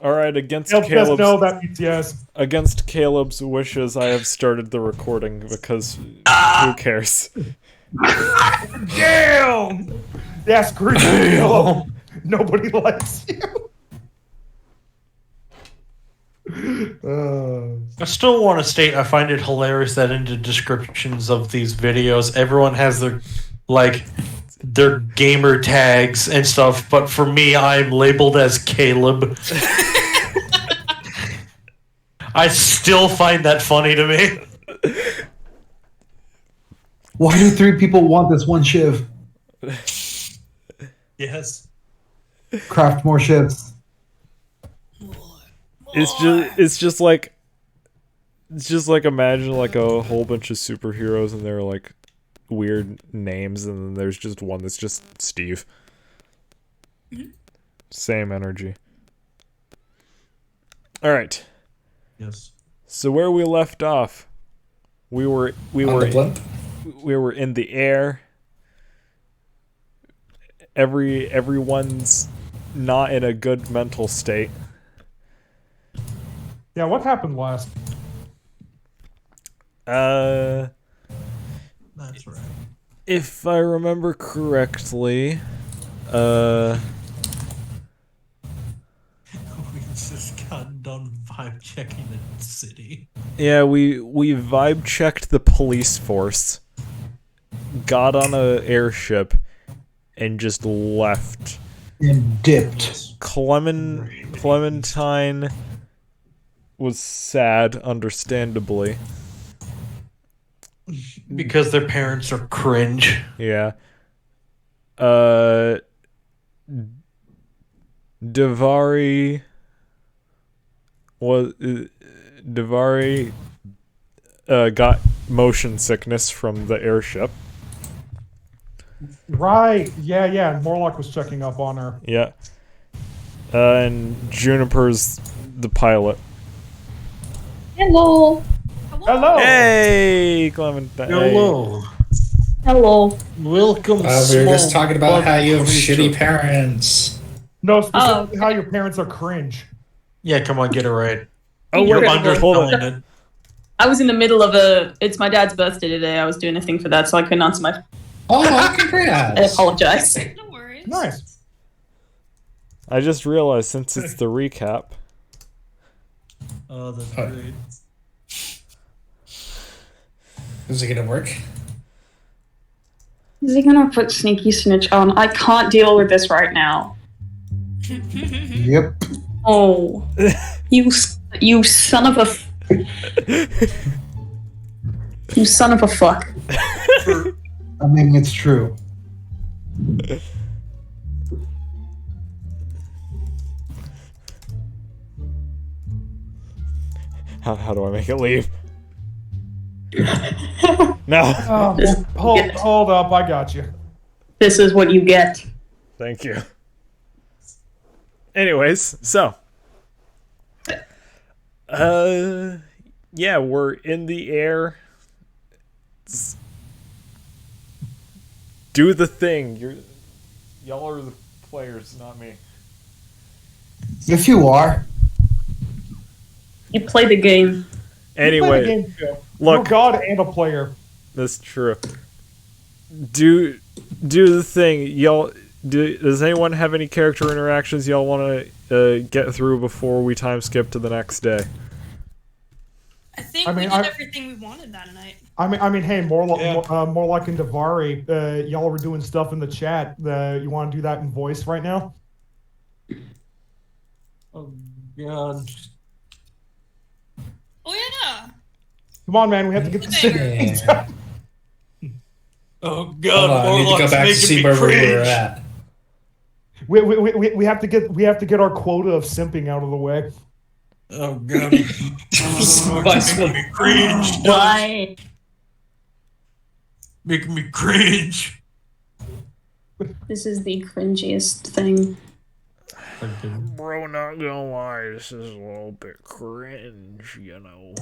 Alright, against Caleb says no, Caleb's that means yes. against Caleb's wishes, I have started the recording because who cares? Damn! Yeah, screw you, Caleb. Nobody likes you. I still want to state I find it hilarious that in the descriptions of these videos, everyone has their gamer tags and stuff, but for me, I'm labeled as Caleb. I still find that funny to me. Why do 3 people want this one shiv? Yes. Craft more shivs. It's just like imagine like a whole bunch of superheroes and they're like weird names, and then there's just one that's just Steve. Same energy. All right. Yes. So where we left off, we were On the blimp? we were in the air. Everyone's not in a good mental state. Yeah, what happened last? That's right. If I remember correctly, We just got done vibe checking the city. yeah, we vibe checked the police force, got on a airship, and just left. And dipped. Clementine was sad, understandably. Because their parents are cringe. Yeah. Davari got motion sickness from the airship. Right. Yeah. Morlock was checking up on her. Yeah. And Juniper's the pilot. Hello. Hello. Hey, Clementine. Hello. Hello. Welcome. We were just talking about how you have shitty parents. No, specifically how your parents are cringe. Yeah, come on, get it right. Oh, You're wait, hold on. underselling it. I was in the middle of it's my dad's birthday today. I was doing a thing for that, so I couldn't answer my. Oh, I congrats. apologize. No worries. Nice. I just realized since it's the recap. Oh, that's great. Is it gonna work? Is he gonna put sneaky snitch on? I can't deal with this right now. Yep. Oh, you son of a you son of a fuck. I mean, it's true. How do I make it leave? No. Oh, hold up, I got you. This is what you get. Thank you. Anyways, so. Yeah, we're in the air. Do the thing. Y'all are the players, not me. If you are. You play the game. Anyway, You play the game too. look. You're a god and a player. That's true. Do the thing, y'all. Does anyone have any character interactions y'all want to get through before we time skip to the next day? I think I mean, we did everything we wanted that night. I mean, hey, Morlock and Davari, y'all were doing stuff in the chat. You want to do that in voice right now? Oh, God. Oh yeah. Come on, man, we have to get this Yeah. done. Oh, Hold God. on, I need to go Morlock's back to making see me where we were cringe. at. We have to get our quota of simping out of the way. Oh, God. Morlock's making me cringe. Why? Making me cringe. This is the cringiest thing. Bro, not gonna lie, this is a little bit cringe, you know.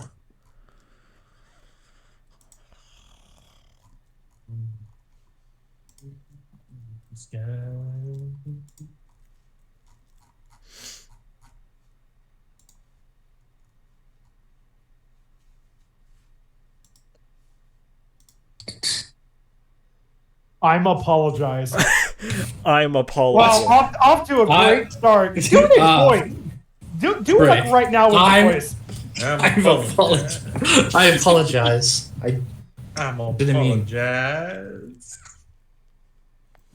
I'm apologize. I'm Well, apologizing. off to a great start. Do it in voice. Do it like right now with the voice. I apologize. I'm Didn't mean- apologize.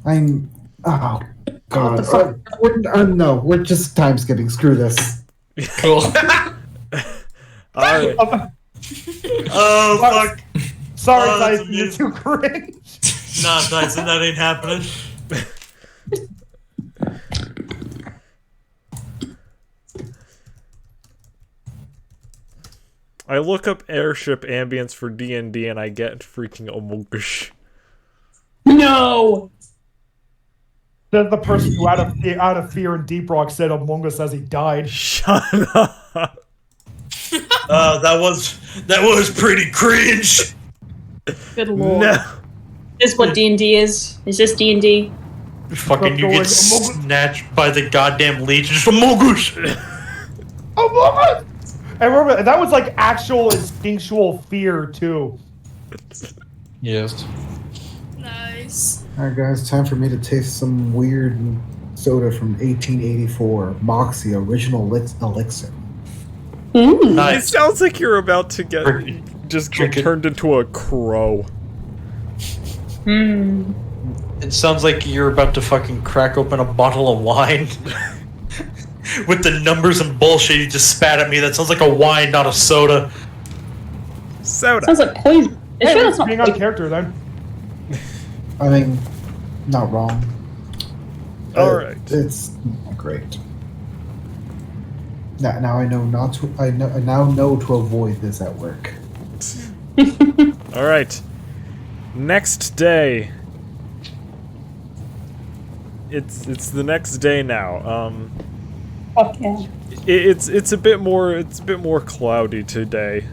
I'm. Oh, God. No, we're just time skipping. Screw this. Cool. Alright. Oh fuck! Sorry, Oh, that's Tyson, you're too cringe. Nah, Tyson, that ain't happening. I look up airship ambience for D&D and I get freaking Amogush. No! The person who, out of fear in Deep Rock, said Among Us as he died. Shut up. That was pretty cringe. Good lord. No. Is this what D&D is? Is this D&D? Fucking, you Going get Among Us. snatched by the goddamn legion. Just Amogush. Among Us! And remember, that was like actual instinctual fear, too. Yes. Nice. Alright, guys, time for me to taste some weird soda from 1884. Moxie Original Elixir. It Nice. sounds like you're about to get Drink it. turned into a crow. It sounds like you're about to fucking crack open a bottle of wine. With the numbers and bullshit you just spat at me, that sounds like a wine, not a soda. Soda. Sounds like poison. Hey, Sure, that's not being on poison. character then. I mean, not wrong. Alright. It's not great. Now I know not to. I now know to avoid this at work. Alright. Next day. It's the next day now. Fuck yeah. It's a bit more cloudy today.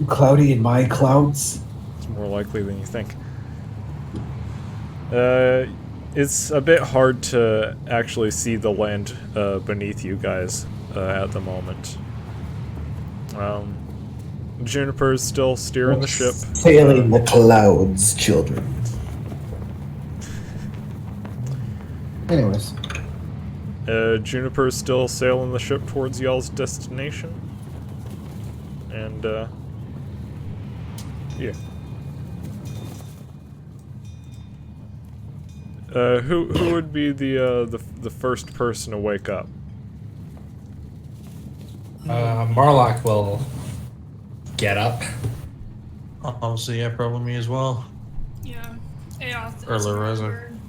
Cloudy in my clouds. It's more likely than you think. It's a bit hard to actually see the land beneath you guys at the moment. Juniper's still steering the ship. Sailing the clouds, children. Anyways, Juniper's still sailing the ship towards y'all's destination. And, yeah. Who would be the first person to wake up? Marlock will get up. Honestly, yeah, probably me as well. Yeah. Aoth Or is my Lorenzo. word.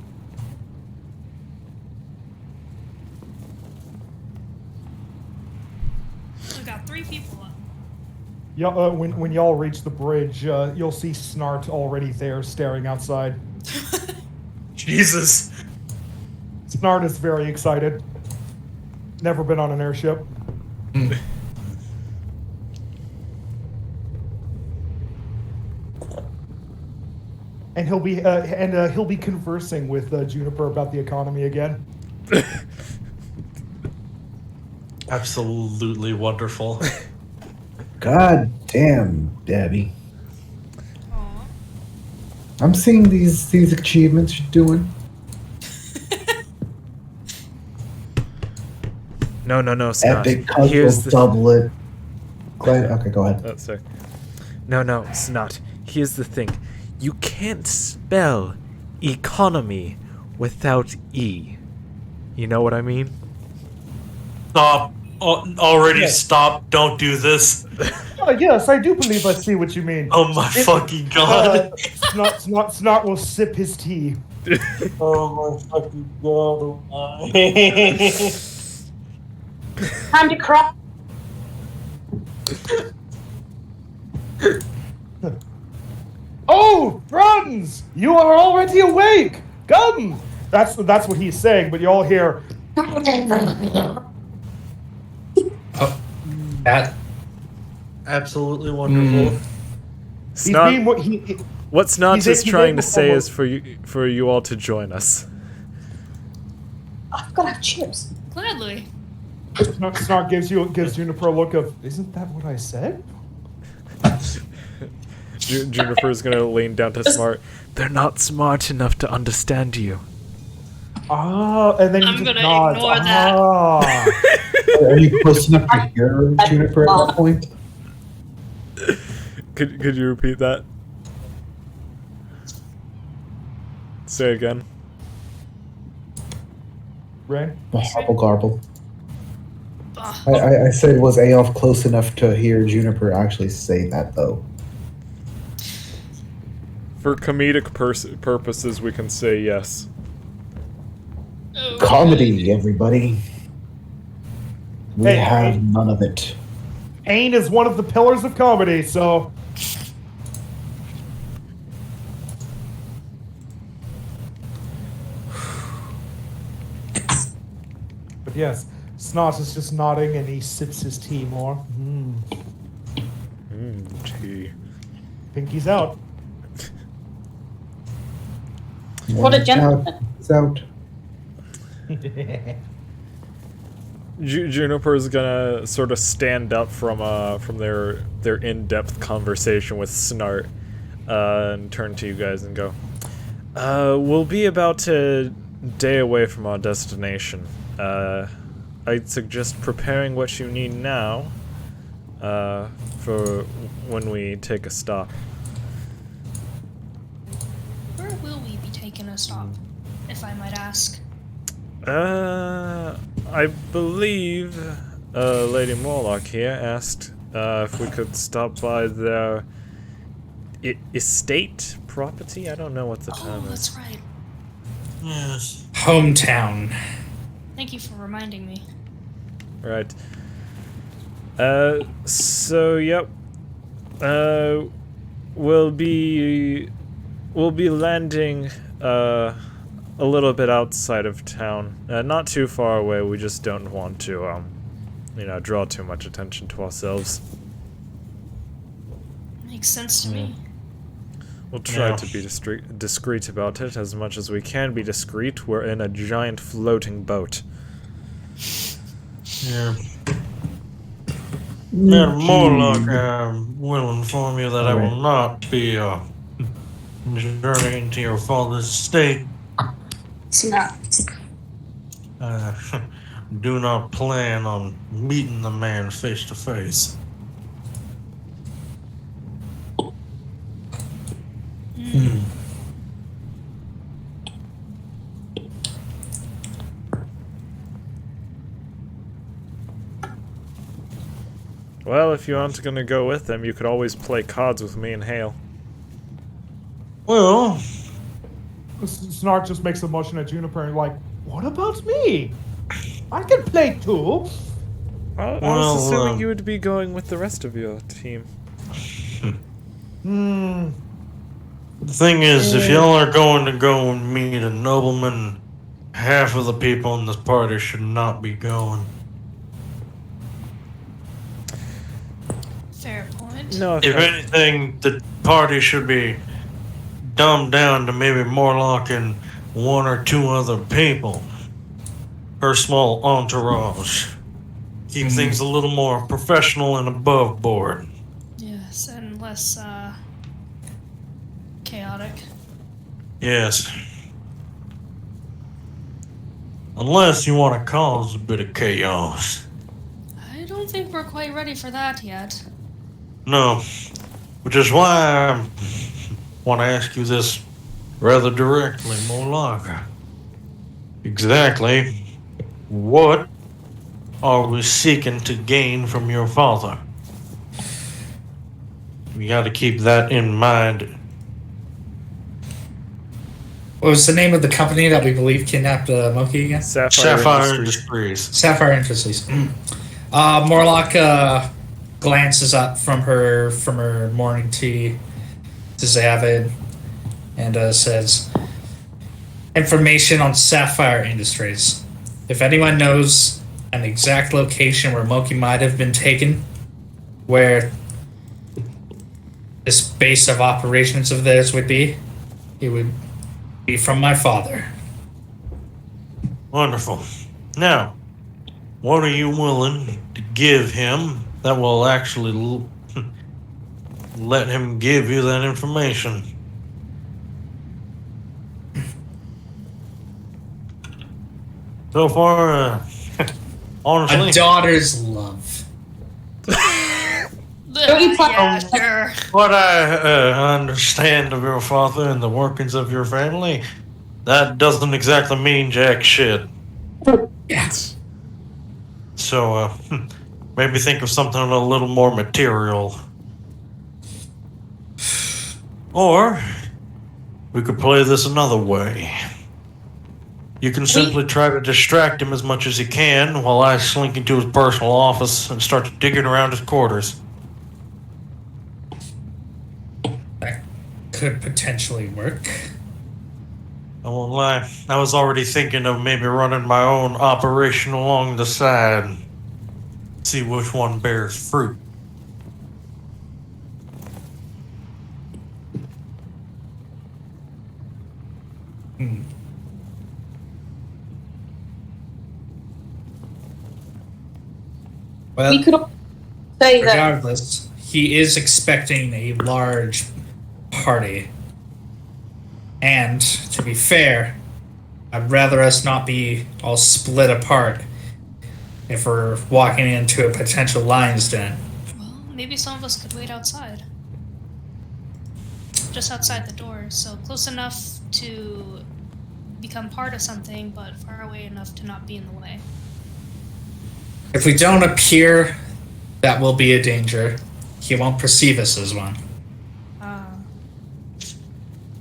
I got 3 people up. Yeah, when y'all reach the bridge, you'll see Snart already there, staring outside. Jesus. Snart is very excited. Never been on an airship. And he'll be conversing with Juniper about the economy again. Absolutely wonderful. God damn, Debbie. Aw. I'm seeing these achievements you're doing. No, Snot. Epic Here's custom the doublet. Okay, go ahead. That's it. No, Snot. Here's the thing. You can't spell economy without E. You know what I mean? Stop. Already Yeah. stop. Don't do this. Yes, I do believe I see what you mean. Oh my fucking god. Snart will sip his tea. Oh my fucking god. Time to cry. Oh, Franz! You are already awake! Come! That's what he's saying, but you all hear. Oh, that. Absolutely wonderful. He's Snot, being what he. what Snot he's- is he's trying able to say to- is for you all to join us. I've got to have chips. Gladly. Snart gives Juniper a look of. Isn't that what I said? Juniper's gonna lean down to Smart. They're not smart enough to understand you. Ah, and then I'm he just gonna nods. ignore that. Ah. Are you close enough to hear Juniper at that point? Could you repeat that? Say it again. Ray? Garble, garble. Ugh. I said, was Aof close enough to hear Juniper actually say that, though? For comedic purposes, we can say yes. Oh, Comedy, everybody. We Hey, have hey. none of it. Ain is one of the pillars of comedy, so. But yes, Snot is just nodding and he sips his tea more. Tea. Pinky's out. What a gentleman. It's out. Juniper's gonna sort of stand up from their in-depth conversation with Snart, and turn to you guys and go, we'll be about a day away from our destination. I'd suggest preparing what you need now, for when we take a stop. Where will we be taking a stop, if I might ask? I believe Lady Morlock here asked if we could stop by their estate property. I don't know what the Oh, term is. that's right. Yes. Hometown. Thank you for reminding me. Right. So yep. We'll be landing a little bit outside of town. Not too far away. We just don't want to draw too much attention to ourselves. Makes sense to me. We'll try Yeah. to be discreet about it as much as we can be discreet. We're in a giant floating boat. Yeah. Yeah, Morlock, will inform you that I will not be journeying to your father's estate. Snap. Do not plan on meeting the man face to face. Well, if you aren't gonna go with them, you could always play cards with me and Hale. Well, Snark just makes a motion at Juniper and like, what about me? I can play too. I Well, was assuming you would be going with the rest of your team. the thing is, if y'all are going to go and meet a nobleman, half of the people in this party should not be going. Fair point. No, If anything, the party should be dumbed down to maybe Morlock and one or two other people. Her small entourage. Keep things a little more professional and above board. Yes, and less chaotic. Yes. Unless you want to cause a bit of chaos. I don't think we're quite ready for that yet. No. Which is why I want to ask you this rather directly, Morlock. Exactly what are we seeking to gain from your father? We got to keep that in mind. What was the name of the company that we believe kidnapped Monkey again? Sapphire Industries. Sapphire Industries. Morlock glances up from her morning tea to Zavid and says, "Information on Sapphire Industries. If anyone knows an exact location where Monkey might have been taken, where this base of operations of theirs would be, it would be from my father." Wonderful. Now, what are you willing to give him that will actually let him give you that information. So far, honestly, A daughter's love. Don't you Yeah, sure. what I understand of your father and the workings of your family, that doesn't exactly mean jack shit. Yes. So, maybe think of something a little more material. Or, we could play this another way. You can simply try to distract him as much as you can while I slink into his personal office and start digging around his quarters. That could potentially work. I won't lie, I was already thinking of maybe running my own operation along the side. See which one bears fruit. Well, We could say that. regardless, he is expecting a large party. And, to be fair, I'd rather us not be all split apart if we're walking into a potential lion's den. Well, maybe some of us could wait outside. Just outside the door, so close enough to become part of something, but far away enough to not be in the way. If we don't appear, that will be a danger. He won't perceive us as one.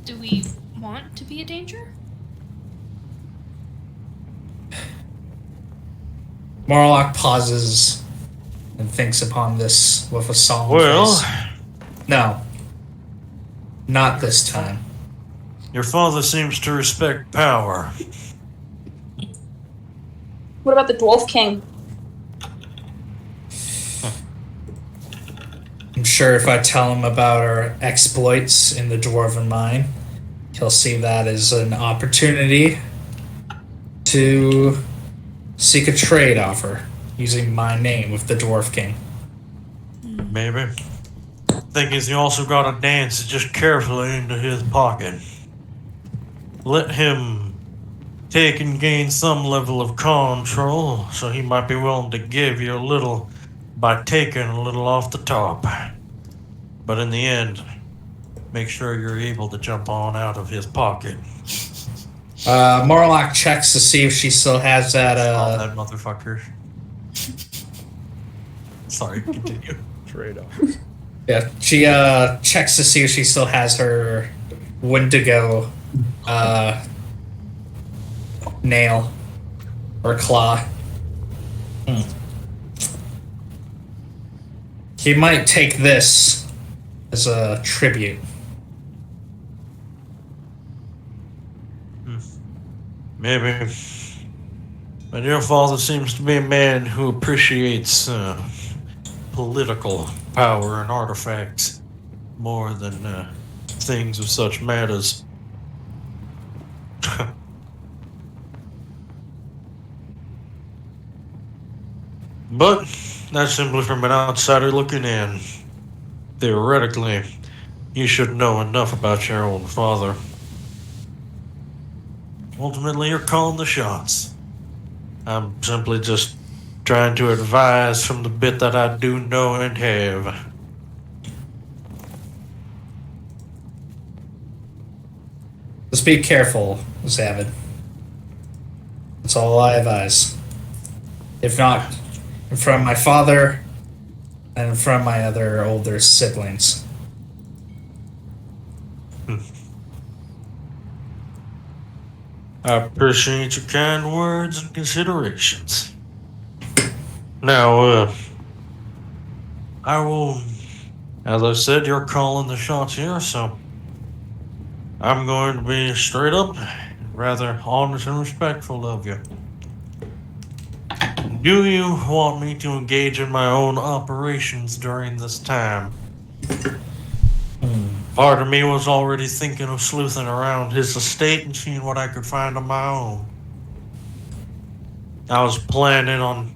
Do we want to be a danger? Morlock pauses and thinks upon this with a solemn Well, face. No. Not this time. your father seems to respect power. What about the Dwarf King? I'm sure if I tell him about our exploits in the Dwarven mine, he'll see that as an opportunity to seek a trade offer using my name with the Dwarf King. Maybe. Thing is, you also gotta dance just carefully into his pocket. Let him take and gain some level of control, so he might be willing to give you a little by taking a little off the top. But in the end, make sure you're able to jump on out of his pocket. Morlock checks to see if she still has that, That motherfucker. Sorry, continue. Trade-off. Yeah, she checks to see if she still has her Wendigo nail or claw. He might take this as a tribute. Maybe. But your father seems to be a man who appreciates political power and artifacts more than things of such matters. But that's simply from an outsider looking in. Theoretically, you should know enough about your own father. Ultimately, you're calling the shots. I'm simply just trying to advise from the bit that I do know and have. Just be careful, Zavid. That's all I advise. If not, from my father and from my other older siblings. I appreciate your kind words and considerations. Now, I will, as I said, you're calling the shots here, so I'm going to be straight up, rather honest and respectful of you. Do you want me to engage in my own operations during this time? Part of me was already thinking of sleuthing around his estate and seeing what I could find on my own. I was planning on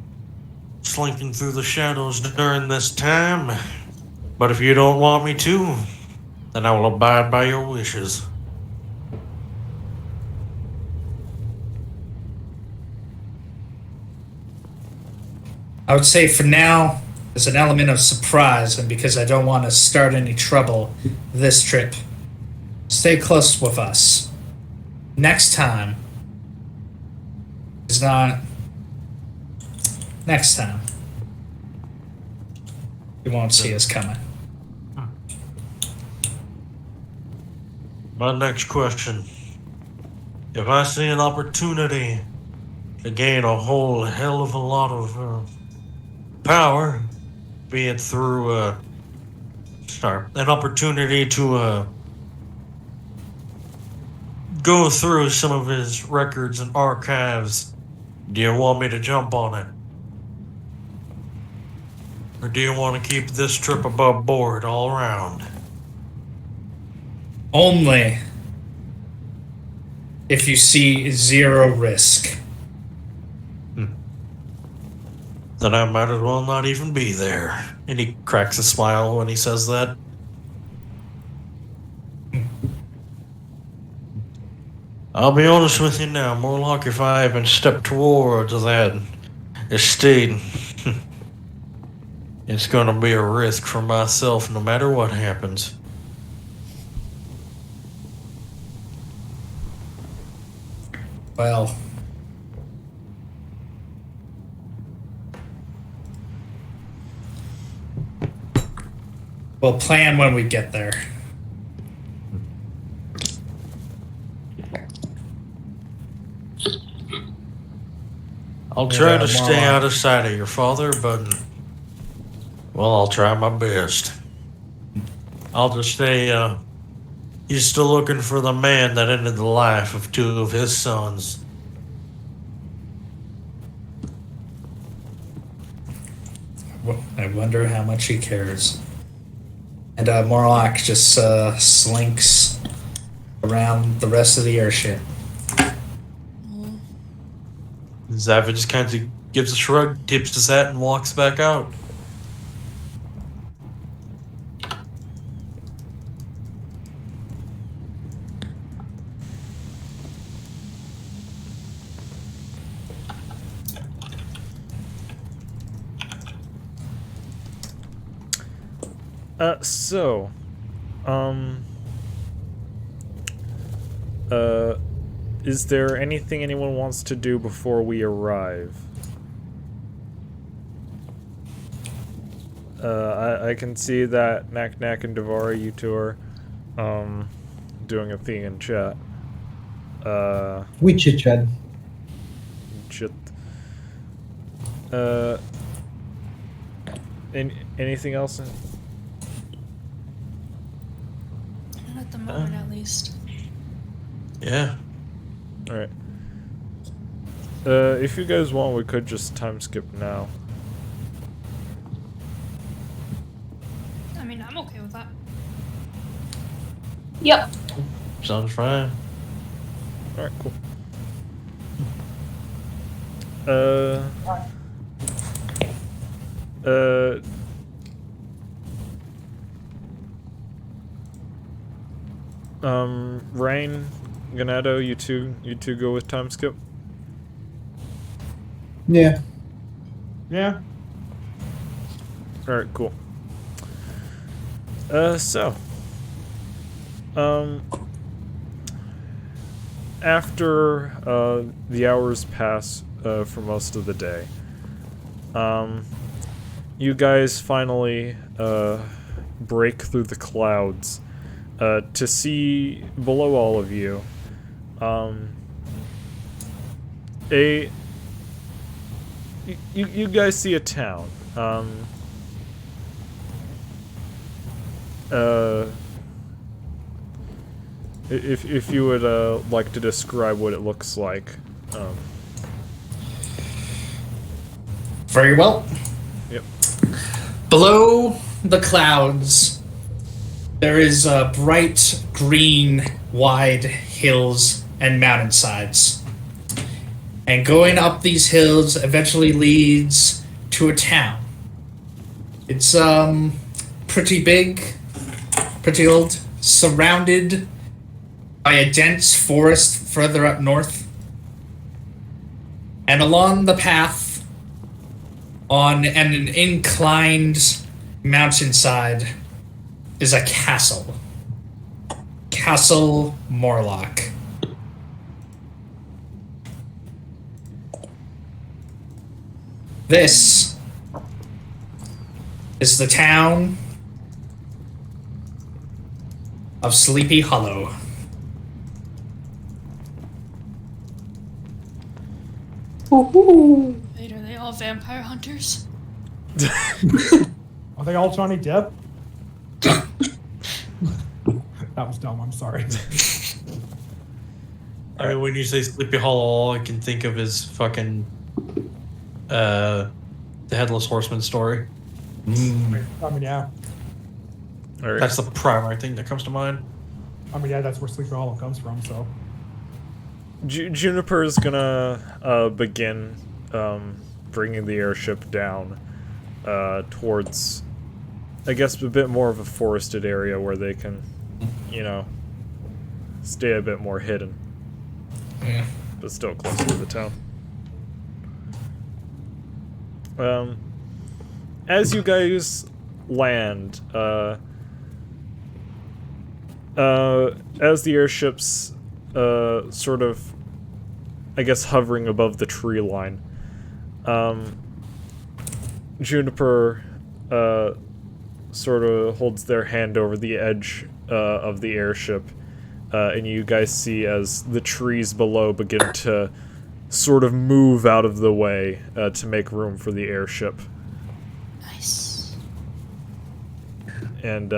slinking through the shadows during this time, But if you don't want me to, then I will abide by your wishes. I would say for now, there's an element of surprise, and because I don't want to start any trouble this trip, stay close with us. Next time is not. Next time, you won't see us coming. My next question. If I see an opportunity to gain a whole hell of a lot of power, be it through an opportunity to go through some of his records and archives, do you want me to jump on it? Or do you want to keep this trip above board all around? Only if you see zero risk. Then I might as well not even be there. And he cracks a smile when he says that. I'll be honest with you now, Morlock, if I even step towards that estate, it's gonna be a risk for myself no matter what happens. Well, we'll plan when we get there. I'll try Yeah, to stay Morlock. out of sight of your father, but, well, I'll try my best. I'll just say, he's still looking for the man that ended the life of two of his sons. I wonder how much he cares. And Morlock just slinks around the rest of the airship. Zavin just kind of gives a shrug, tips his hat, and walks back out. Is there anything anyone wants to do before we arrive? I can see that Knack Knack and Devari, you two are doing a thing in chat. We chit chat. Shit. Anything else? Not at the moment, at least. Yeah. Alright. If you guys want, we could just time skip now. I mean, I'm okay with that. Yep. Sounds fine. Alright, cool. Rain, Ganado, you two go with time skip? Yeah. Yeah. Alright, cool. After the hours pass for most of the day, you guys finally break through the clouds to see below all of you you guys see a town. If you would like to describe what it looks like. Very well. Yep. Below the clouds, there is bright green, wide hills and mountainsides. And going up these hills eventually leads to a town. It's pretty big, pretty old, surrounded by a dense forest further up north. And along the path, on an inclined mountainside, is a castle. Castle Morlock. This is the town of Sleepy Hollow. Wait, are they all vampire hunters? Are they all Johnny Depp? That was dumb. I'm sorry. I mean, when you say Sleepy Hollow, all I can think of is fucking the Headless Horseman story. I mean, yeah. All right. That's the primary thing that comes to mind. I mean, yeah. That's where Sleepy Hollow comes from. So. Juniper's gonna begin bringing the airship down towards, I guess, a bit more of a forested area where they can, stay a bit more hidden. Yeah. But still close to the town. As you guys land, as the airship's sort of, I guess, hovering above the tree line, Juniper sort of holds their hand over the edge of the airship, and you guys see as the trees below begin to sort of move out of the way to make room for the airship. Nice. And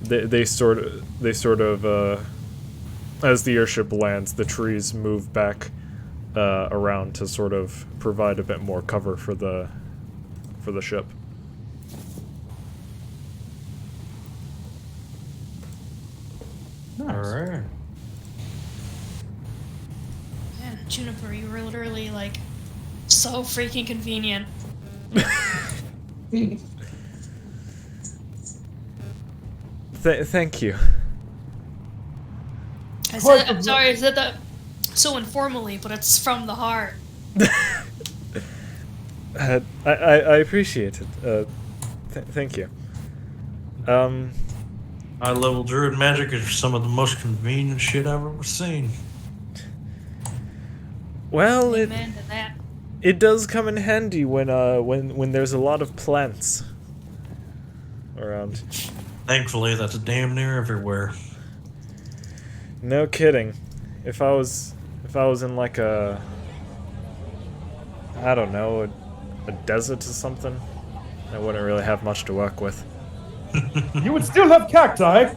they sort of as the airship lands, the trees move back around to sort of provide a bit more cover for the ship. Nice. Alright. Man, Juniper, you were literally like so freaking convenient. Thank you. I'm sorry, I said that so informally, but it's from the heart. I appreciate it. Thank you. High-level druid magic is some of the most convenient shit I've ever seen. Well, Amen to that. it does come in handy when there's a lot of plants around. Thankfully, that's damn near everywhere. No kidding. If I was in like I don't know, a desert or something, I wouldn't really have much to work with. You would still have cacti.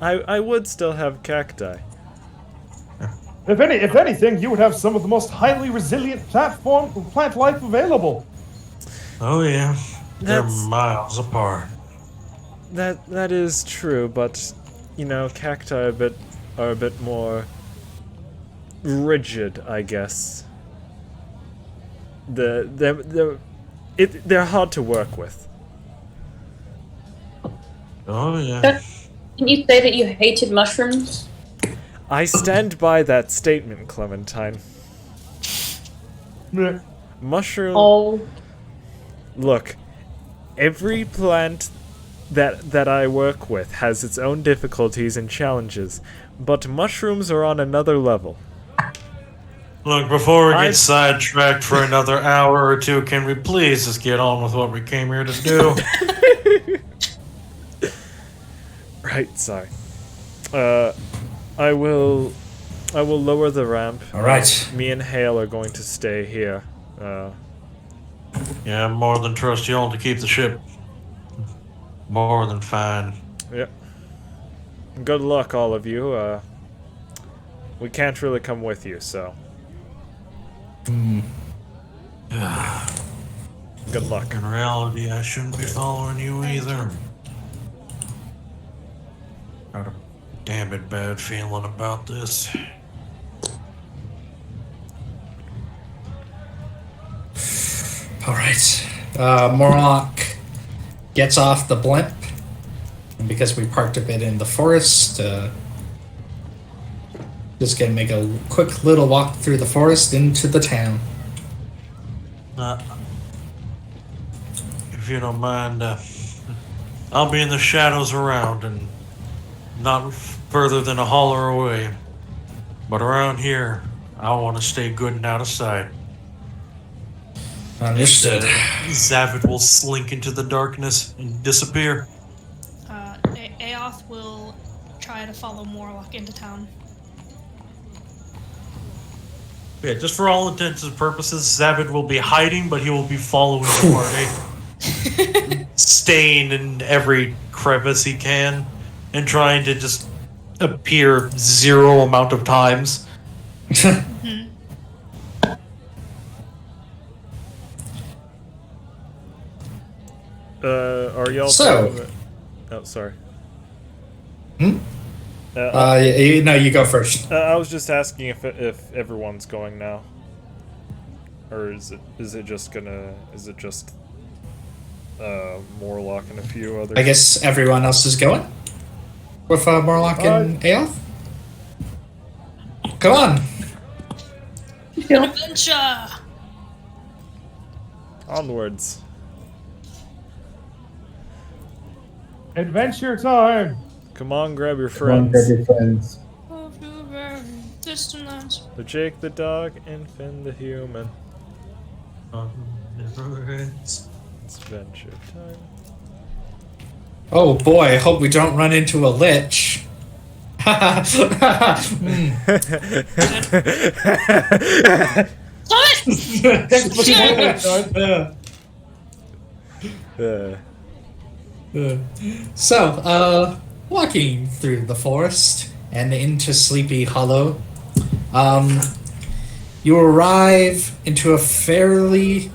I would still have cacti. If anything, you would have some of the most highly resilient plant life available. Oh yeah, they're That's- miles apart. That is true, but cacti are a bit more rigid, I guess. They're hard to work with. Oh yeah. Didn't you say that you hated mushrooms? I stand by that statement, Clementine. Meh. Mushroom. Oh, Look, every plant that I work with has its own difficulties and challenges, but mushrooms are on another level. Look, before we I- get sidetracked for another hour or two, can we please just get on with what we came here to do? Right, sorry. I will lower the ramp. All right. Me and Hale are going to stay here. Yeah, I'm more than trust y'all to keep the ship more than fine. Yep. Good luck, all of you. We can't really come with you, so. Good luck. In reality, I shouldn't be following you either. Got a damn it bad feeling about this. All right. Morlock gets off the blimp. And because we parked a bit in the forest, just gonna make a quick little walk through the forest into the town. If you don't mind, I'll be in the shadows around and not further than a holler away. But around here, I want to stay good and out of sight. Understood. Zavid will slink into the darkness and disappear. Aoth will try to follow Morlock into town. Yeah, just for all intents and purposes, Zavid will be hiding, but he will be following the party. Staying in every crevice he can, and trying to just appear zero amount of times. Are y'all So- talking about- Oh, sorry. No, you go first. I was just asking if everyone's going now, or is it just Morlock and a few others? I guess everyone else is going with Morlock and Aoth. Come on. Adventure! Onwards. Adventure time! Come on, grab your Come on, friends. grab your friends. Distant lands. The Jake the dog and Finn the human. It's adventure time. Oh boy, I hope we don't run into a lich. So, walking through the forest and into Sleepy Hollow, you arrive into a fairly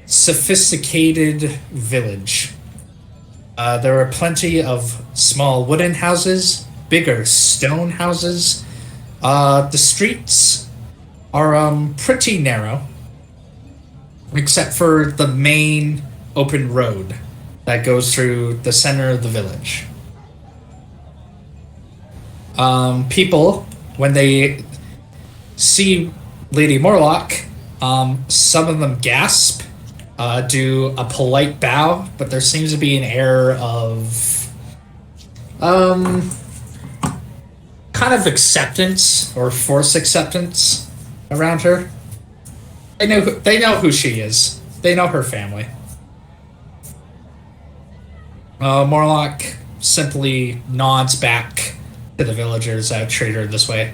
sophisticated village. There are plenty of small wooden houses, bigger stone houses. The streets are pretty narrow, except for the main open road that goes through the center of the village. People, when they see Lady Morlock, some of them gasp, do a polite bow, but there seems to be an air of kind of acceptance or forced acceptance around her. They know who she is. They know her family. Morlock simply nods back to the villagers that treat her this way.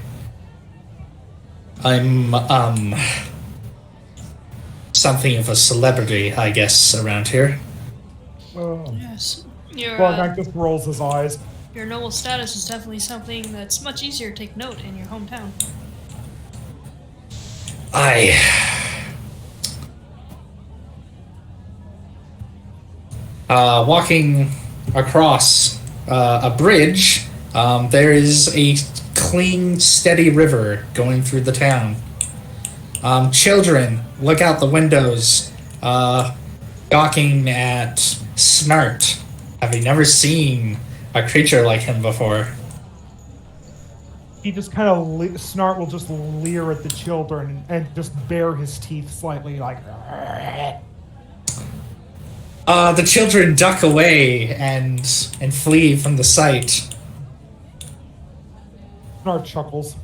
I'm something of a celebrity, I guess, around here. Yes. Your Bargak just rolls his eyes. your noble status is definitely something that's much easier to take note in your hometown. Walking across a bridge, there is a clean, steady river going through the town. Children look out the windows, gawking at Snart, having never seen a creature like him before. He just kind of Snart will just leer at the children and just bare his teeth slightly, like. The children duck away and flee from the sight. Snart chuckles.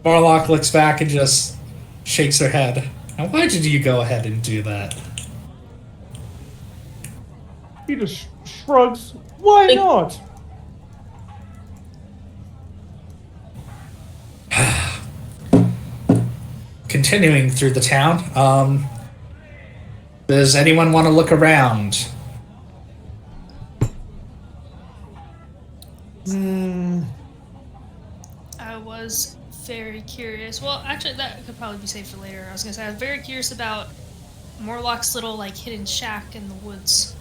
Morlock looks back and just shakes her head. Now, why did you go ahead and do that? He just shrugs. Why not? Continuing through the town, does anyone want to look around? I was very curious. Well, actually, that could probably be saved for later. I was gonna say I was very curious about Morlock's little like hidden shack in the woods.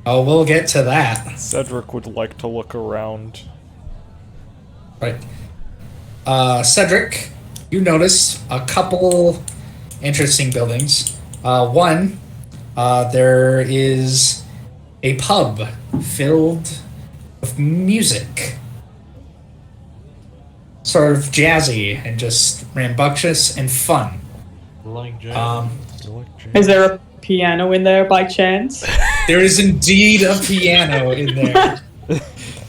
Oh, we'll get to that. Cedric would like to look around. Right. Cedric, you notice a couple interesting buildings. One, there is a pub filled with music. Sort of jazzy and just rambunctious and fun. Like jazz. Is there a piano in there by chance? There is indeed a piano in there.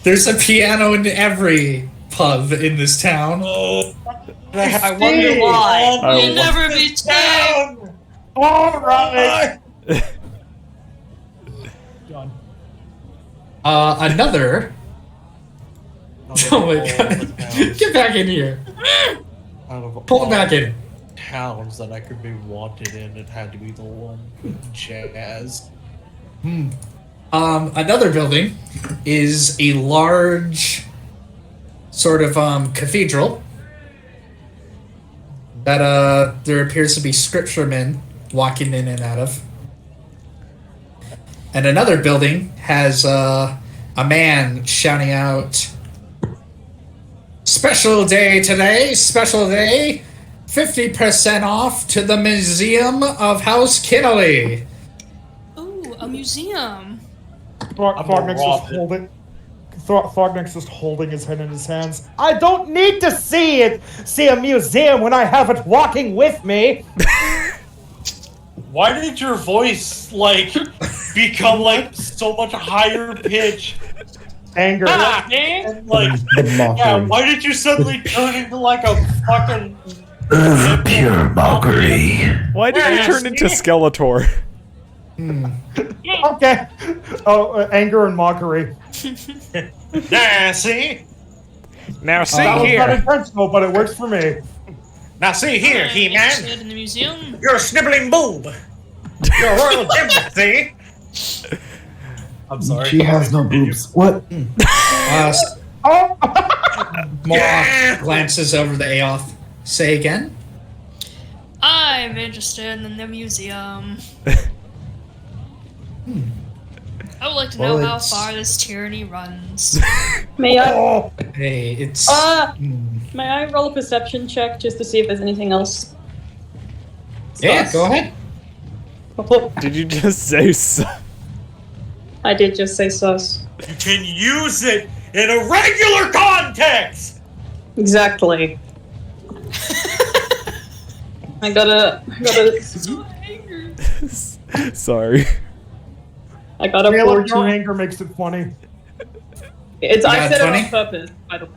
There's a piano in every pub in this town. I wonder why. You'll never be tamed. All right. Done. Another. Oh my god! Get back in here. Pull it back in. Towns that I could be wanted in, it had to be the one with jazz. Another building is a large sort of cathedral that there appears to be scripturemen walking in and out of. And another building has a man shouting out, "Special day today, special day, 50% off to the Museum of House Kinnelly." Ooh, a museum. Thognick's just holding his head in his hands. I don't need to see a museum when I have it walking with me. Why did your voice, like, become, like, so much higher pitch? Anger. And, like, The mockery. yeah, why did you suddenly turn into, like, a fucking... Pure mockery. Why did you turn into Skeletor? Okay. Oh, anger and mockery. Nah, see? Now see That was not here. intentional, but it works for me. Now see here, I'm He-Man. interested in the museum. You're a sniveling boob. You're a royal gymnast, see? I'm sorry. She has no boobs. What? Oh! Moth glances over the Aoth. Say again? I'm interested in the museum. I would like to know Well, how it's- far this tyranny runs. May I? Oh! Hey, it's... May I roll a perception check just to see if there's anything else? yeah, Sus? go ahead. Did you just say so? I did just say sus. You can use it in a regular context! Exactly. I gotta. So angry. Sorry. I got a Caleb, your 14. anger makes it funny. It's, I Yeah, said 20? it on purpose, by the way.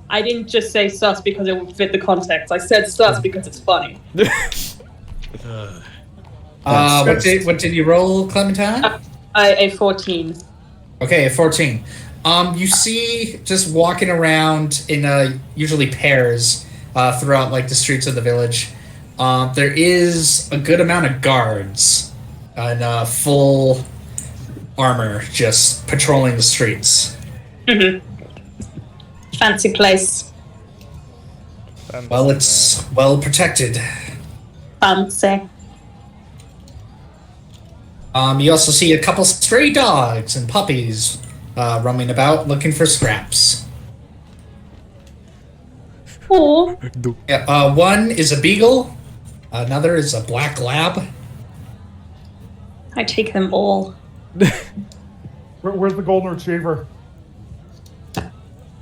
I didn't just say sus because it would fit the context. I said sus because it's funny. What did you roll, Clementine? A 14. Okay, 14. You see, just walking around in usually pairs throughout like the streets of the village. There is a good amount of guards in full armor, just patrolling the streets. Fancy place. Well, it's well protected. Fancy. You also see a couple stray dogs and puppies roaming about looking for scraps. Oh, Yeah, one is a beagle, another is a black lab. I take them all. Where's the golden retriever?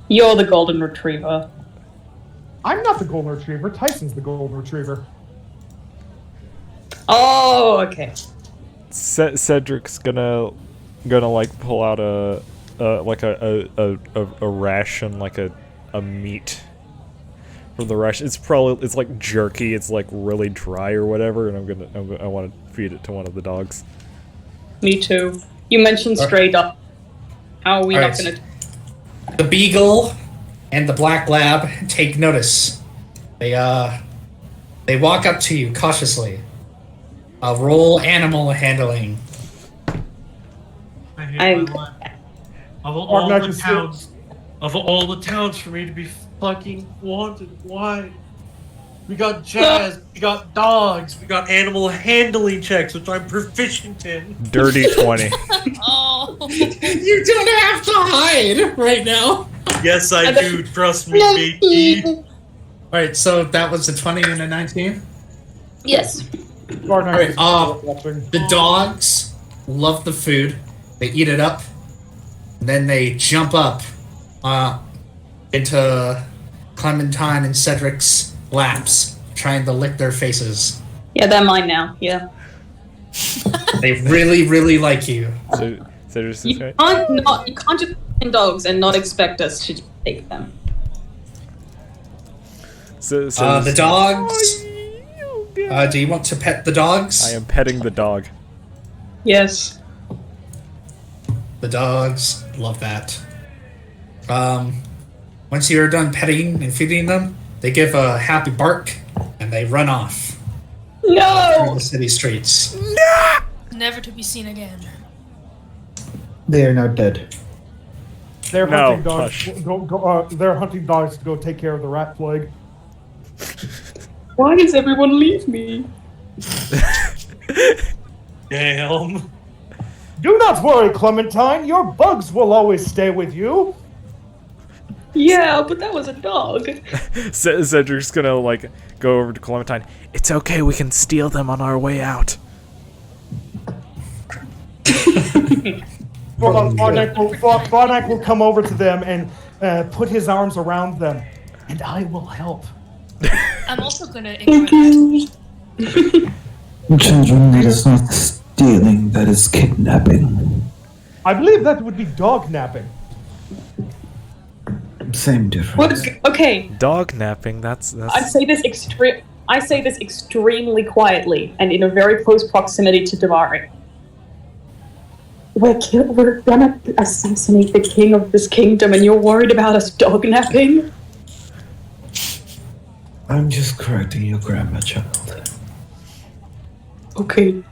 You're the golden retriever. I'm not the golden retriever. Tyson's the golden retriever. Oh, okay. Cedric's gonna like pull out a ration, like a meat from the ration. It's like jerky. It's like really dry or whatever, and I want to feed it to one of the dogs. Me too. You mentioned stray dog. How are we not Alright. gonna? The beagle and the black lab take notice. They walk up to you cautiously. Roll animal handling. I hate I'm- my life. Of Or all not the just- towns, of all the towns for me to be fucking wanted, why? We got jazz, we got dogs, we got animal handling checks, which I'm proficient in. Dirty 20. Oh. You don't have to hide right now. Yes, I do. Trust me, baby. Alright, so that was a 20 and a 19? Yes. Barnack Alright, is watching. the dogs love the food. They eat it up. And then they jump up into Clementine and Cedric's laps, trying to lick their faces. Yeah, they're mine now. Yeah. They really, really like you. So there's You right? can't just pet dogs and not expect us to take them. So The dogs. Do you want to pet the dogs? I am petting the dog. Yes. The dogs love that. Once you're done petting and feeding them, they give a happy bark and they run off through No. the city streets. Never to be seen again. They are now dead. They're No, hunting dogs. hush. They're hunting dogs to go take care of the rat plague. Why does everyone leave me? Damn. Do not worry, Clementine. Your bugs will always stay with you. Yeah, but that was a dog. Cedric's gonna like go over to Clementine. It's okay, we can steal them on our way out. Barnack will come over to them and put his arms around them, and I will help. I'm also gonna ignore that. Children, that is not stealing, that is kidnapping. I believe that would be dog napping. Same difference. Okay, Dog napping, that's I say this extremely quietly and in a very close proximity to Damari. We're gonna assassinate the king of this kingdom, and you're worried about us dog napping? I'm just correcting your grammar, child. Okay.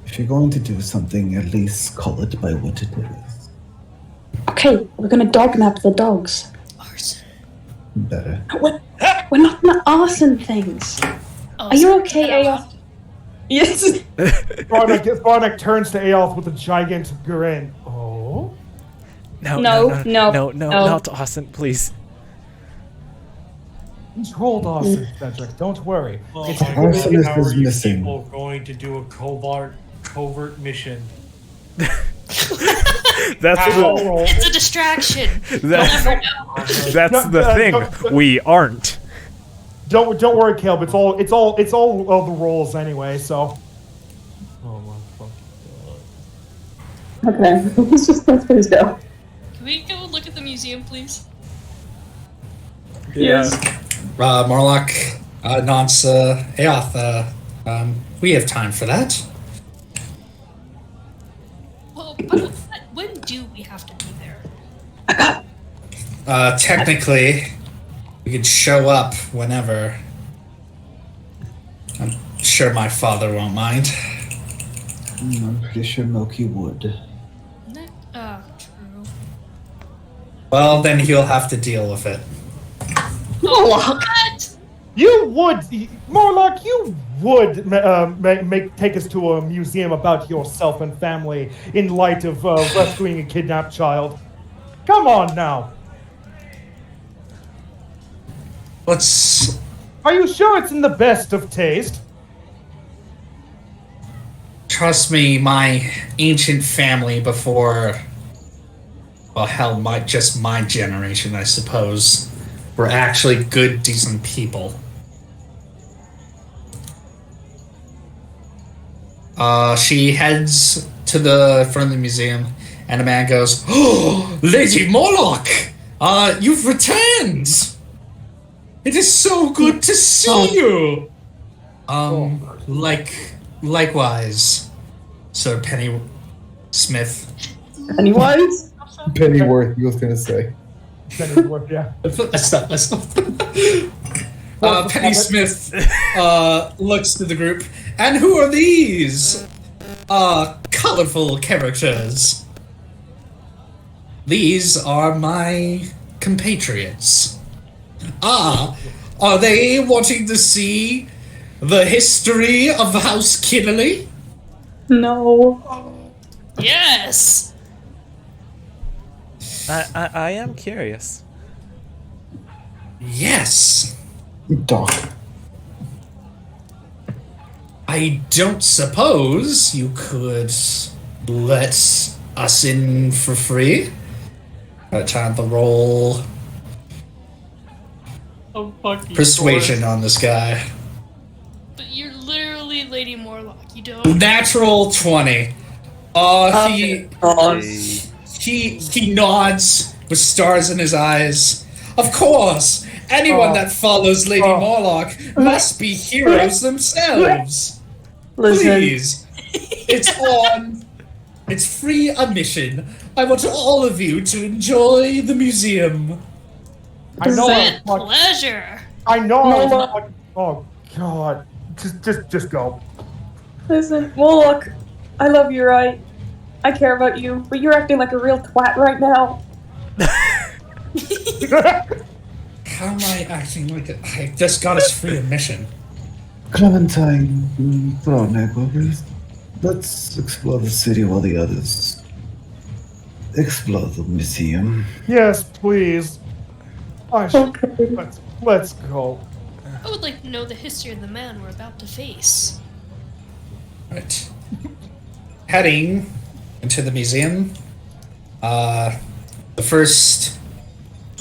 If you're going to do something, at least call it by what it is. Okay, we're gonna dog nap the dogs. Arson. Better. We're not gonna arson things. Are you okay, Aoth? Yes. Barnack turns to Aoth with a gigantic grin. Oh? no, No, not Austin, please. Control Dawson, Cedric. Don't worry. Oh It's my Arson God, is how are you missing. people going to do a covert mission? That's the, It's a distraction. You'll that's, never know. that's the thing. We aren't. Don't worry, Caleb. It's all the roles anyway. So. Oh my fuck. Okay, let's please go. Can we go look at the museum, please? Yes. Morlock nods Aoth. We have time for that. Well, but when do we have to be there? Technically, we could show up whenever. I'm sure my father won't mind. I'm pretty sure Milky would. True. Well, then he'll have to deal with it. Morlock. What? You would, Morlock. You would take us to a museum about yourself and family in light of rescuing a kidnapped child. Come on now. Let's. Are you sure it's in the best of taste? Trust me, my ancient family before. Well, hell, just my generation, I suppose, were actually good, decent people. She heads to the front of the museum, and a man goes, "Oh, Lady Morlock! You've returned! It is so good to see you!" Likewise, Sir Penny Smith. Pennywise? Pennyworth, he was gonna say. Pennyworth, yeah. That's not. Penny Smith looks to the group. And who are these? Colorful characters. These are my compatriots. Are they wanting to see the history of House Kinnelly? No. Yes. I am curious. Yes. Doc. I don't suppose you could let us in for free? Time to roll Oh, fucking persuasion on this guy. But you're literally Lady Morlock. You don't. Natural 20. He nods with stars in his eyes. Of course, anyone that follows Lady Morlock must be heroes themselves. Listen. Please, it's free admission. I want all of you to enjoy the museum. I know. With pleasure. I know. Mama. Oh God. Just go. Listen, Warlock, I love you, right? I care about you, but you're acting like a real twat right now. How am I acting like it? I just got his free admission. Clementine, Thornapple, let's explore the city while the others explore the museum. Yes, please. Okay. Let's go. I would like to know the history of the man we're about to face. Right. Heading into the museum. The first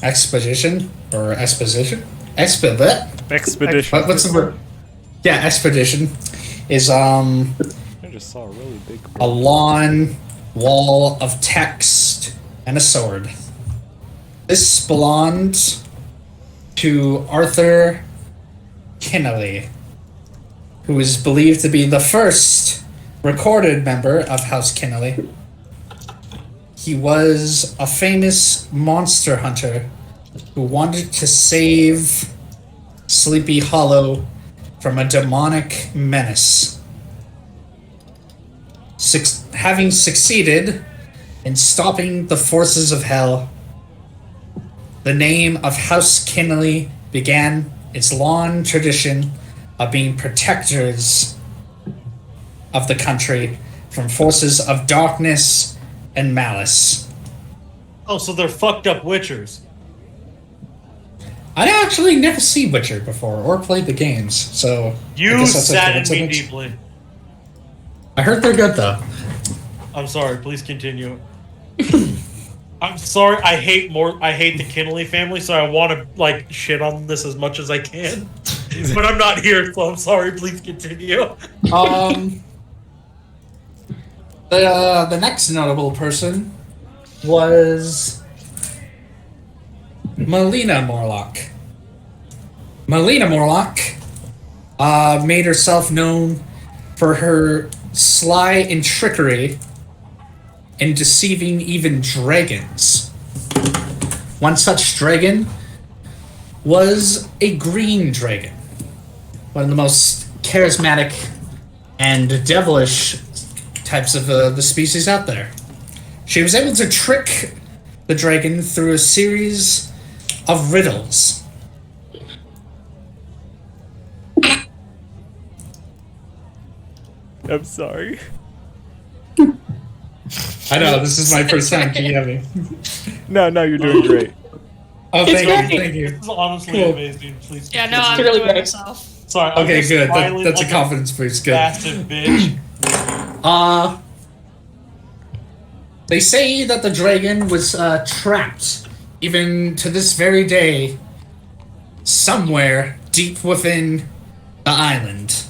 exposition or exposition? Expedition. What's the word? Yeah, expedition is I just saw a really big. a long wall of text and a sword. This belonged to Arthur Kinnelly, who is believed to be the first recorded member of House Kinnelly. He was a famous monster hunter who wanted to save Sleepy Hollow from a demonic menace. Having succeeded in stopping the forces of hell, the name of House Kinnelly began its long tradition of being protectors of the country from forces of darkness and malice. Oh, so they're fucked up witchers. I actually never seen Witcher before or played the games, so I You guess that's a saddened me coincidence. deeply. I heard they're good though. I'm sorry, please continue. I'm sorry, I hate the Kinnelly family, so I want to like shit on this as much as I can. But I'm not here, so I'm sorry, please continue. The next notable person was Melina Morlock. Melina Morlock made herself known for her sly and trickery in deceiving even dragons. One such dragon was a green dragon, one of the most charismatic and devilish types of the species out there. She was able to trick the dragon through a series of riddles. I'm sorry. I know, this is my first time DMing. No, you're doing great. Oh, It's thank great. you. This is honestly Cool. amazing. Please. Yeah, no, continue. I'm really enjoying great. myself. Sorry. I'm Okay, just good. smiling That's a like confidence boost. Good. Massive bitch. They say that the dragon was trapped, even to this very day, somewhere deep within the island.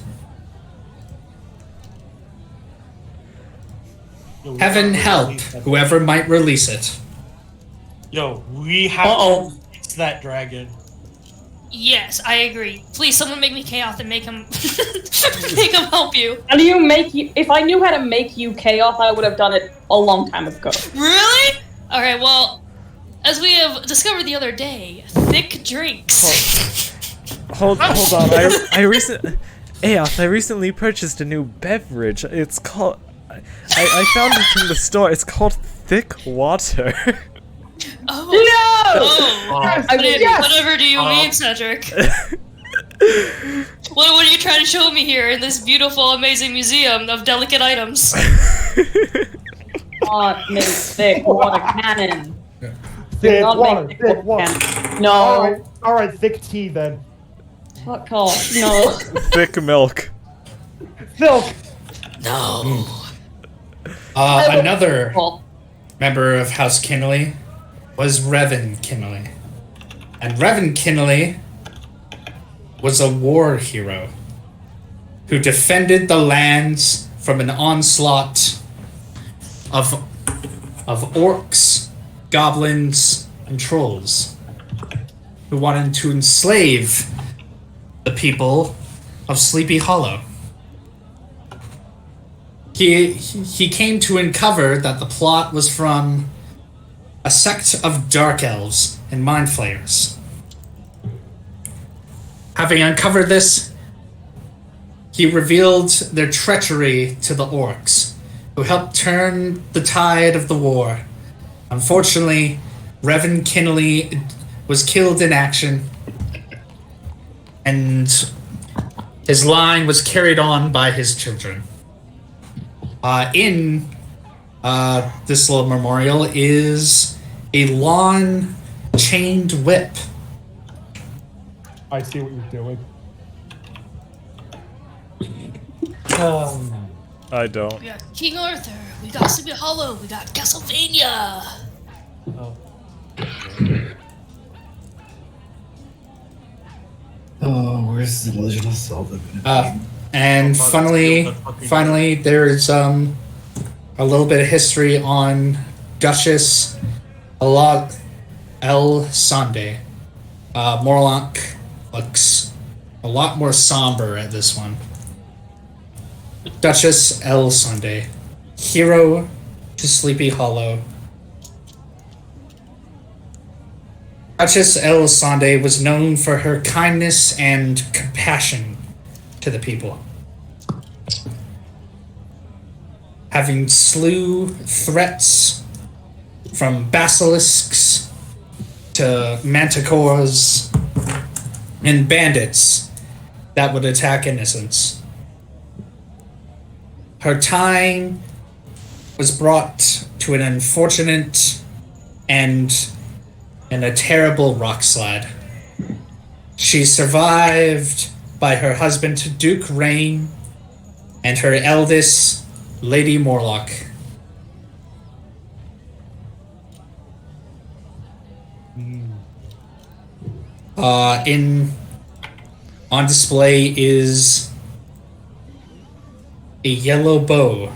Yo, we Heaven have to help release that- whoever might release it. Yo, we have to release that dragon. Yes, I agree. Please, someone make me Chaos and make him make him help you. How do you make you? If I knew how to make you chaos, I would have done it a long time ago. Really? Okay, well, as we have discovered the other day, thick drinks. Hold on. I recently purchased a new beverage. It's called. I found it in the store. It's called thick water. Oh. No! Oh. I mean, yes! Whatever do you mean, Cedric? What are you trying to show me here in this beautiful, amazing museum of delicate items? Make thick water cannon. Thick Not water, make thick water. cannon. No. All right. All right, thick tea then. Fuck off. No. Thick milk. Milk. No. I will- Another Well, member of House Kinnelly was Revan Kinnelly. And Revan Kinnelly was a war hero who defended the lands from an onslaught of orcs, goblins, and trolls who wanted to enslave the people of Sleepy Hollow. He came to uncover that the plot was from a sect of dark elves and mind flayers. Having uncovered this, he revealed their treachery to the orcs, who helped turn the tide of the war. Unfortunately, Revan Kinnelly was killed in action, and his line was carried on by his children. In this little memorial is a lawn chained whip. I see what you're doing. I don't. We got King Arthur. We got Sleepy Hollow. We got Castlevania. Oh, where's the Legend of Zelda? And finally, there's a little bit of history on Duchess El Sande. Morlock looks a lot more somber at this one. Duchess El Sande, hero to Sleepy Hollow. Duchess El Sande was known for her kindness and compassion to the people. Having slew threats from basilisks to manticores and bandits that would attack innocents. Her time was brought to an unfortunate and a terrible rock slide. She survived by her husband Duke Rain and her eldest Lady Morlock. On display is a yellow bow.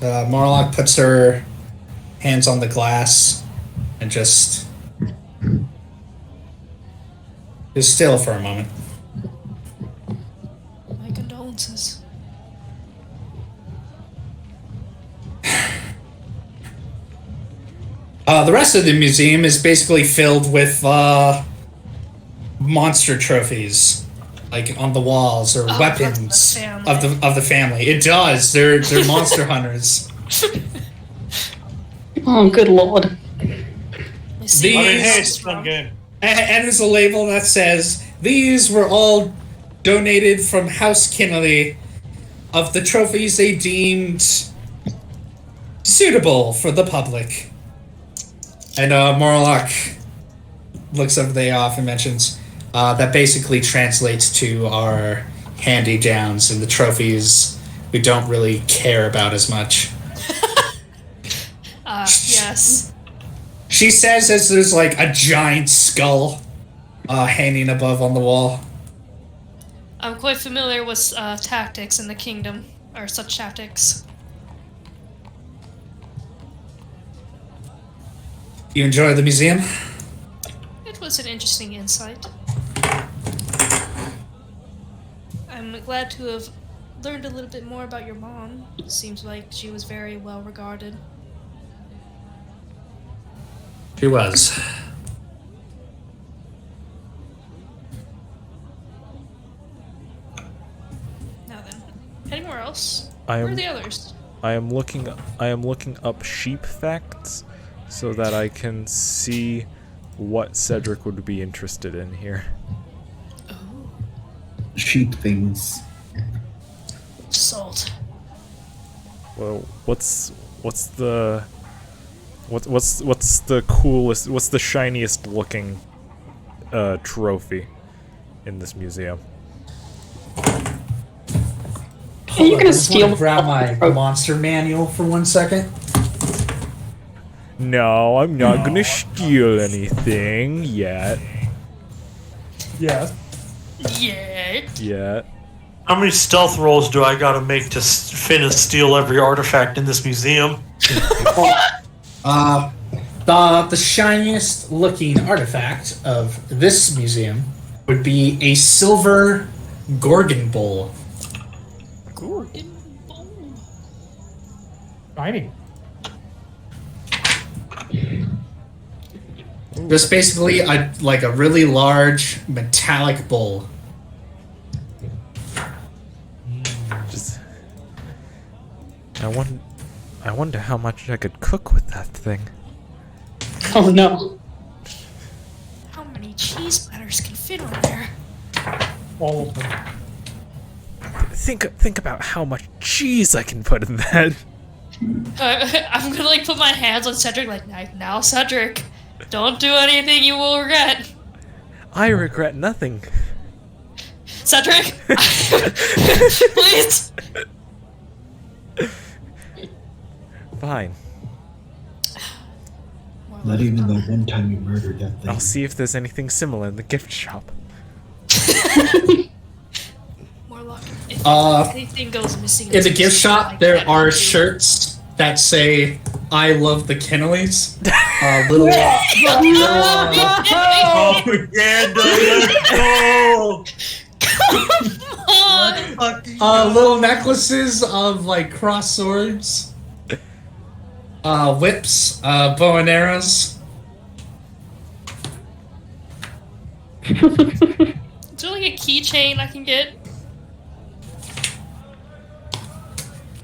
Morlock puts her hands on the glass and just is still for a moment. My condolences. The rest of the museum is basically filled with monster trophies, like on the walls, or weapons of the family. It does. They're monster hunters. oh, good lord. These, and there's a label that says these were all donated from House Kinnelly of the trophies they deemed suitable for the public. And Morlock looks everything off and mentions that basically translates to our hand-me-downs and the trophies we don't really care about as much. Yes. She says as there's like a giant skull hanging above on the wall. I'm quite familiar with tactics in the kingdom, or such tactics. You enjoy the museum? It was an interesting insight. I'm glad to have learned a little bit more about your mom. Seems like she was very well regarded. She was. Now then, anywhere else? I Where are am- the others? I am looking up sheep facts so that I can see what Cedric would be interested in here. Sheep things. Salt. Well, what's the What's the coolest? What's the shiniest looking trophy in this museum? Are you gonna steal? Grab my monster manual for 1 second. No, I'm not gonna steal anything yet. Yes. Yet. How many stealth rolls do I gotta make to finish steal every artifact in this museum? The shiniest looking artifact of this museum would be a silver Gorgon bowl. Shiny. Just basically a really large metallic bowl. Just, I wonder how much I could cook with that thing. Oh no. How many cheese platters can fit on there? All of them. Think about how much cheese I can put in that. I'm gonna like put my hands on Cedric like, now Cedric, don't do anything you will regret. I regret nothing. Cedric! Please! Fine. Not even that one time you murdered that thing. I'll see if there's anything similar in the gift shop. Morlock, if anything goes missing In the gift shop, like there that, are you- shirts that say "I love the Kennelys." Little Propaganda, let's go! little necklaces of like cross swords, whips, bow and arrows. Is there like a keychain I can get?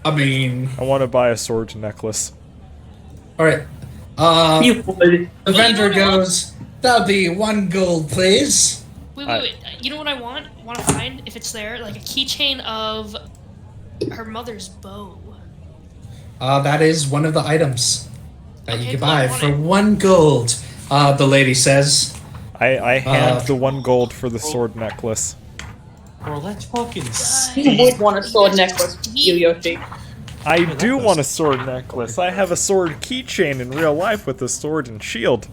I mean, I want to buy a sword necklace. all right. You would. The vendor goes, "That'll be 1 gold, please." Wait. You know what I want? Want to find, if it's there, like a keychain of her mother's bow. That is one of the items that you Okay, can cool, I buy want for it. 1 gold. The lady says. I hand the 1 gold for the sword necklace. Bro, let's fucking You would want a sword necklace, you Yoshi. I do want a sword necklace. I have a sword keychain in real life with a sword and shield.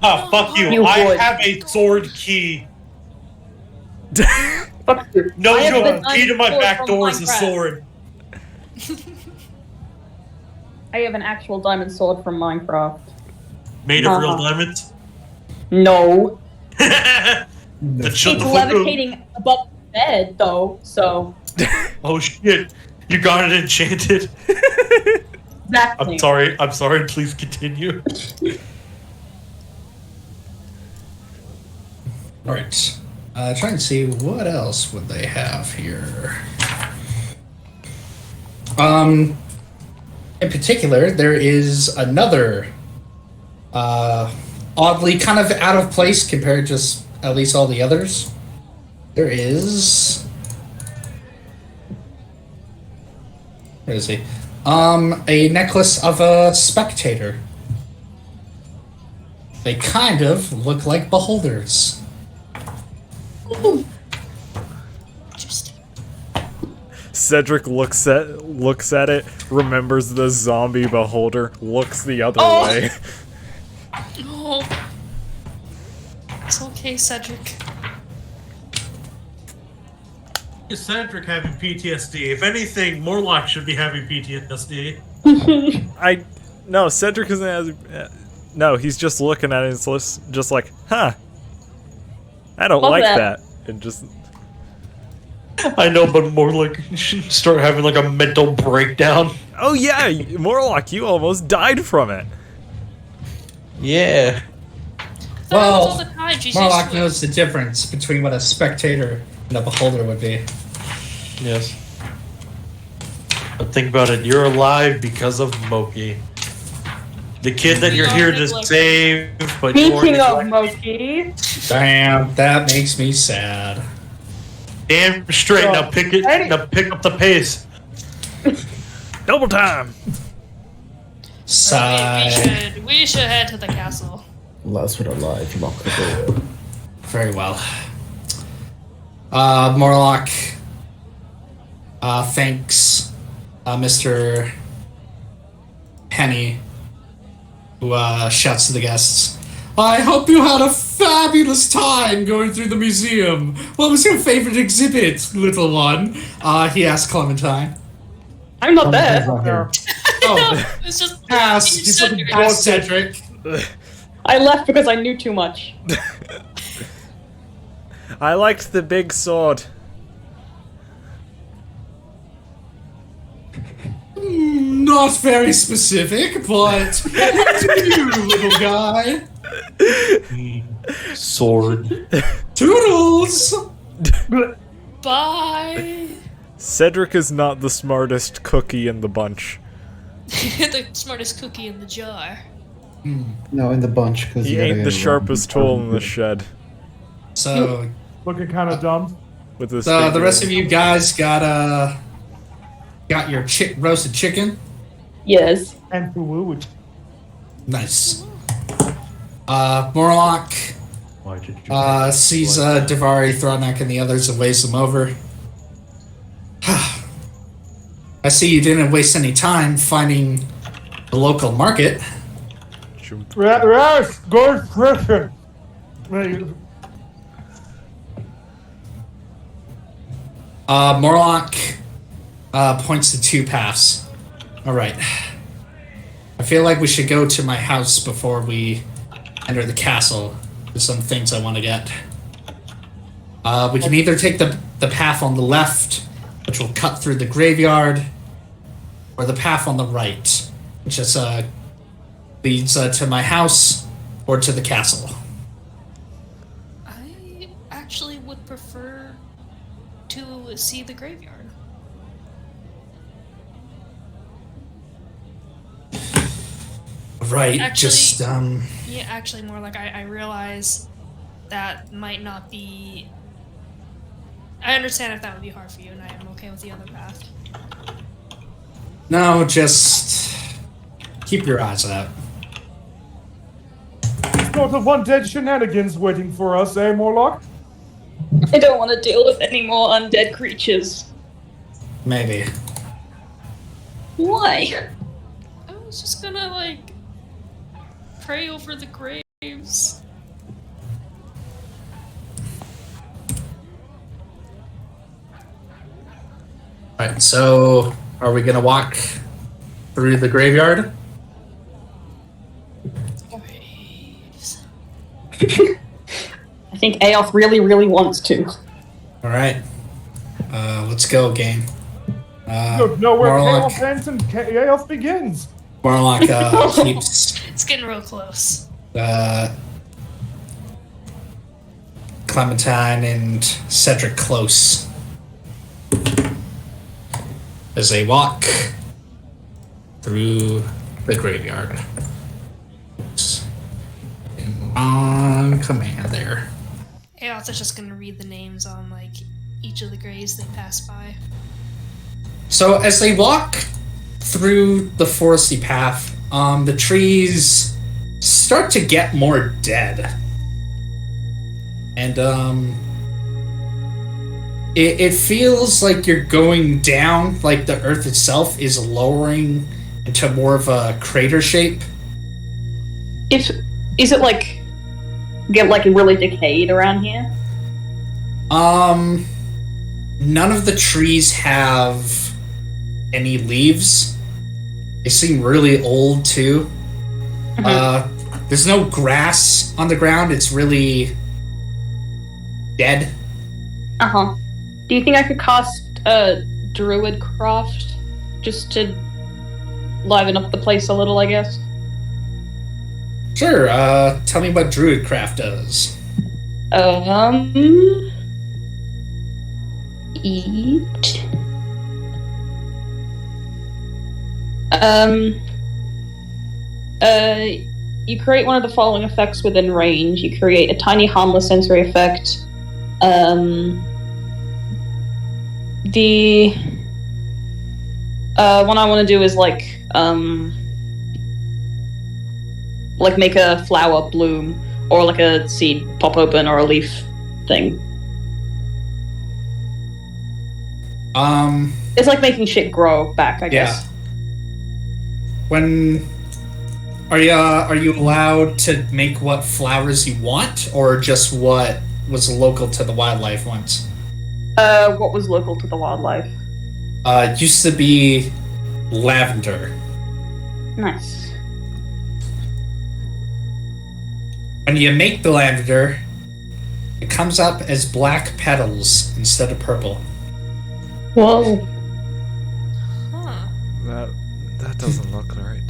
Ah, fuck you. You I would. have a sword key. Fuck you. No I have the joke. Key to my diamond back sword door from is a Minecraft. sword. I have an actual diamond sword from Minecraft. Made of real Uh-huh. diamonds. No. Then shut It's the fuck up. levitating above the bed, though, so. Oh shit. You got it enchanted. Exactly. I'm sorry, please continue. Alright. Trying to see what else would they have here. In particular, there is another oddly kind of out of place compared to just at least all the others. There is where is he? A necklace of a spectator. They kind of look like beholders. Interesting. Cedric looks at it, remembers the zombie beholder, looks the other Oh. way. Oh. It's okay, Cedric. Is Cedric having PTSD? If anything, Morlock should be having PTSD. No, Cedric isn't as. No, he's just looking at it and it's just like, huh. I don't Love like that. that. And just. I know, but Morlock should start having like a mental breakdown. Oh yeah, Morlock, you almost died from it. Yeah. That happens all Well, the time. She's Morlock used to it. knows the difference between what a spectator and a beholder would be. Yes. But think about it, you're alive because of Moki. The kid that you're here to save, but you're Speaking of like, Moki, Damn, that makes me sad. damn straight, now pick it, now pick up the pace. Double time. Sigh. We should head to the castle. Last one alive, lock the door. Very well. Morlock thanks Mr. Penny, who shouts to the guests, I hope you had a fabulous time going through the museum. What was your favorite exhibit, little one? He asked Clementine. I'm not there. Oh, It's just ask Cedric. I left because I knew too much. I liked the big sword. Not very specific, but you, little guy. Sword. Toodles! bye. Cedric is not the smartest cookie in the bunch. The smartest cookie in the jar. No, in the bunch, because He ain't the sharpest tool in the shed. So, Looking kind of dumb. With this the big rest of you guys got your roasted chicken. Yes. And Pulu. Nice. Morlock Why did you sees Davari, Thronek, and the others and waves them over. I see you didn't waste any time finding the local market. Yes, good question. Morlock points to two paths. Alright. I feel like we should go to my house before we enter the castle. There's some things I want to get. We can either take the path on the left, which will cut through the graveyard, or the path on the right, which is leads to my house or to the castle. I actually would prefer to see the graveyard. Right, Actually- Yeah, actually, more like I realize that might not be. I understand if that would be hard for you, and I am okay with the other path. No, just keep your eyes out. Sort of undead shenanigans waiting for us, eh, Morlock? I don't want to deal with any more undead creatures. Maybe. Why? I was just gonna like pray over the graves. Alright, so are we gonna walk through the graveyard? Graves. I think Aoth really, really wants to. Alright. Let's go, game. Don't know where Morlock, chaos ends and chaos begins. Morlock keeps It's getting real close. Clementine and Cedric close as they walk through the graveyard. On command there. Aoth is just gonna read the names on like each of the graves they pass by. So as they walk through the foresty path, the trees start to get more dead. And it feels like you're going down, like the earth itself is lowering into more of a crater shape. Is it like get like really decayed around here? None of the trees have any leaves. They seem really old too. There's no grass on the ground. It's really dead. Uh-huh. Do you think I could cast Druid Craft just to liven up the place a little, I guess? Sure, tell me what Druidcraft does. Eat. You create one of the following effects within range. You create a tiny harmless sensory effect. The one I want to do is like like make a flower bloom, or like a seed pop open, or a leaf thing? It's like making shit grow back, I guess. When are you allowed to make what flowers you want, or just what was local to the wildlife once? What was local to the wildlife? It used to be lavender. Nice. When you make the lavender, it comes up as black petals instead of purple. Whoa. Huh. That doesn't look right.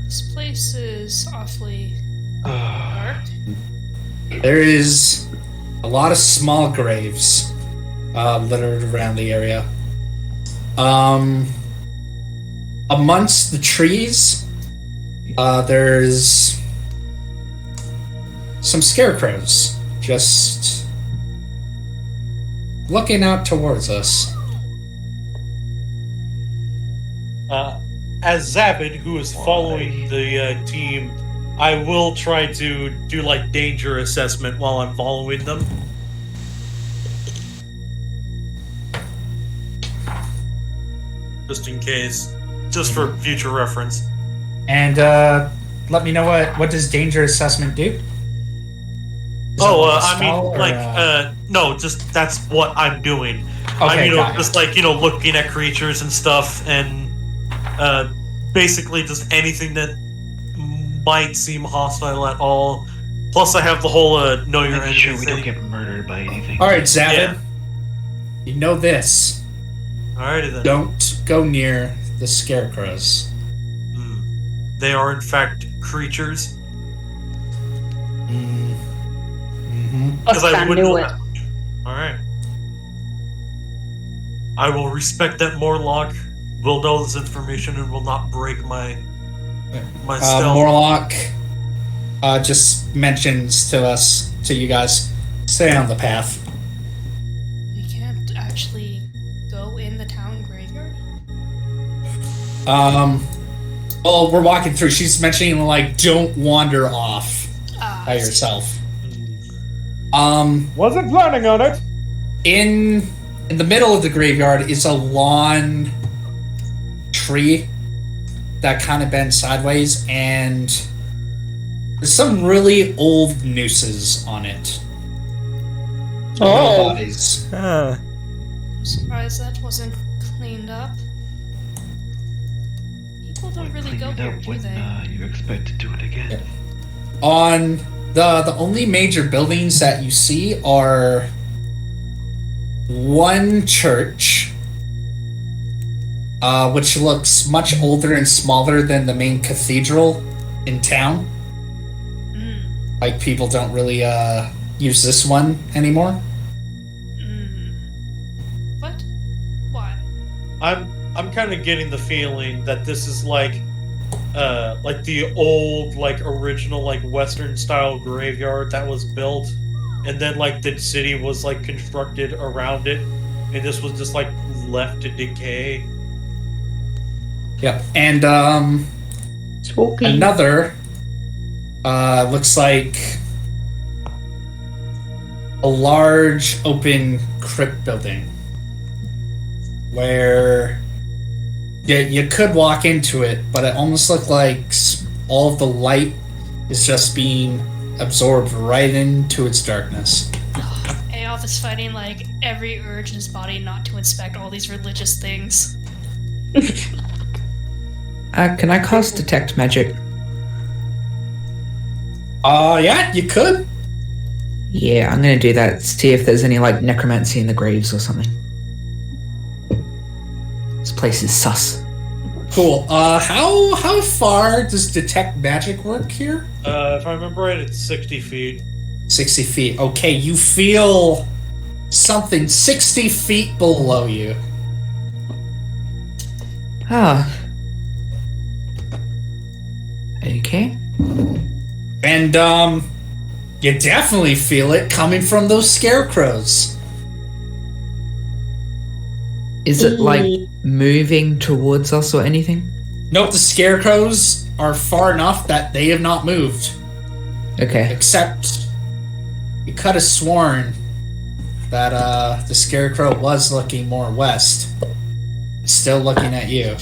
This place is awfully dark. There is a lot of small graves littered around the area. Amongst the trees, there's some scarecrows just looking out towards us. As Zabid, who is following the team, I will try to do like danger assessment while I'm following them. Just in case. Just for future reference. And let me know what does danger assessment do? No, just that's what I'm doing. Okay, I'm, got it. just like, looking at creatures and stuff, and basically just anything that might seem hostile at all. Plus, I have the whole know your enemy sure we thing. don't get murdered by anything. All right, Zavin. Yeah. You know this. Alrighty then. Don't go near the scarecrows. They are in fact creatures. Because I wouldn't knew know it. that. Alright. I will respect that Morlock will know this information and will not break my stealth. Morlock just mentions to you guys, stay on the path. We can't actually go in the town graveyard. Well, we're walking through. She's mentioning like, don't wander off by yourself. Wasn't planning on it. In the middle of the graveyard is a lawn tree that kind of bends sideways, and there's some really old nooses on it. Oh. No bodies. I'm surprised that wasn't cleaned up. People don't really go here, do they? You expect to do it again. Yeah. On the only major buildings that you see are one church, which looks much older and smaller than the main cathedral in town. Like, people don't really use this one anymore. What? Why? I'm kind of getting the feeling that this is like the old, like, original, like, Western style graveyard that was built, and then like the city was like constructed around it, and this was just like left to decay. Yep. And Spooky. another looks like a large open crypt building where you could walk into it, but it almost looked like all of the light is just being absorbed right into its darkness. Aoth is fighting like every urge in his body not to inspect all these religious things. Can I cast detect magic? Yeah, you could. Yeah, I'm gonna do that. See if there's any like necromancy in the graves or something. This place is sus. Cool. How far does detect magic work here? If I remember right, it's 60 feet. 60 feet. Okay, you feel something 60 feet below you. Ah. Okay. And, you definitely feel it coming from those scarecrows. Is it like moving towards us or anything? Nope, the scarecrows are far enough that they have not moved. Okay. Except you could have sworn that the Scarecrow was looking more west. Still looking at you.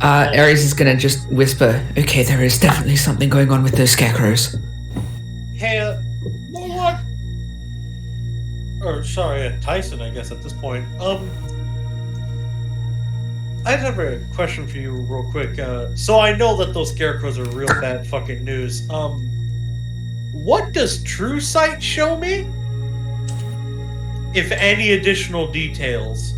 Ares is gonna just whisper, okay, there is definitely something going on with those scarecrows. Hey, Morlock. Or, sorry, Tyson, I guess, at this point. I have a question for you real quick. So I know that those scarecrows are real bad fucking news. What does True Sight show me? If any additional details.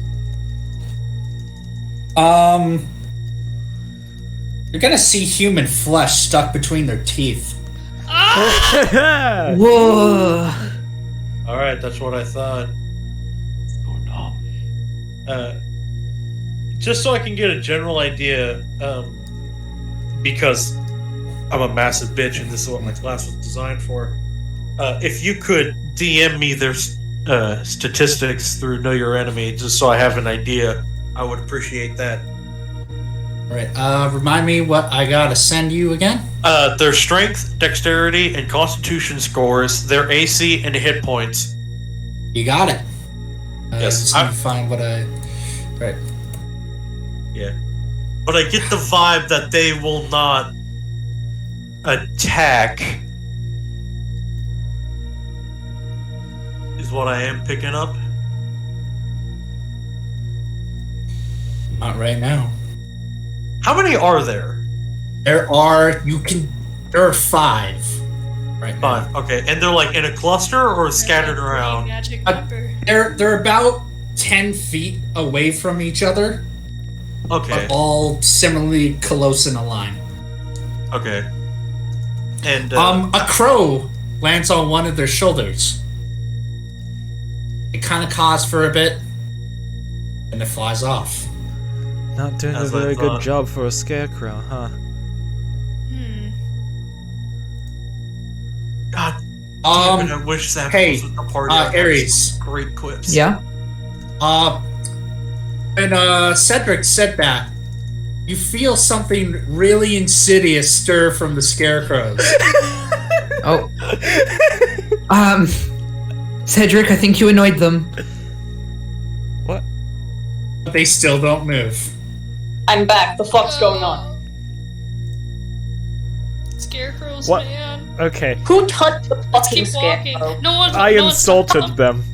You're gonna see human flesh stuck between their teeth. Whoa! Alright, that's what I thought. Oh no. Just so I can get a general idea, because I'm a massive bitch and this is what my class was designed for. If you could DM me their statistics through Know Your Enemy, just so I have an idea, I would appreciate that. Alright, remind me what I gotta send you again? Their strength, dexterity, and constitution scores, their AC, and hit points. You got it. Yes, Just need to find what I... Right. Yeah. But I get the vibe that they will not attack, is what I am picking up. Not right now. How many are there? There are 5. Right now. 5. Okay, and they're like in a cluster or scattered around? Magic pepper. They're about 10 feet away from each other, Okay. but all similarly close in a line. Okay. And A crow lands on one of their shoulders. It kind of caws for a bit, and it flies off. Not doing As a I very good thought. job for a scarecrow, huh? God damn it, I wish Zach was at the party. I had Ares. some great clips. Yeah? When Cedric said that, you feel something really insidious stir from the scarecrows. Oh. Cedric, I think you annoyed them. What? But they still don't move. I'm back. The fuck's going on? Scarecrows, What? man. Okay. Who touched the Let's fucking keep walking. scarecrow? No one. I no one's- insulted them.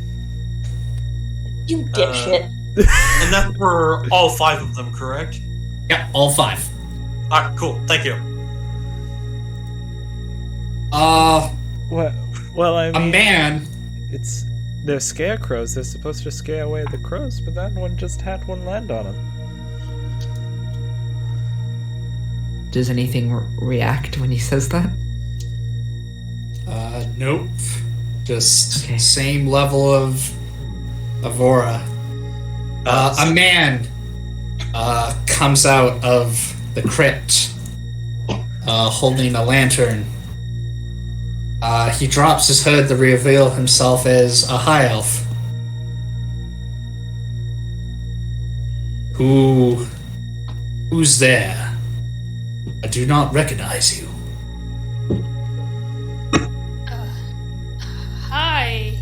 You dipshit. And that's for all 5 of them, correct? Yeah, all 5. Alright, cool. Thank you. What? Well, I A mean, man. they're scarecrows. They're supposed to scare away the crows, but that one just had one land on them. Does anything react when he says that? Nope. Just Okay. same level of aura. A man comes out of the crypt holding a lantern. He drops his hood to reveal himself as a high elf. Who's there? I do not recognize you. Hi,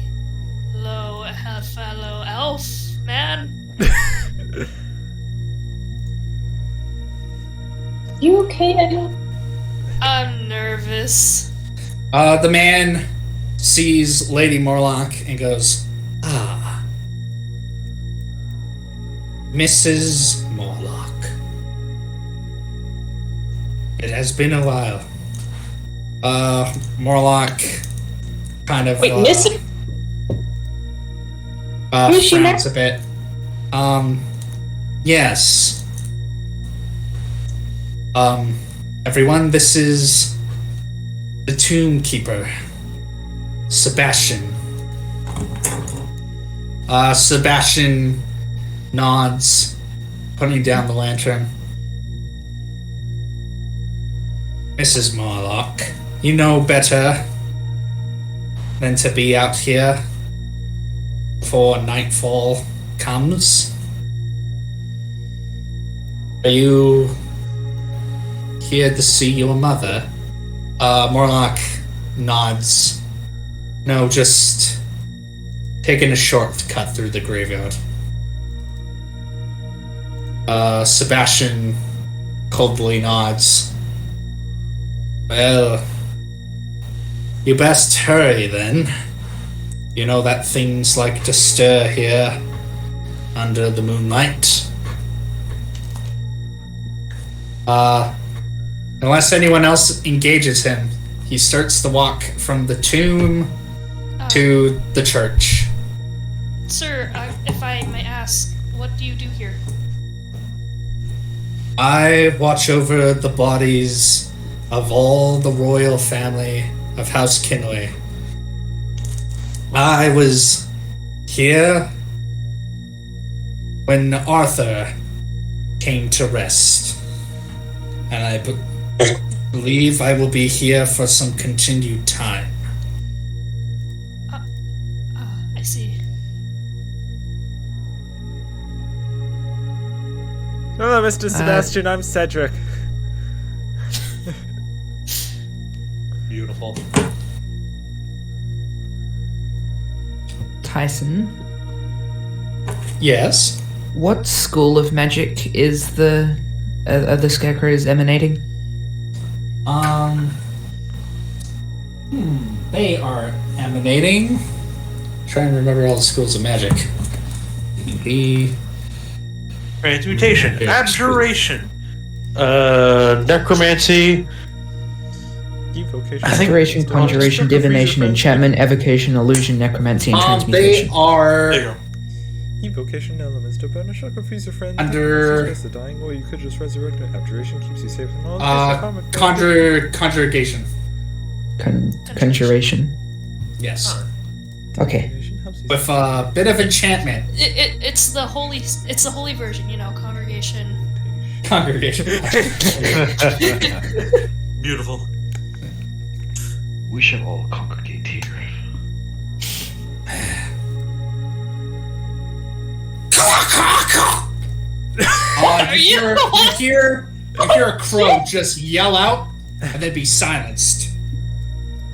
fellow elf man. You okay, Eddie? I'm nervous. The man sees Lady Morlock and goes, Mrs. Morlock. It has been a while. Morlock kind of Wait, Mrs. Who's she frowns now? a bit. Yes. Everyone, this is the Tomb Keeper, Sebastian. Sebastian nods, putting down the lantern. Mrs. Morlock, you know better than to be out here before nightfall comes. Are you here to see your mother. Morlock nods. No, just taking a shortcut through the graveyard. Sebastian coldly nods. Well, you best hurry then. You know that things like to stir here under the moonlight. Unless anyone else engages him, he starts to walk from the tomb to the church. Sir, if I may ask, what do you do here? I watch over the bodies of all the royal family of House Kinway. I was here when Arthur came to rest, and I believe I will be here for some continued time. I see. Hello, Mr. Sebastian. I'm Cedric. Beautiful. Tyson, Yes. what school of magic is the scarecrows emanating? They are emanating. Trying to remember all the schools of magic. Transmutation, abjuration, necromancy. Evocation. Inspiration, conjuration, divination, enchantment, evocation, illusion, necromancy, and They transmutation. are There you go. Evocation elements to banish or confuse your friend. Under- The dying, or you could just resurrect it. Abjuration keeps you safe from all. conjuration. Conjuration. Yes. Okay. With a bit of enchantment. It's the holy version, you know, congregation. Congregation. Beautiful. We shall all congregate here. You hear a crow just yell out and then be silenced.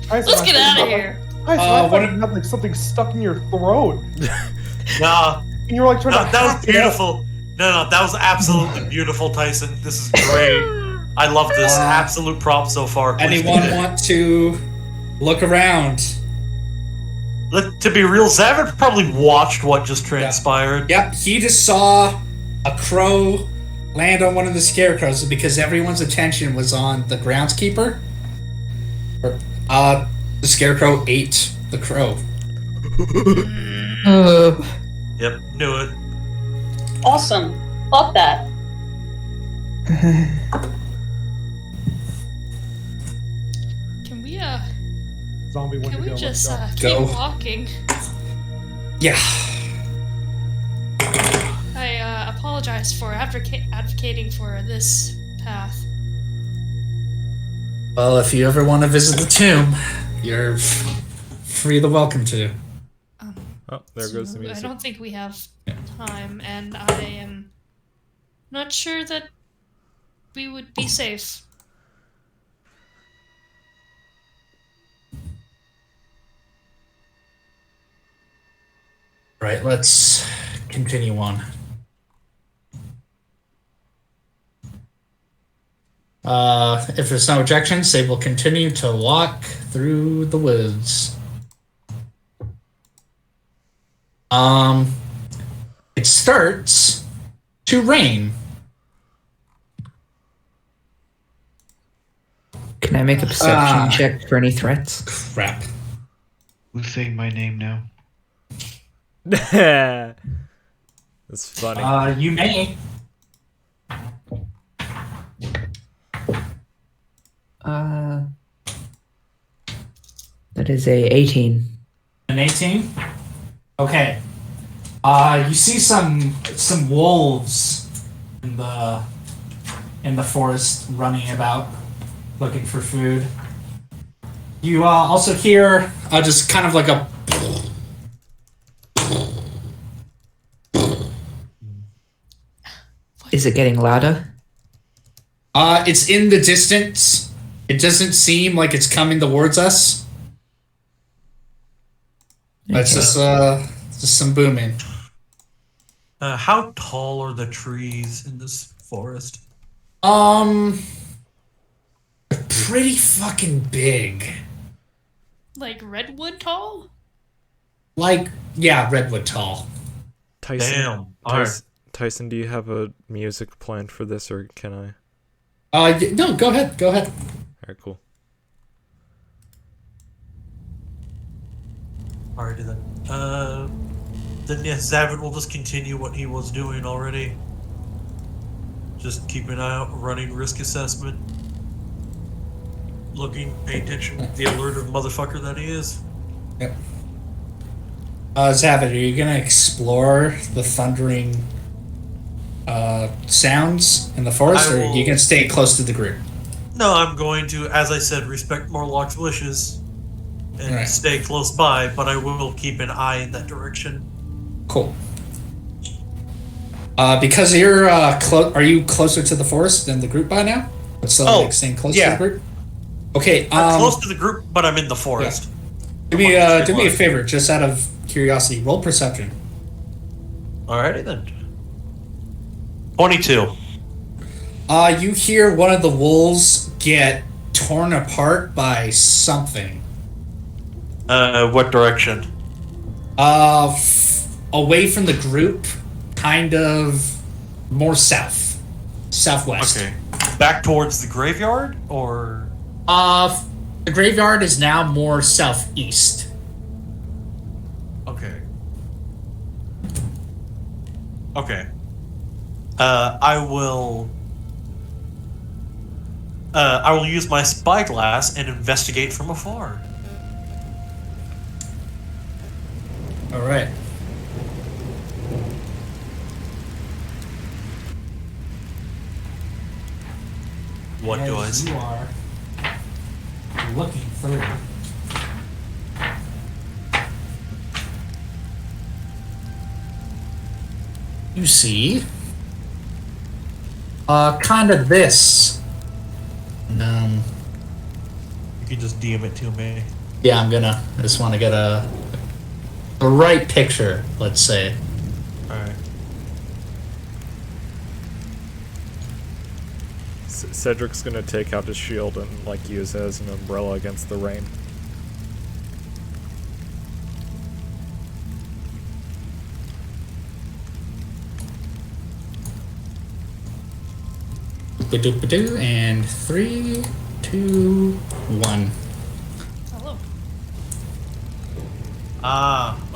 Let's get out of here. I thought what you had like something stuck in your throat, Nah, and you were like trying to. that was hack it out. beautiful. No, that was absolutely beautiful, Tyson. This is great. I love this. Absolute prop so far. Please Anyone do. want to look around? To be real, Zavard probably watched what just transpired. Yep, he just saw a crow land on one of the scarecrows because everyone's attention was on the groundskeeper. The scarecrow ate the crow. Yep, knew it. Awesome. Love that. Can we Zombie can winter we just keep Go. walking? Yeah. I apologize for advocating for this path. Well, if you ever want to visit the tomb, you're free to welcome to. Oh, there goes the I music. don't think we have time, and I am not sure that we would be safe. Right, let's continue on. If there's no objections, they will continue to walk through the woods. It starts to rain. Can I make a perception check for any threats? Crap. Who's saying my name now? That's funny. You may. That is a 18. An 18? Okay. You see some wolves in the forest running about, looking for food. You also hear just kind of like a. Is it getting louder? It's in the distance. It doesn't seem like it's coming towards us. It's just some booming. How tall are the trees in this forest? Pretty fucking big. Like redwood tall? Like, yeah, redwood tall. Tyson, Damn. Alright. Tyson, do you have a music planned for this, or can I? No, go ahead. Go ahead. Alright, cool. Alrighty then. Then yes, Zavin will just continue what he was doing already. Just keep an eye out, running risk assessment. Looking, pay attention, the alerted motherfucker that he is. Yep. Zavin, are you gonna explore the thundering sounds in the forest, or are you gonna stay close to the group? No, I'm going to, as I said, respect Morlock's wishes and stay close by, but I will keep an eye in that direction. Cool. Because you're are you closer to the forest than the group by now? So like staying close to the group. Okay. I'm close to the group, but I'm in the forest. Yeah. Do me a favor, just out of curiosity. Roll perception. Alrighty then. 22. You hear one of the wolves get torn apart by something. What direction? Away from the group, kind of more southwest. Okay. Back towards the graveyard, or? The graveyard is now more southeast. Okay. Okay. I will use my spyglass and investigate from afar. All right. What do I see? You are looking through. You see, kind of this. You can just DM it to me. Yeah, I just want to get the right picture, let's say. Alright. Cedric's gonna take out his shield and like use it as an umbrella against the rain. Ba-doop-ba-doo, and 3, 2, 1. Hello.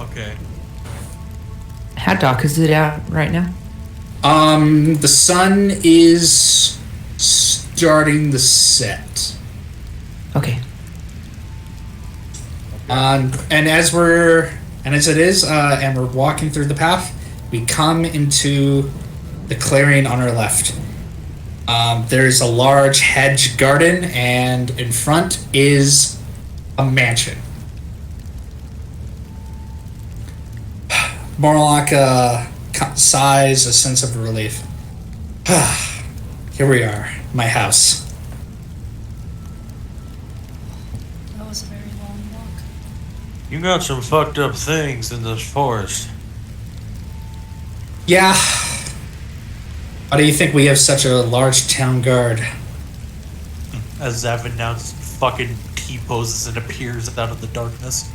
Okay. How dark is it out right now? The sun is starting to set. Okay. And as we're walking through the path, we come into the clearing on our left. There's a large hedge garden, and in front is a mansion. Morlock sighs a sense of relief. Here we are, my house. That was a very long walk. You got some fucked up things in this forest. Yeah. Why do you think we have such a large town guard? As Zavin now just fucking T-poses and appears out of the darkness.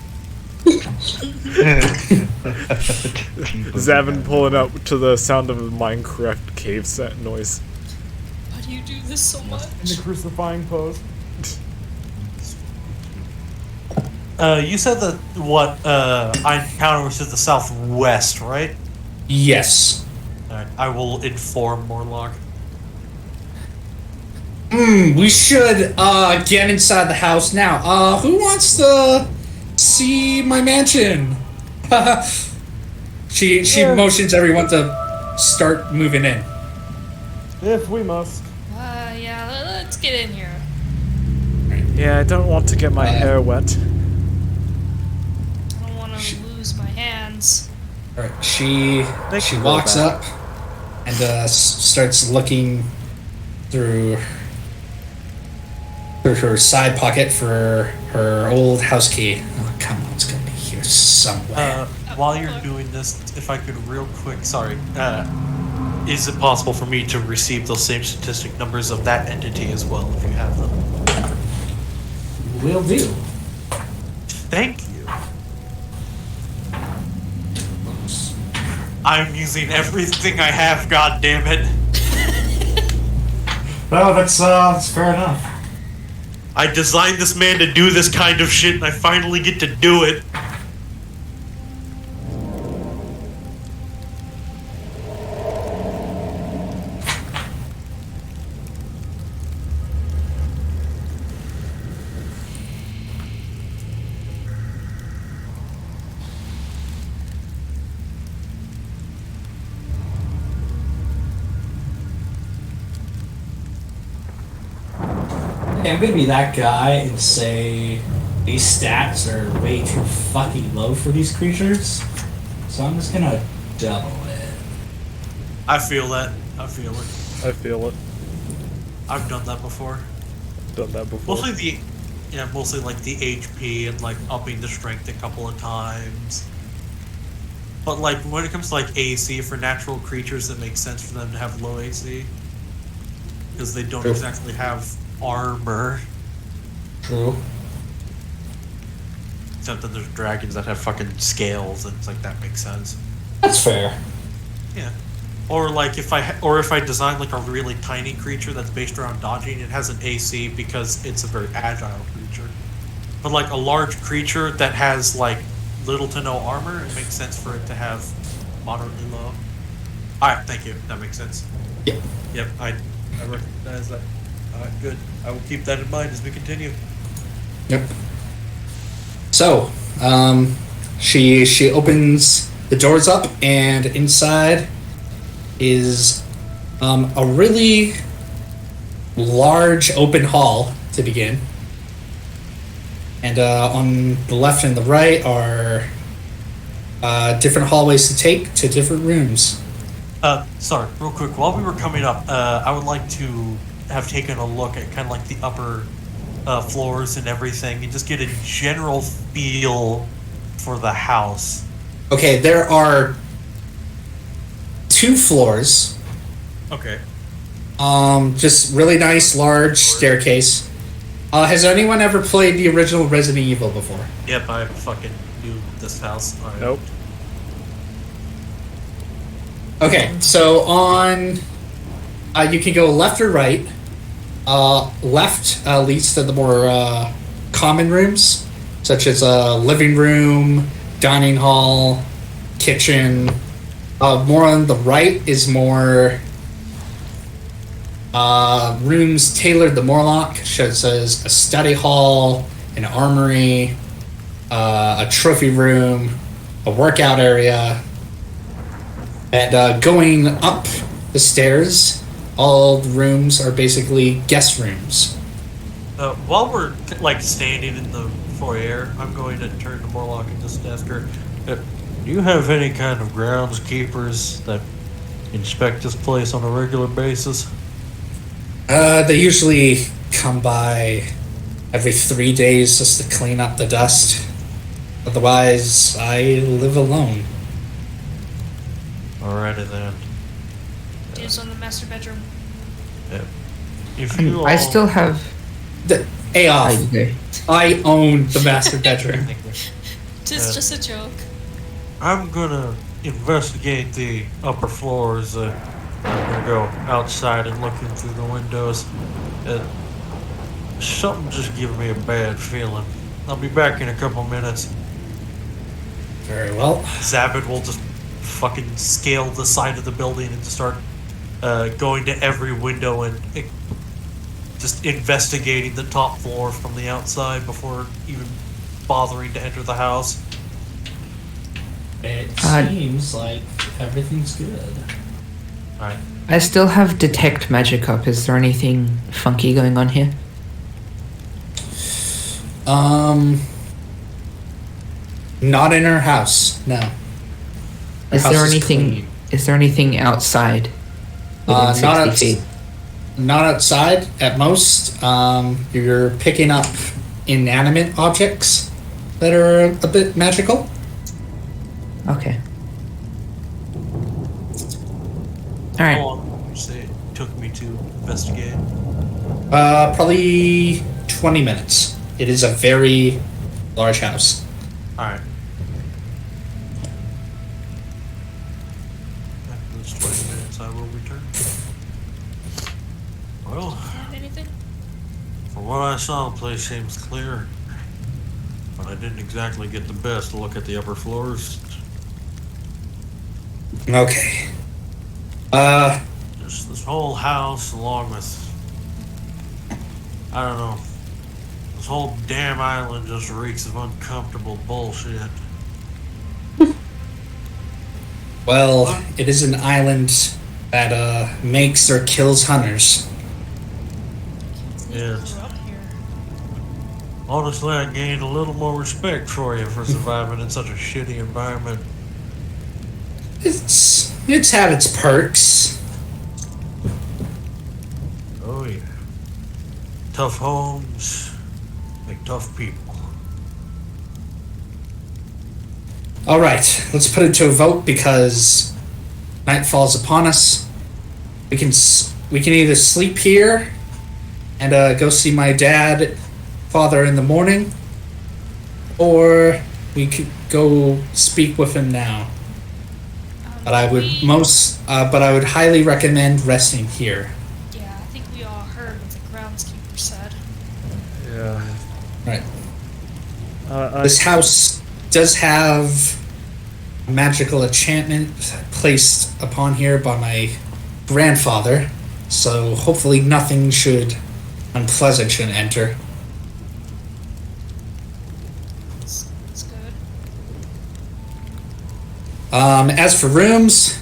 Zavin pulling up to the sound of the Minecraft cave set noise. Why do you do this so much? In the crucifying pose. You said that I encountered was to the southwest, right? Yes. Alright, I will inform Morlock. We should get inside the house now. Who wants to see my mansion? She motions everyone to start moving in. If we must. Yeah, let's get in here. Yeah, I don't want to get my hair wet. I don't want to lose my hands. Alright, she walks up and starts looking through her side pocket for her old house key. Oh, come on, it's gonna be here somewhere. While you're doing this, if I could real quick, sorry, is it possible for me to receive those same statistic numbers of that entity as well, if you have them? Will do. Thank you. I'm using everything I have, God damn it. Well, that's fair enough. I designed this man to do this kind of shit, and I finally get to do it. I'm gonna be that guy and say these stats are way too fucking low for these creatures, so I'm just gonna double it. I feel that. I feel it. I feel it. I've done that before. Done that before. Mostly like the HP and like upping the strength a couple of times. But like when it comes to like AC for natural creatures, it makes sense for them to have low AC because they don't exactly have armor. True. Except that there's dragons that have fucking scales, and it's like that makes sense. That's fair. Yeah. Or like if I design like a really tiny creature that's based around dodging, it has an AC because it's a very agile creature. But like a large creature that has like little to no armor, it makes sense for it to have moderately low. Alright, thank you. That makes sense. Yep. Yep, I recognize that. Alright, good. I will keep that in mind as we continue. Yep. So, she opens the doors up, and inside is a really large open hall to begin. And on the left and the right are different hallways to take to different rooms. Sorry, real quick. While we were coming up, I would like to have taken a look at kind of like the upper floors and everything, and just get a general feel for the house. Okay, there are 2 floors. Okay. Just really nice, large staircase. Has anyone ever played the original Resident Evil before? Yep, I fucking knew this house. All right. Nope. Okay, so on... you can go left or right. Left leads to the more common rooms, such as living room, dining hall, kitchen. More on the right is more rooms tailored to Morlock, such as a study hall, an armory, a trophy room, a workout area. And going up the stairs, all the rooms are basically guest rooms. While we're like standing in the foyer, I'm going to turn to Morlock and just ask her, do you have any kind of groundskeepers that inspect this place on a regular basis? They usually come by every 3 days just to clean up the dust. Otherwise, I live alone. Alrighty then. Dibs on the master bedroom. Yeah. If you I still have. I own the master bedroom. Just a joke. I'm gonna investigate the upper floors. I'm gonna go outside and looking through the windows. Something just giving me a bad feeling. I'll be back in a couple minutes. Very well. Zabit will just fucking scale the side of the building and just start going to every window and just investigating the top floor from the outside before even bothering to enter the house. It seems like everything's good. Alright. I still have detect magic up. Is there anything funky going on here? Not in her house. No. Her Is house there is anything? clean. Is there anything outside? Within 60 feet. not outside at most. You're picking up inanimate objects that are a bit magical. Okay. All right. How long would you say it took me to investigate? Probably 20 minutes. It is a very large house. Alright. After those 20 minutes, I will return. Well, Anything? from what I saw, the place seems clear. But I didn't exactly get the best look at the upper floors. Okay. Just this whole house, along with, I don't know, this whole damn island just reeks of uncomfortable bullshit. Well, it is an island that makes or kills hunters. Yes. Grew up here. Honestly, I gained a little more respect for you for surviving in such a shitty environment. It's had its perks. Oh yeah. Tough homes make tough people. All right, let's put it to a vote because night falls upon us. We can either sleep here and go see my father in the morning, or we could go speak with him now. But I would highly recommend resting here. Yeah, I think we all heard what the groundskeeper said. Yeah. Right. This house does have a magical enchantment placed upon here by my grandfather, so hopefully nothing unpleasant should enter. That's good. As for rooms,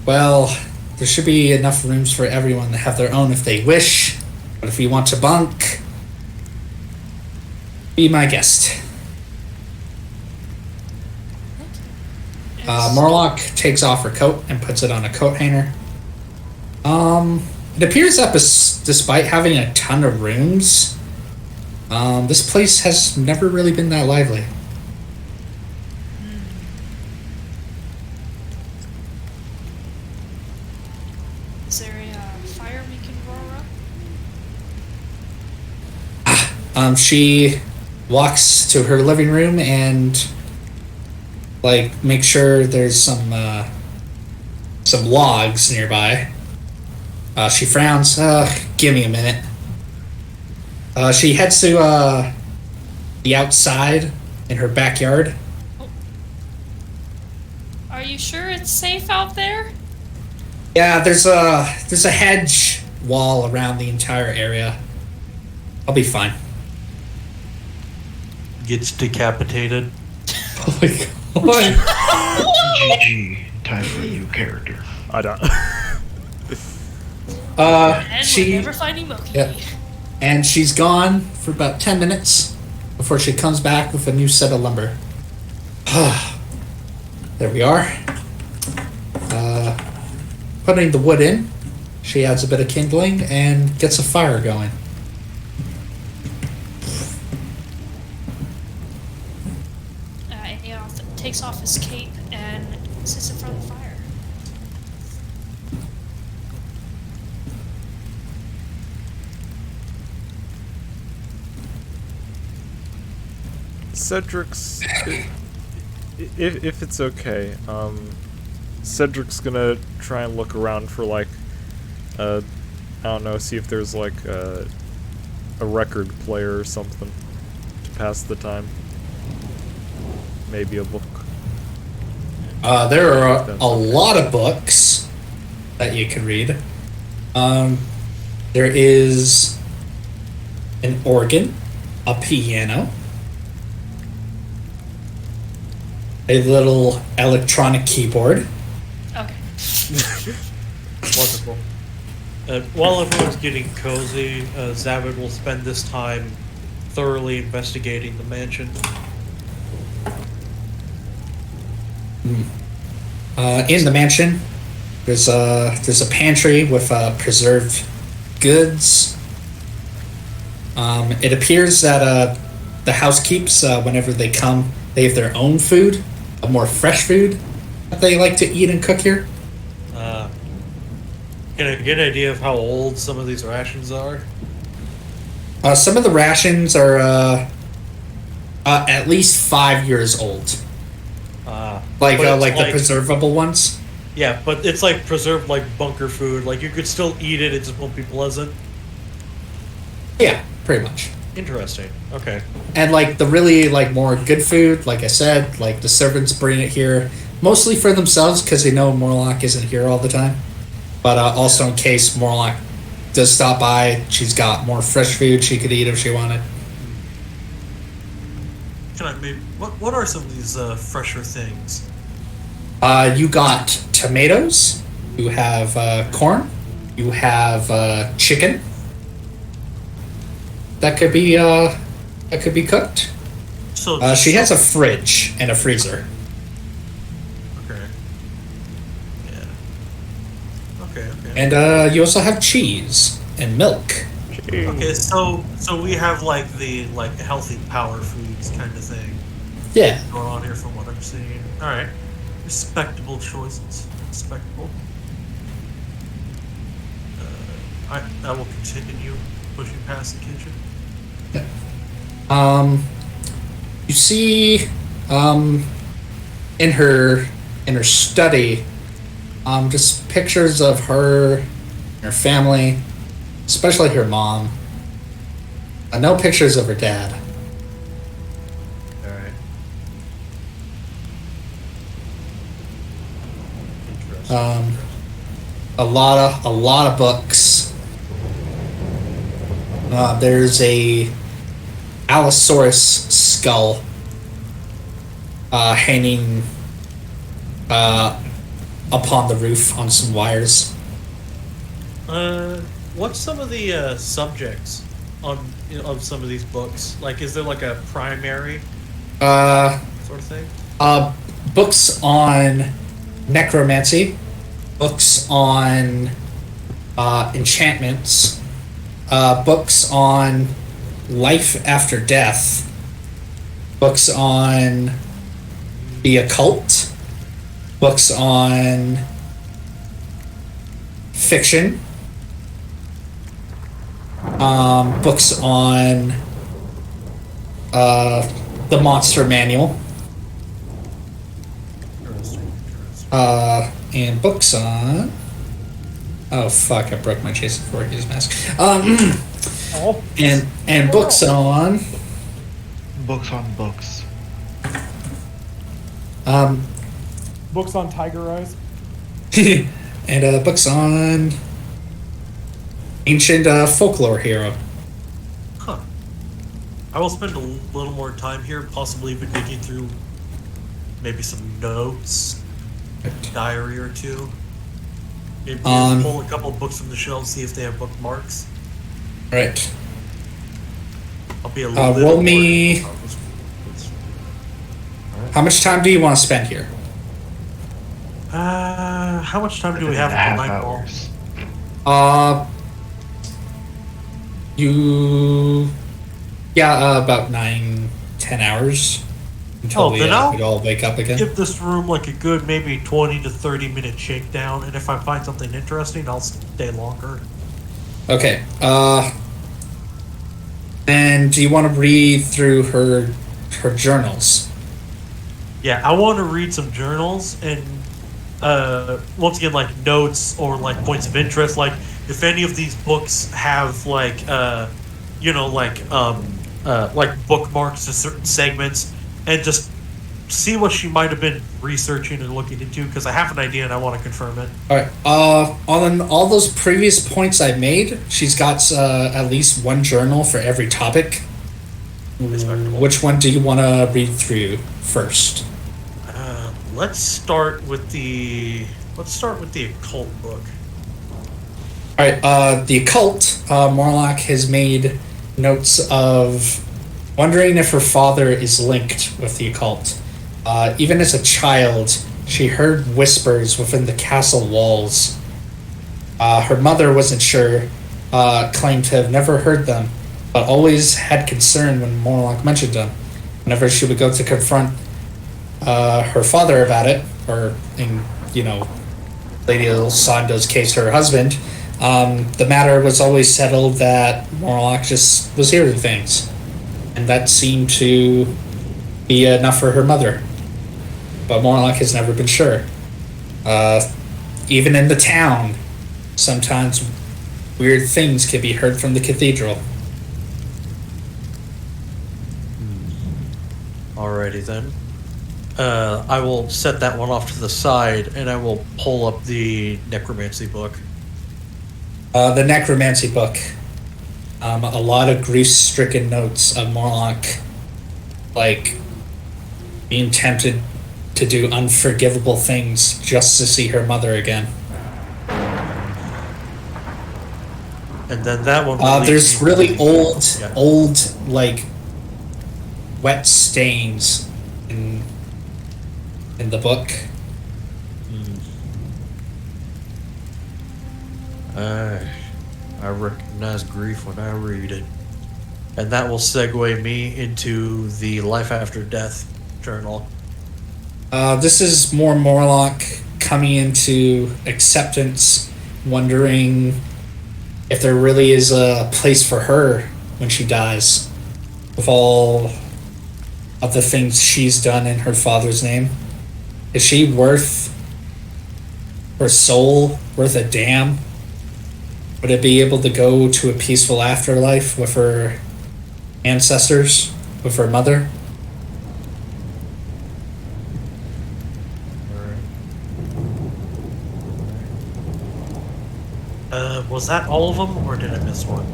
well, there should be enough rooms for everyone to have their own if they wish. But if you want to bunk, be my guest. Morlock takes off her coat and puts it on a coat hanger. It appears that despite having a ton of rooms, this place has never really been that lively. Is there a fire we can roar up? She walks to her living room and make sure there's some logs nearby. She frowns. Give me a minute. She heads to the outside in her backyard. Are you sure it's safe out there? Yeah, there's a hedge wall around the entire area. I'll be fine. Gets decapitated. Oh my god. GG. Time for a new character. I don't. And She we'll never find Emoki. Yep. And she's gone for about 10 minutes before she comes back with a new set of lumber. There we are. Putting the wood in, she adds a bit of kindling and gets a fire going. Aeoth takes off his cape and sits in front of the fire. Cedric's, if it's okay, Cedric's gonna try and look around for I don't know, see if there's a record player or something to pass the time. Maybe a book. There are a lot of books that you can read. There is an organ, a piano, a little electronic keyboard. Okay. Wonderful. While everyone's getting cozy, Zavid will spend this time thoroughly investigating the mansion. In the mansion, There's a pantry with preserved goods. It appears that the housekeeps, whenever they come, they have their own food, more fresh food that they like to eat and cook here. Can I get an idea of how old some of these rations are? Some of the rations are at least 5 years old. Like the preservable ones. Yeah, but it's like preserved like bunker food. Like you could still eat it, it just won't be pleasant. Yeah, pretty much. Interesting. Okay. And like the really like more good food, like I said, like the servants bring it here mostly for themselves because they know Morlock isn't here all the time. But also in case Morlock does stop by, she's got more fresh food she could eat if she wanted. Can I maybe what are some of these fresher things? You got tomatoes. You have corn. You have chicken. That could be cooked. So she has a fridge and a freezer. Okay. Yeah. Okay. And you also have cheese and milk. Okay, so we have like the healthy power foods kind of thing. Yeah. Going on here from what I'm seeing. All right. Respectable choices. Respectable. I will continue pushing past the kitchen. You see, in her study, just pictures of her, her family, especially her mom. No pictures of her dad. All right. Interesting. A lot of books. There's a Allosaurus skull hanging upon the roof on some wires. What's some of the subjects of some of these books? Like, is there like a primary sort of thing? Books on necromancy, books on enchantments, books on life after death, books on the occult, books on fiction, books on the monster manual, and books on... Oh fuck, I broke my Jason Voorhees mask. And books on... Books on books. Books on Tiger Eyes. And books on ancient folklore hero. Huh. I will spend a little more time here, possibly even digging through maybe some notes, diary or two. Maybe pull a couple of books from the shelves, see if they have bookmarks. Right. I'll be a little bit roll me. How much time do you want to spend here? How much time do we have for nightfall? About 9-10 hours until we all wake up again. Give this room like a good maybe 20 to 30 minute shakedown, and if I find something interesting, I'll stay longer. Okay. And do you want to read through her journals? Yeah, I want to read some journals and once again like notes or like points of interest. Like if any of these books have like like bookmarks to certain segments, and just see what she might have been researching and looking into, because I have an idea and I want to confirm it. All right. On all those previous points I made, she's got at least one journal for every topic. Which one do you want to read through first? Let's start with the occult book. All right. The occult. Morlock has made notes of wondering if her father is linked with the occult. Even as a child, she heard whispers within the castle walls. Her mother wasn't sure, claimed to have never heard them, but always had concern when Morlock mentioned them. Whenever she would go to confront her father about it, or in, Lady Sando's case, her husband, the matter was always settled that Morlock just was hearing things. And that seemed to be enough for her mother. But Morlock has never been sure. Even in the town, sometimes weird things can be heard from the cathedral. Alrighty then. I will set that one off to the side, and I will pull up the necromancy book. The necromancy book. A lot of grief-stricken notes of Morlock, being tempted to do unforgivable things just to see her mother again. And then that one. There's really old, wet stains in the book. I recognize grief when I read it. And that will segue me into the Life After Death journal. This is more Morlock coming into acceptance, wondering if there really is a place for her when she dies, with all of the things she's done in her father's name. Is she worth her soul, worth a damn? Would it be able to go to a peaceful afterlife with her ancestors, with her mother? Was that all of them, or did I miss one?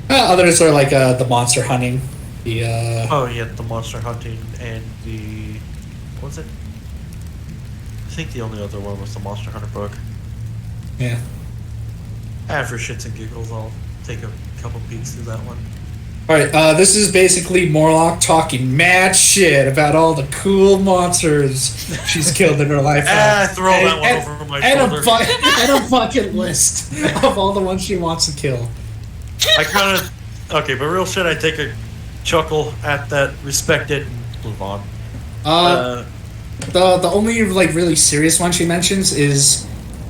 Others are the monster hunting. The monster hunting and the... What was it? I think the only other one was the Monster Hunter book. Yeah. For shits and giggles, I'll take a couple peeks through that one. Alright, this is basically Morlock talking mad shit about all the cool monsters she's killed in her life. Throw that one over my shoulder. And a bucket list of all the ones she wants to kill. I kind of... Okay, but real shit, I take a chuckle at that, respect it, and move on. The only really serious one she mentions is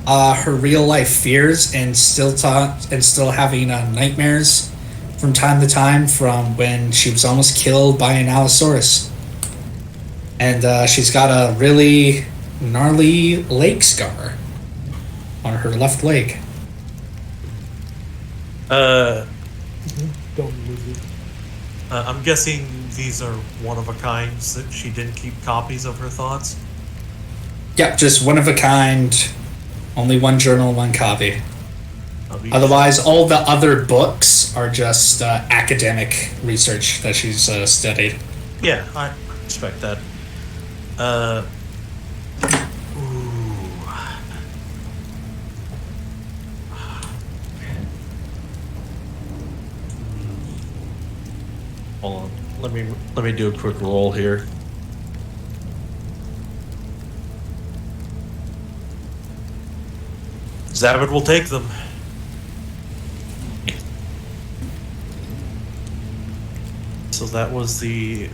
her real life fears and still having nightmares from time to time from when she was almost killed by an Allosaurus. And she's got a really gnarly leg scar on her left leg. I'm guessing these are one-of-a-kinds that she didn't keep copies of her thoughts? Yep, just one of a kind. Only one journal, one copy. Otherwise, all the other books are just academic research that she's studied. Yeah, I respect that. Hold on. Let me do a quick roll here. Zabad will take them. So that was the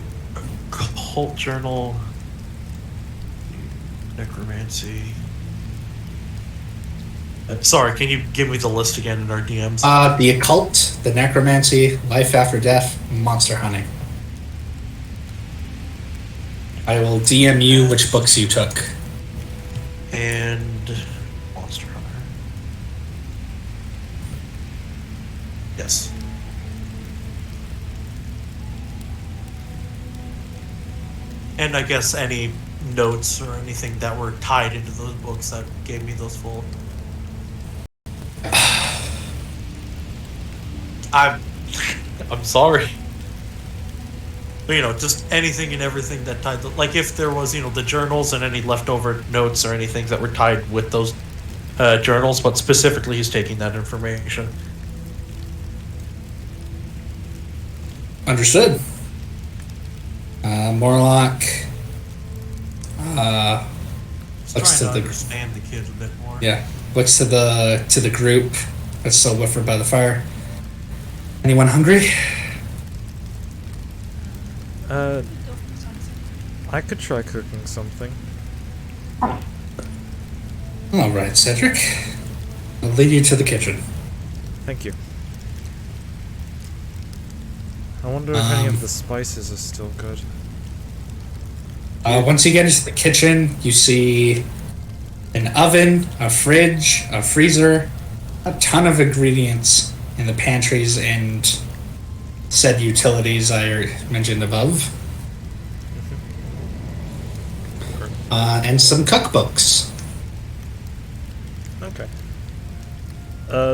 occult journal, necromancy. Sorry, can you give me the list again in our DMs? The occult, the necromancy, life after death, monster hunting. I will DM you which books you took. And monster hunter. Yes. And I guess any notes or anything that were tied into those books that gave me those full. I'm sorry. But, just anything and everything that tied, like if there was, the journals and any leftover notes or anything that were tied with those journals, but specifically he's taking that information. Understood. Morlock. Just looks trying to to the understand the kid a bit more. yeah. Looks to the group that's still whiffering by the fire. Anyone hungry? I could try cooking something. All right, Cedric. I'll lead you to the kitchen. Thank you. I wonder if any of the spices are still good. Once you get into the kitchen, you see an oven, a fridge, a freezer, a ton of ingredients in the pantries and said utilities I mentioned above. And some cookbooks. Okay.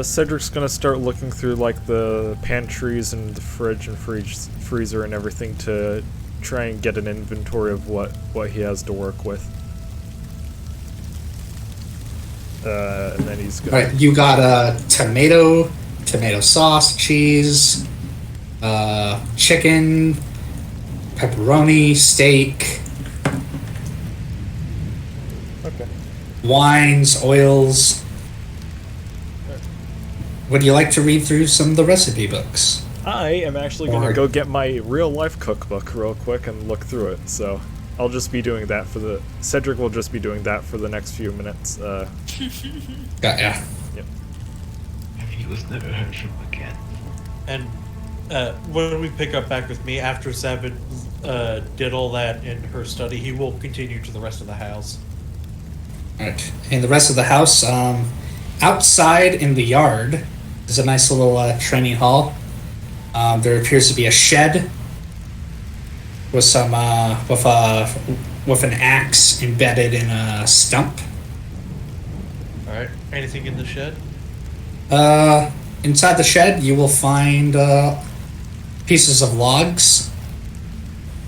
Cedric's gonna start looking through like the pantries and the fridge and freezer and everything to try and get an inventory of what he has to work with. And then he's gonna. Alright, you got tomato sauce, cheese, chicken, pepperoni, steak, Okay. wines, oils. Would you like to read through some of the recipe books? I am actually gonna go get my real life cookbook real quick and look through it. So I'll just be doing that for the. Cedric will just be doing that for the next few minutes. Got ya. Yep. He was never heard from again. And when we pick up back with me, after Sabin did all that in her study, he will continue to the rest of the house. Alright. In the rest of the house, outside in the yard, there's a nice little training hall. There appears to be a shed with some with an axe embedded in a stump. Alright. Anything in the shed? Inside the shed, you will find pieces of logs.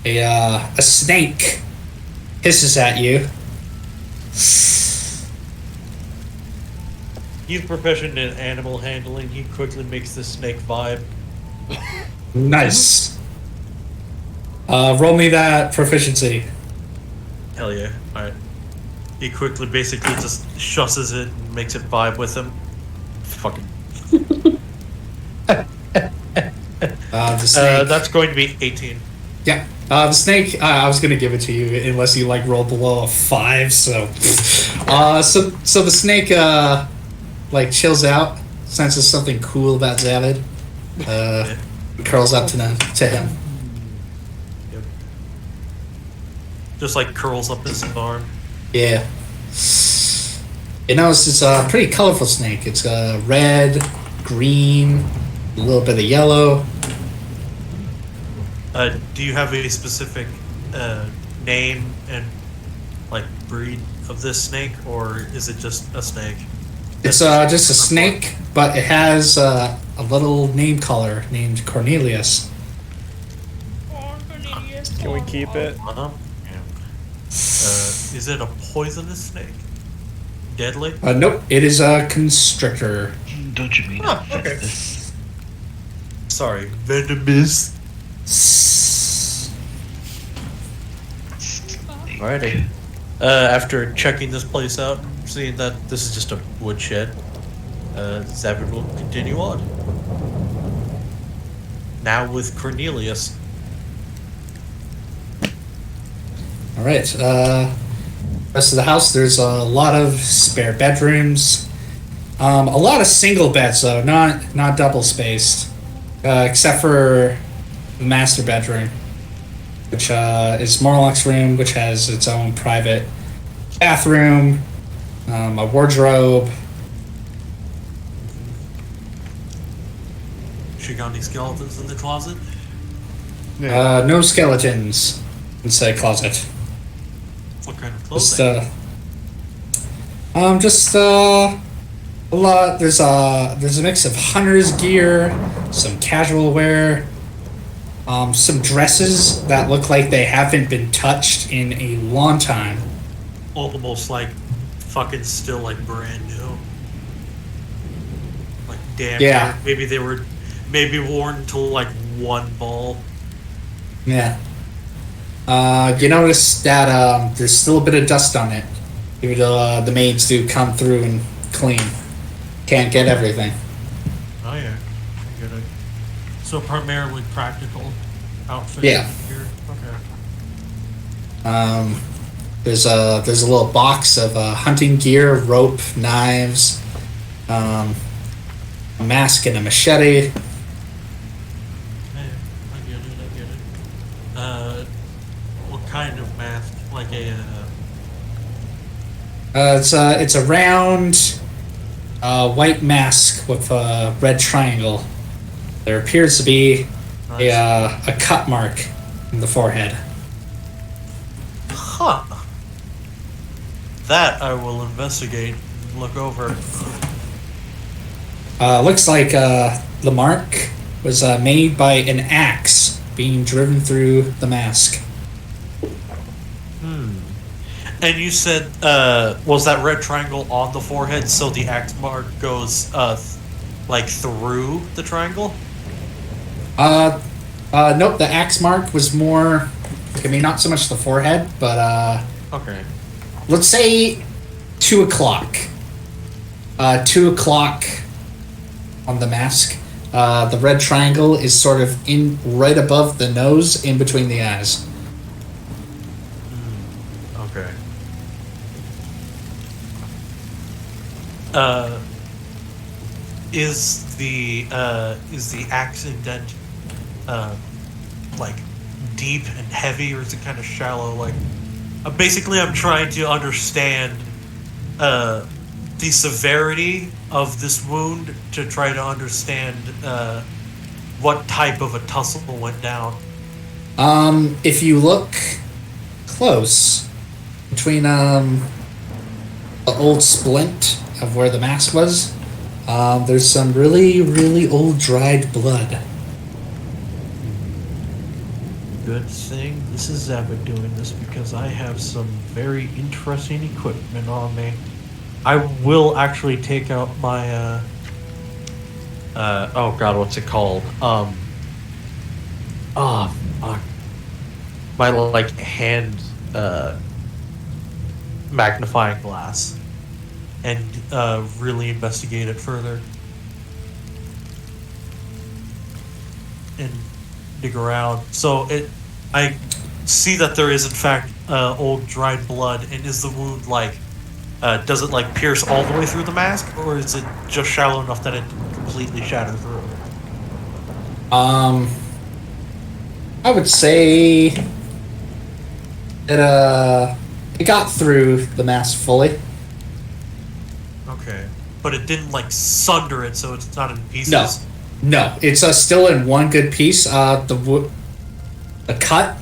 A snake hisses at you. He's proficient in animal handling. He quickly makes the snake vibe. Nice. Roll me that proficiency. Hell yeah. Alright. He quickly basically just shusses it and makes it vibe with him. Fucking. The snake. That's going to be 18. Yeah. The snake. I was gonna give it to you unless you like rolled below a 5. So the snake like chills out, senses something cool about Zavid. Curls up to him. Yep. Just like curls up his arm. Yeah. You notice it's a pretty colorful snake. It's red, green, a little bit of yellow. Do you have a specific name and like breed of this snake, or is it just a snake? It's just a snake, but it has a little name color named Cornelius. Can we keep it? Is it a poisonous snake? Deadly? Nope, it is a constrictor. Don't you mean okay. Sorry, venomous. Alrighty. After checking this place out, seeing that this is just a woodshed, Zavid will continue on. Now with Cornelius. Alright, rest of the house, there's a lot of spare bedrooms. A lot of single beds though, not double spaced. Except for the master bedroom, which is Morlock's room, which has its own private bathroom, a wardrobe. She got any skeletons in the closet? No skeletons inside closet. What kind of clothing? Just a lot. There's a mix of hunter's gear, some casual wear, some dresses that look like they haven't been touched in a long time. Almost like fucking still like brand new. Like damn. Yeah. Maybe they were maybe worn to like one ball. Yeah. You notice that there's still a bit of dust on it. Even though the maids do come through and clean. Can't get everything. Oh yeah, I get it. So primarily practical outfit. Yeah. Here. Okay. There's a little box of hunting gear, rope, knives, a mask and a machete. Yeah, I get it. What kind of mask? Like a. It's a round, white mask with a red triangle. There appears to be a cut mark in the forehead. Huh. That I will investigate. Look over. Looks like the mark was made by an axe being driven through the mask. And you said, was that red triangle on the forehead so the axe mark goes, like through the triangle? Nope, the axe mark was more, I mean, not so much the forehead, but, Okay. let's say 2 o'clock. 2 o'clock on the mask. The red triangle is sort of in right above the nose, in between the eyes. Okay. Is the axe indent like deep and heavy, or is it kind of shallow? Like, basically, I'm trying to understand the severity of this wound to try to understand what type of a tussle went down. If you look close between the old splint of where the mask was, there's some really, really old dried blood. Good thing this is Zabba doing this, because I have some very interesting equipment on me. I will actually take out my oh god, what's it called? My like hand magnifying glass and really investigate it further and dig around. So I see that there is in fact old dried blood. And is the wound like does it like pierce all the way through the mask, or is it just shallow enough that it completely shatter through? I would say that it got through the mask fully. Okay, but it didn't like sunder it, so it's not in pieces. No, it's still in one good piece. The cut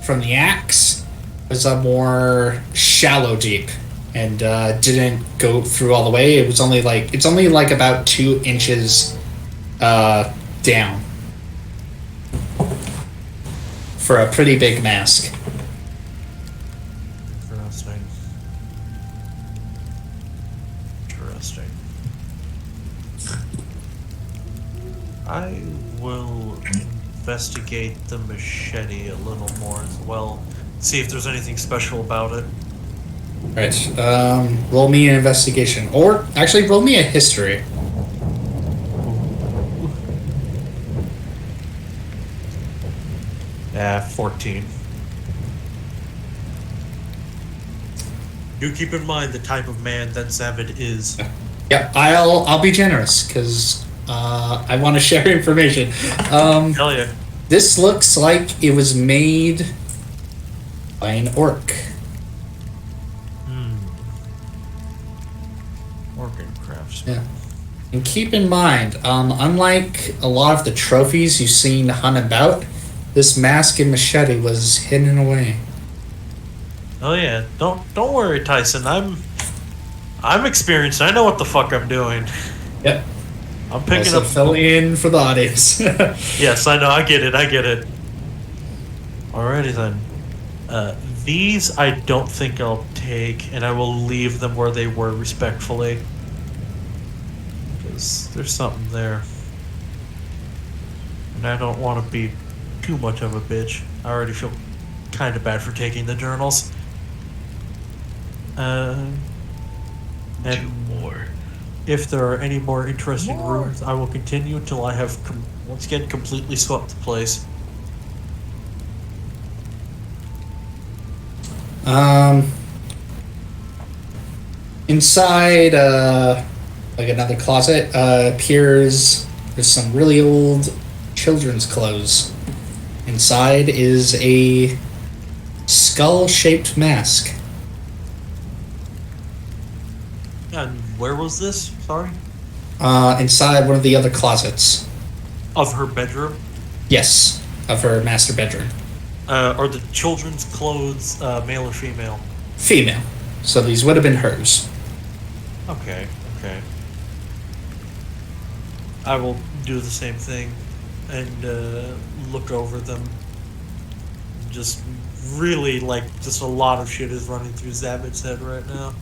from the axe was a more shallow deep, and didn't go through all the way. It's only like about 2 inches down for a pretty big mask. Interesting. I will investigate the machete a little more as well. See if there's anything special about it. Right. Roll me an investigation, or actually, roll me a history. Yeah, 14. Do keep in mind the type of man that Zavid is. Yep, I'll be generous because I want to share information. Hell yeah. This looks like it was made by an orc. Orc and craftsman. Yeah. And keep in mind, unlike a lot of the trophies you've seen hunt about, this mask and machete was hidden away. Oh yeah, don't worry, Tyson. I'm experienced. I know what the fuck I'm doing. Yep. I'm picking Also up. fill in for the audience. Yes, I know. I get it. Alrighty then. These I don't think I'll take, and I will leave them where they were respectfully. Because there's something there. And I don't want to be too much of a bitch. I already feel kind of bad for taking the journals. And Two more. if there are any more interesting rooms, I will continue until I have once again completely swept the place. Inside, like another closet, appears there's some really old children's clothes. Inside is a skull-shaped mask. And where was this? Sorry? Inside one of the other closets. Of her bedroom? Yes, of her master bedroom. Are the children's clothes male or female? Female. So these would have been hers. Okay. I will do the same thing and look over them. Just really, just a lot of shit is running through Zabit's head right now.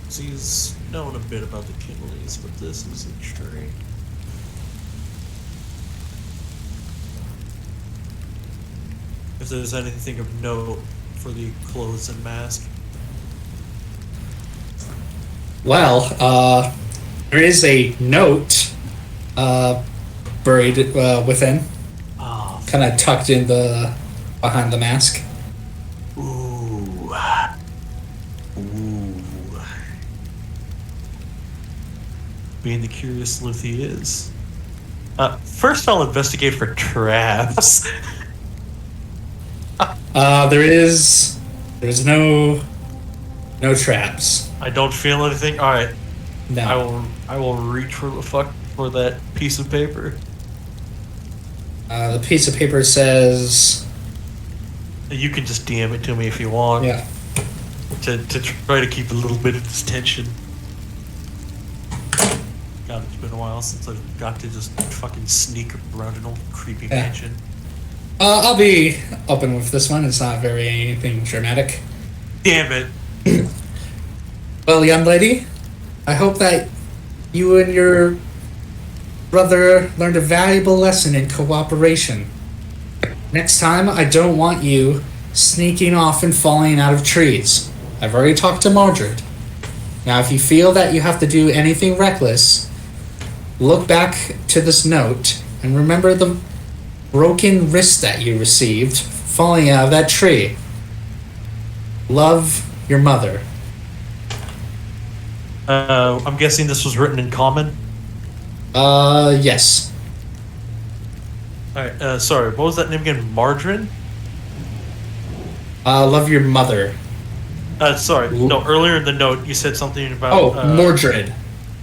So he's known a bit about the Kinleys, but this is extreme. If there's anything of note for the clothes and mask. Well, there is a note buried within, kind of tucked in behind the mask. Ooh. Being the curious sleuth he is. First, I'll investigate for traps. There's no traps. I don't feel anything. All right. No. I will reach for that piece of paper. The piece of paper says. You can just DM it to me if you want. Yeah. To try to keep a little bit of this tension. God, it's been a while since I've got to just fucking sneak around an old creepy mansion. I'll be open with this one. It's not very anything dramatic. Damn it. Well, young lady, I hope that you and your brother learned a valuable lesson in cooperation. Next time, I don't want you sneaking off and falling out of trees. I've already talked to Mordred. Now, if you feel that you have to do anything reckless, look back to this note and remember the broken wrist that you received falling out of that tree. Love, your mother. I'm guessing this was written in common? Yes. Alright, sorry, what was that name again? Margarine? Love, your mother. Sorry, no, earlier in the note you said something about... Mordred.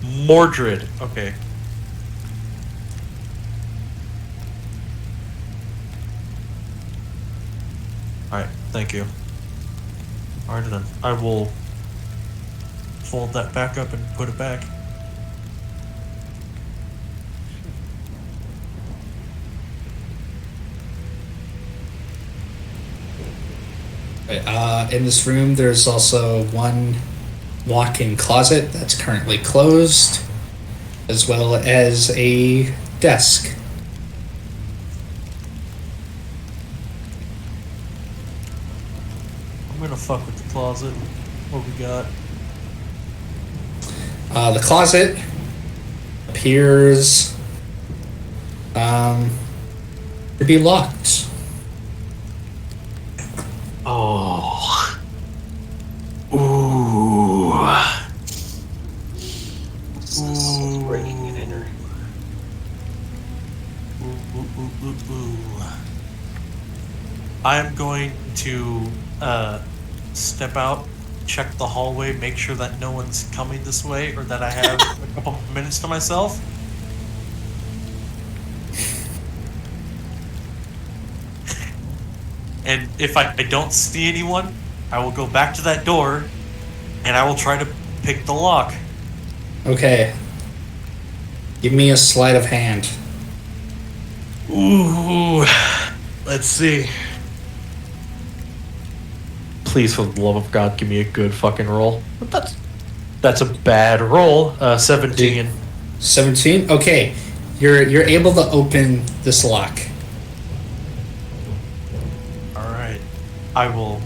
Mordred, okay. Alright, thank you. Alright then, I will fold that back up and put it back. In this room, there's also one walk-in closet that's currently closed, as well as a desk. I'm gonna fuck with the closet. What we got? The closet appears to be locked. Oh. Ooh. Breaking and entering. I am going to step out, check the hallway, make sure that no one's coming this way, or that I have a couple minutes to myself. And if I don't see anyone, I will go back to that door, and I will try to pick the lock. Okay. Give me a sleight of hand. Ooh. Let's see. Please, for the love of God, give me a good fucking roll. That's a bad roll. 17. 17? Okay. You're able to open this lock. I will.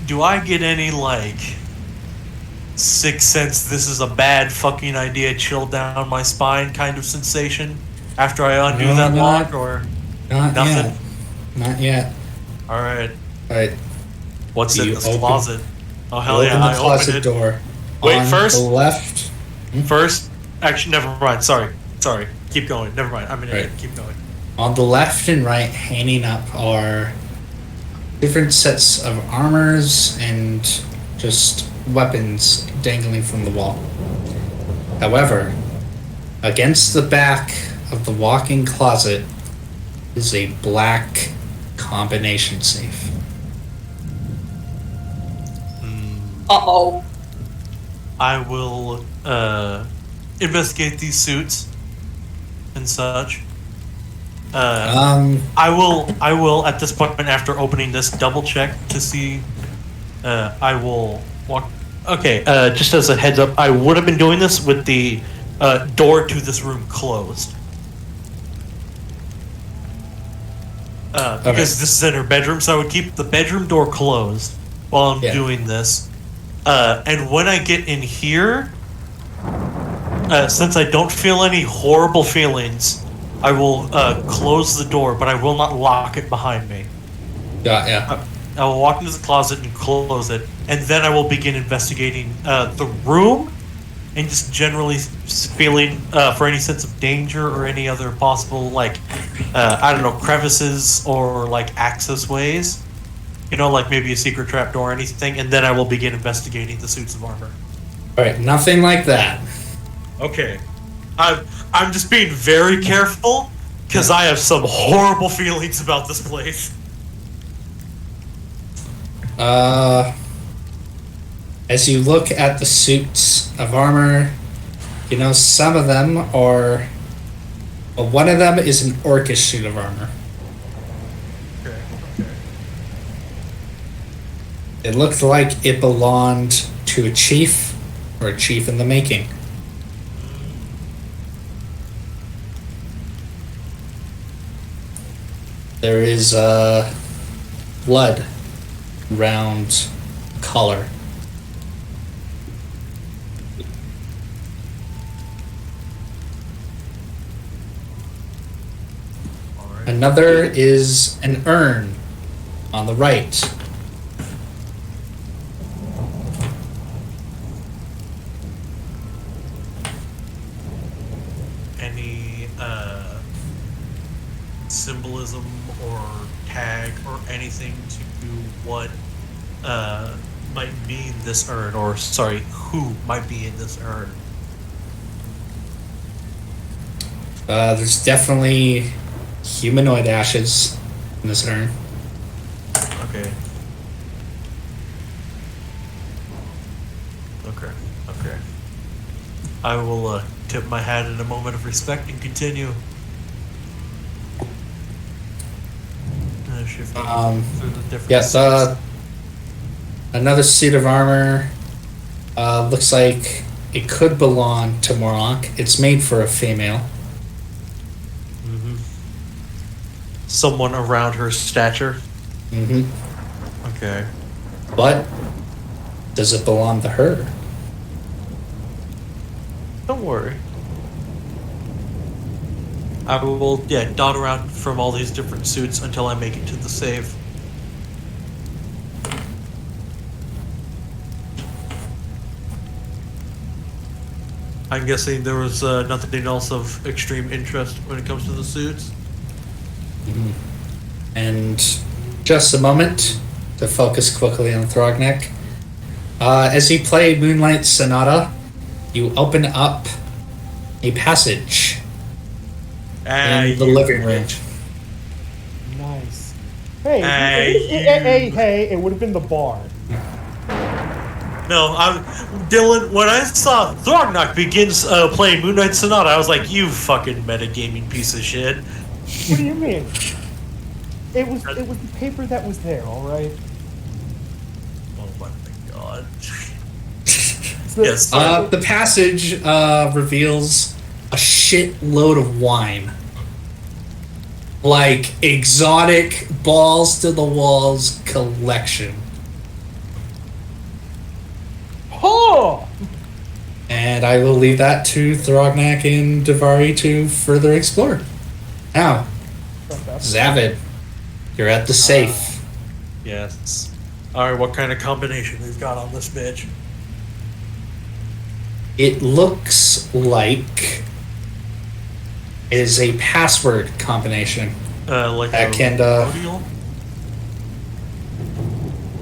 Do I get any like sixth sense? This is a bad fucking idea. Chill down my spine kind of sensation after I undo No, that not- lock, or Not nothing? yet. Not yet. All right. All right. What's in You this open- closet? Oh hell Open yeah! the I closet opened it. door. Wait, On first- the left. First, actually, never mind. Sorry. Keep going. Never mind. I'm an idiot. Right. Keep going. On the left and right, hanging up are different sets of armors and just weapons dangling from the wall. However, against the back of the walk-in closet is a black combination safe. Uh-oh. I will investigate these suits and such. I will at this point, after opening this, double check to see. I will walk. Okay, just as a heads up, I would have been doing this with the door to this room closed. Because this is in her bedroom, so I would keep the bedroom door closed while I'm doing this. And when I get in here, since I don't feel any horrible feelings, I will close the door, but I will not lock it behind me. Yeah. I will walk into the closet and close it, and then I will begin investigating the room and just generally feeling for any sense of danger or any other possible, like, I don't know, crevices or like access ways. You know, like maybe a secret trap door or anything, and then I will begin investigating the suits of armor. Alright, nothing like that. Okay. I'm just being very careful, because I have some horrible feelings about this place. As you look at the suits of armor, you know, some of them are... Well, one of them is an orcish suit of armor. Okay. It looked like it belonged to a chief, or a chief in the making. There is blood around collar. Another is an urn on the right. Any symbolism or tag or anything to what might be in this urn, or sorry, who might be in this urn? There's definitely humanoid ashes in this urn. Okay. Okay. I will tip my hat in a moment of respect and continue. Shifting through the different Yes, suits. another suit of armor. Looks like it could belong to Morlock. It's made for a female. Someone around her stature. Okay. But does it belong to her? Don't worry. I will, dot around from all these different suits until I make it to the save. I'm guessing there was nothing else of extreme interest when it comes to the suits. And just a moment to focus quickly on Throgneck. As you play Moonlight Sonata, you open up a passage in the living room. Nice. Hey, Hey, hey, it would have been the bar. No, Dylan, when I saw Throgneck begins playing Moonlight Sonata, I was like, you fucking metagaming piece of shit. What do you mean? It was the paper that was there, all right. Oh my god. So- Yes. The passage reveals a shitload of wine. like exotic balls to the walls collection. Oh! And I will leave that to Thrognak and Davari to further explore. Now, Zavid, you're at the safe. Yes. Alright, what kind of combination we've got on this bitch? It looks like it is a password combination. Like that a can custodial?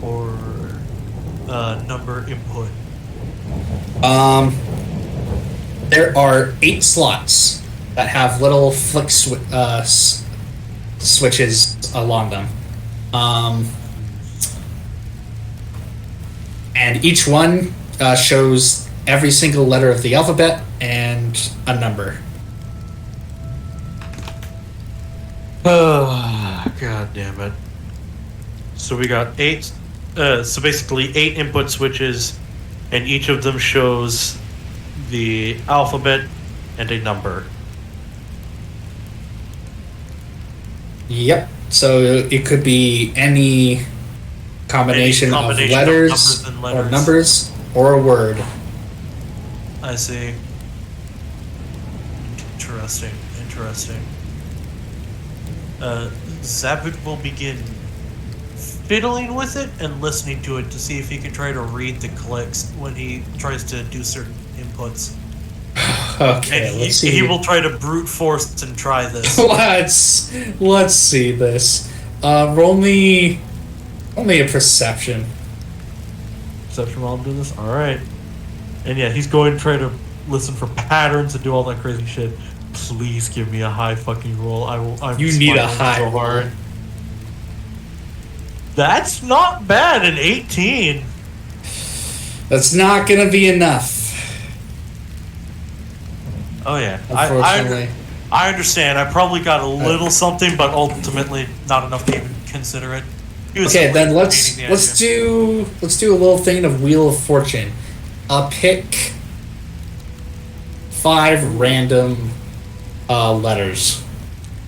Or number input? There are 8 slots that have little flick switches along them. And each one shows every single letter of the alphabet and a number. Oh, god damn it. So we got 8, so basically 8 input switches, and each of them shows the alphabet and a number. Yep. So it could be any combination of letters, or numbers or a word. I see. Interesting. Zavid will begin fiddling with it and listening to it to see if he can try to read the clicks when he tries to do certain inputs. Okay, and let's see. He will try to brute force and try this. let's see this. Roll me a perception. Perception while I'm doing this? Alright. And yeah, he's going to try to listen for patterns and do all that crazy shit. Please give me a high fucking roll. I'm You need a smiling high so hard. That's not bad, an 18. That's not gonna be enough. Oh yeah, Unfortunately. I understand. I probably got a little something, but ultimately not enough to even consider it. Okay, then let's do a little thing of Wheel of Fortune. Pick 5 random letters.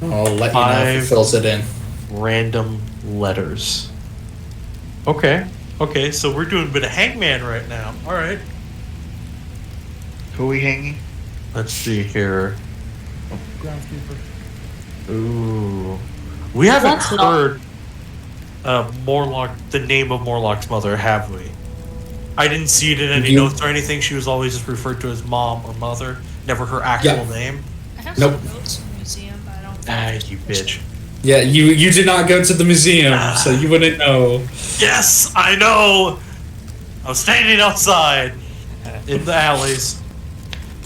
I'll let you know if it fills it in. Random letters. Okay, so we're doing a bit of hangman right now. All right. Who are we hanging? Let's see here. Groundskeeper. Ooh, we haven't That's not- heard Morlock, the name of Morlock's mother, have we? I didn't see it in any notes or anything. She was always just referred to as mom or mother, never her actual name. I have Nope. some notes from the museum, but I don't. Ah, you bitch. Yeah, you did not go to the museum, so you wouldn't know. Yes, I know. I was standing outside in the alleys.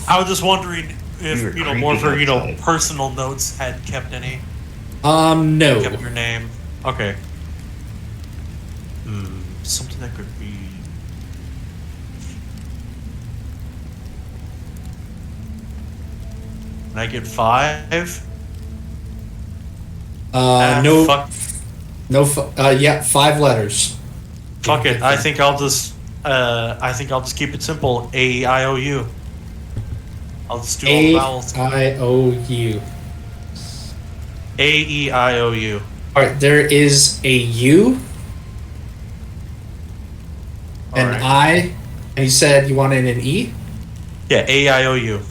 I was just wondering if more of her personal notes had kept any. No. Kept your name. Okay. Something that could be. Can I get 5? No. Fuck. No. Yeah, 5 letters. Fuck it. I think I'll just keep it simple. A-E-I-O-U. I'll just do all the vowels. A-I-O-U. A-E-I-O-U. Alright, there is a U, an Alright. I, and you said you wanted an E? Yeah, A-E-I-O-U.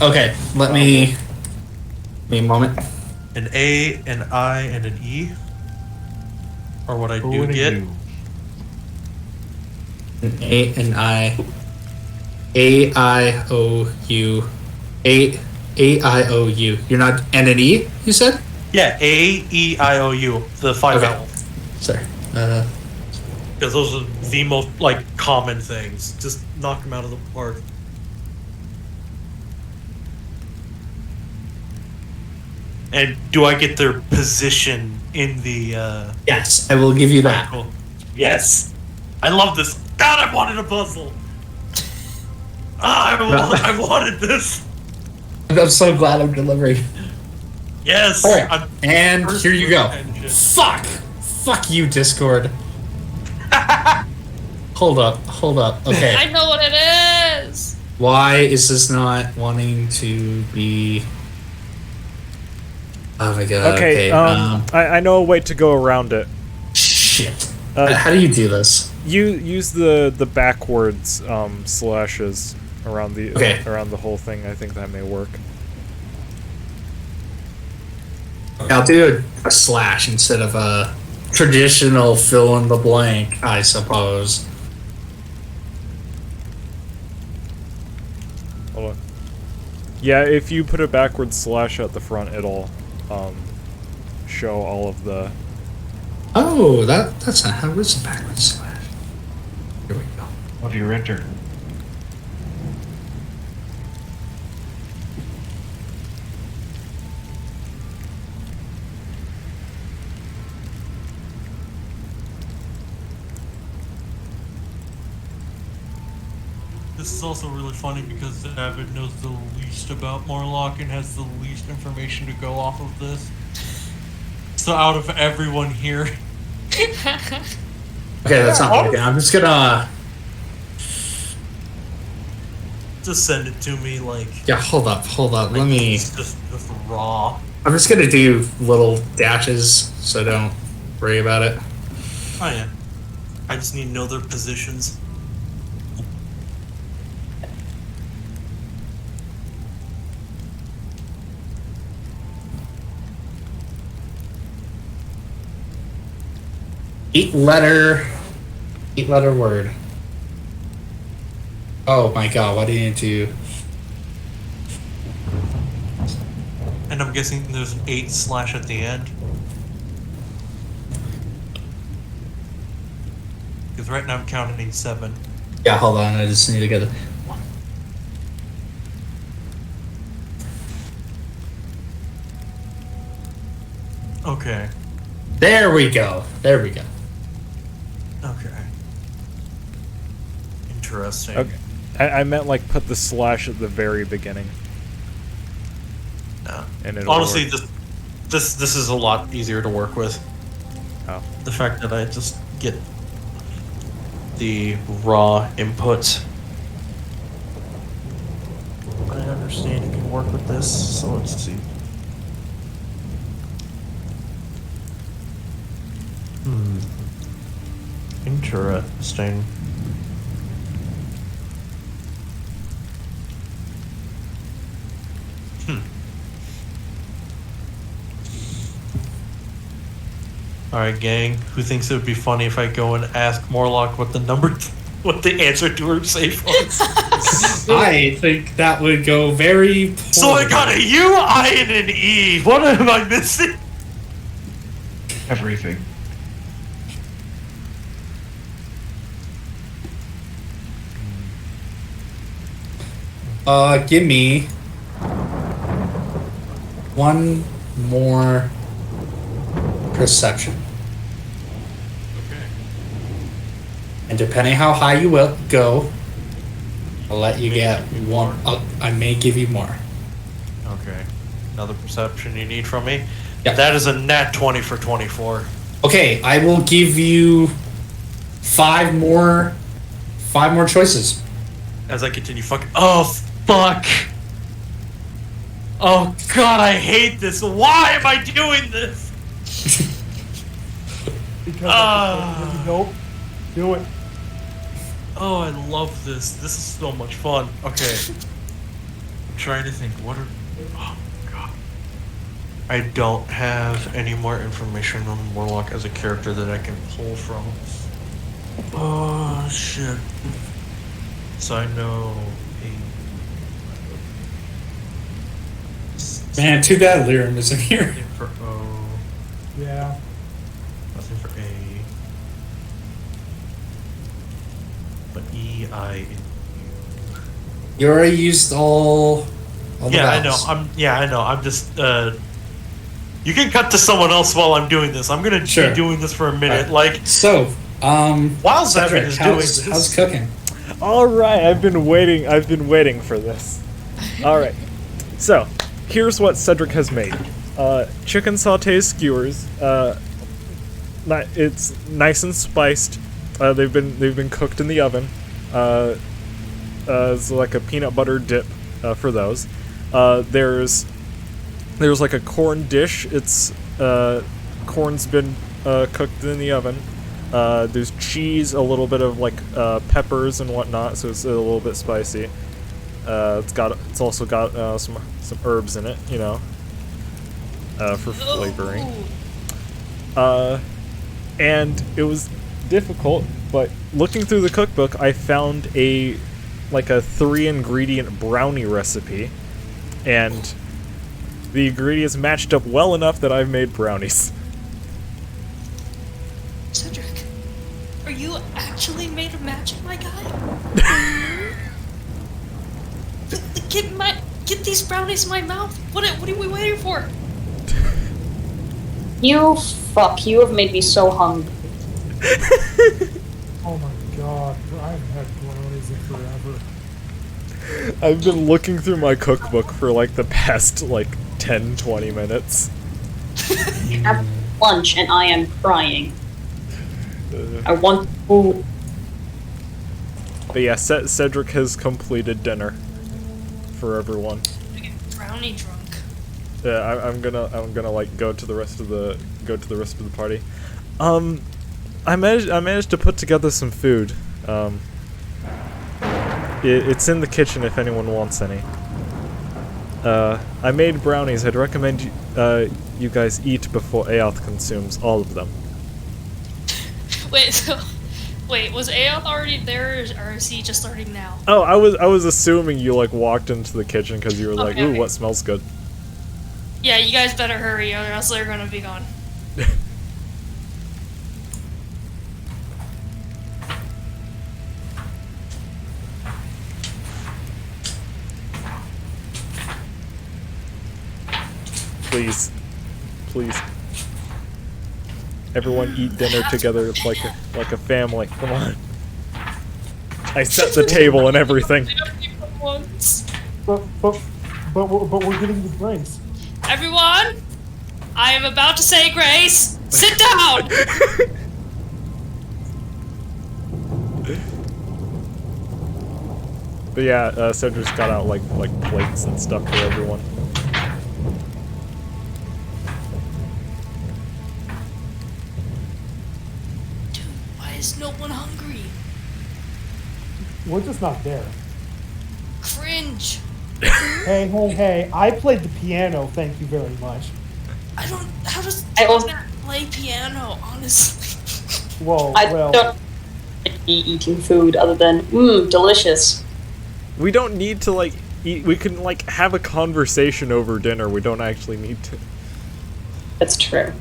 Okay, let me a moment. An A, an I, and an E. Or what I Who do would get. you? An A, an I, A-I-O-U, A-I-O-U. You're not, and an E, you said? Yeah, A-E-I-O-U. The 5 Okay. vowels. Sorry. Because those are the most, common things. Just knock them out of the park. And do I get their position in the, Yes, I will give you that. Cool. Yes! I love this. God, I wanted a puzzle! I wanted this! I'm so glad I'm delivering. Yes! Alright, I'm and here you go. engine. Fuck! Fuck you, Discord. Hold up. Okay. I know what it is. Why is this not wanting to be... Oh my god. Okay, I know a way to go around it. Shit. How do you do this? You use the backwards slashes around the whole thing. I think that may work. I'll do a slash instead of a traditional fill in the blank, I suppose. Hold on. Yeah, if you put a backwards slash at the front, it'll show all of the. Oh, that's not how it's a backwards slash. Here we go. Of your enter. This is also really funny because David knows the least about Morlock and has the least information to go off of this. So out of everyone here. Okay, that's not working. I'm just gonna just send it to me like. Yeah, hold up. Let me. Just raw. I'm just gonna do little dashes so don't worry about it. Oh yeah. I just need to know their positions. Eight letter word. Oh my god, what do you need to? And I'm guessing there's an 8 slash at the end. Because right now I'm counting 7. Yeah, hold on, I just need to get it. Okay. There we go. Okay. Interesting. Okay. I meant like put the slash at the very beginning. No. And honestly, this is a lot easier to work with. Oh. The fact that I just get the raw inputs. I understand you can work with this, so let's see. Interesting. Alright, gang. Who thinks it would be funny if I go and ask Morlock what the answer to her safe was? I think that would go very poorly. So I got a U, I, and an E. What am I missing? Everything. Give me one more perception. Okay. And depending how high you will go, I'll let you get one. I may give you more. Okay. Another perception you need from me? Yeah. That is a nat 20 for 24. Okay, I will give you five more choices. As I continue fucking. Oh, fuck! Oh, God, I hate this. Why am I doing this? Because nope. Do it. Oh, I love this. This is so much fun. Okay. I'm trying to think. What are. Oh, God. I don't have any more information on Warlock as a character that I can pull from. Oh, shit. So I know. Man, too bad Lyrum isn't here. Nothing for O. Yeah. Nothing for A. But E, I, and U. You already used all the Yeah, I know. vowels. I know. I'm just. You can cut to someone else while I'm doing this. I'm gonna Sure. be doing this for a minute. Right. Like, So, while Zevin is doing how's this, cooking? All right, I've been waiting for this. All right, so here's what Cedric has made: chicken sauté skewers. It's nice and spiced. They've been cooked in the oven. It's like a peanut butter dip for those. There's There's like a corn dish. It's corn's been cooked in the oven. There's cheese, a little bit of like peppers and whatnot, so it's a little bit spicy. It's also got some herbs in it, you know, for flavoring. And it was difficult, but looking through the cookbook, I found a 3-ingredient brownie recipe, and the ingredients matched up well enough that I've made brownies. Cedric, are you actually made of magic, my guy? Get these brownies in my mouth. What are we waiting for? You have made me so hungry. Oh my god, I haven't had brownies in forever. I've been looking through my cookbook for like the past 10-20 minutes. Have lunch and I am crying. I want food. But yeah, Cedric has completed dinner for everyone. I get brownie drunk. Yeah, I'm gonna like go to the rest of the party. I managed to put together some food. It's in the kitchen if anyone wants any. I made brownies. I'd recommend you guys eat before Aoth consumes all of them. Wait, was Aoth already there, or is he just starting now? Oh, I was assuming you walked into the kitchen because you were like, ooh, okay. what smells good. Yeah, you guys better hurry, or else they're gonna be gone. Please. Everyone eat dinner together like a family. Come on. I set the table and everything. But we're getting the drinks. Everyone, I am about to say grace. Sit down. But yeah, Cedric's got out like plates and stuff for everyone. Dude, why is no one hungry? We're just not there. Cringe. Hey, I played the piano, thank you very much. How does John play piano, honestly? Well. I don't be eating food other than, delicious. We don't need to eat. We can have a conversation over dinner. We don't actually need to. That's true.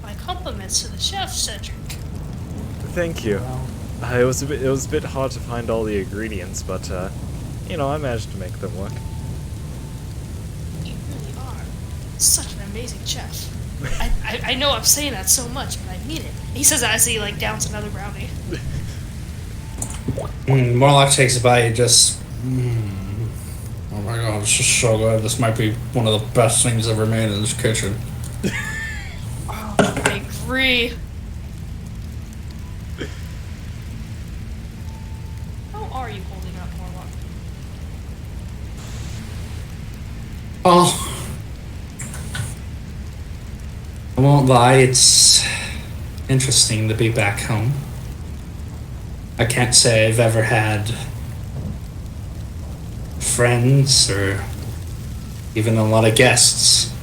My compliments to the chef, Cedric. Thank you. It was a bit hard to find all the ingredients, but I managed to make them work. You really are such an amazing chef. I know I'm saying that so much, but I mean it. He says that as he downs another brownie. Morlock takes a bite and just. Oh my god, this is so good. This might be one of the best things ever made in this kitchen. Oh, I agree. How are you holding up, Morlock? Oh. I won't lie, it's interesting to be back home. I can't say I've ever had friends or even a lot of guests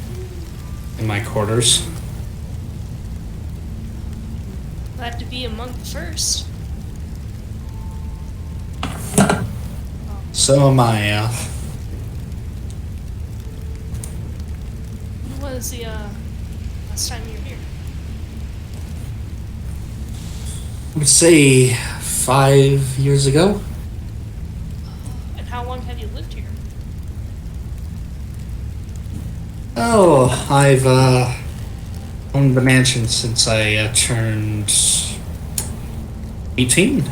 in my quarters. Glad to be among the first. So am I, When was the last time you were here? I would say 5 years ago. And how long have you lived here? Oh, I've owned the mansion since I turned 18.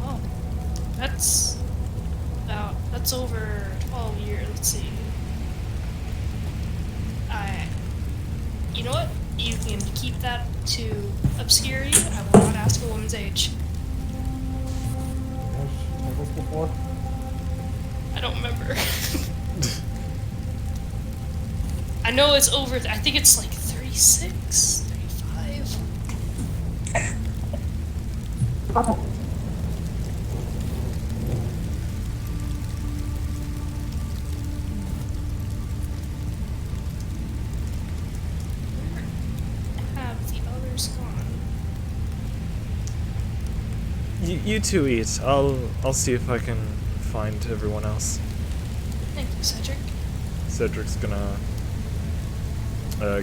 Oh, that's over 12 years. Let's see. You know what? You can keep that to obscurity. I will not ask a woman's age. this before? I don't remember. I know it's over. I think it's like 36, 35. Where have the others gone? You two eat. I'll see if I can find everyone else. Thank you, Cedric. Cedric's gonna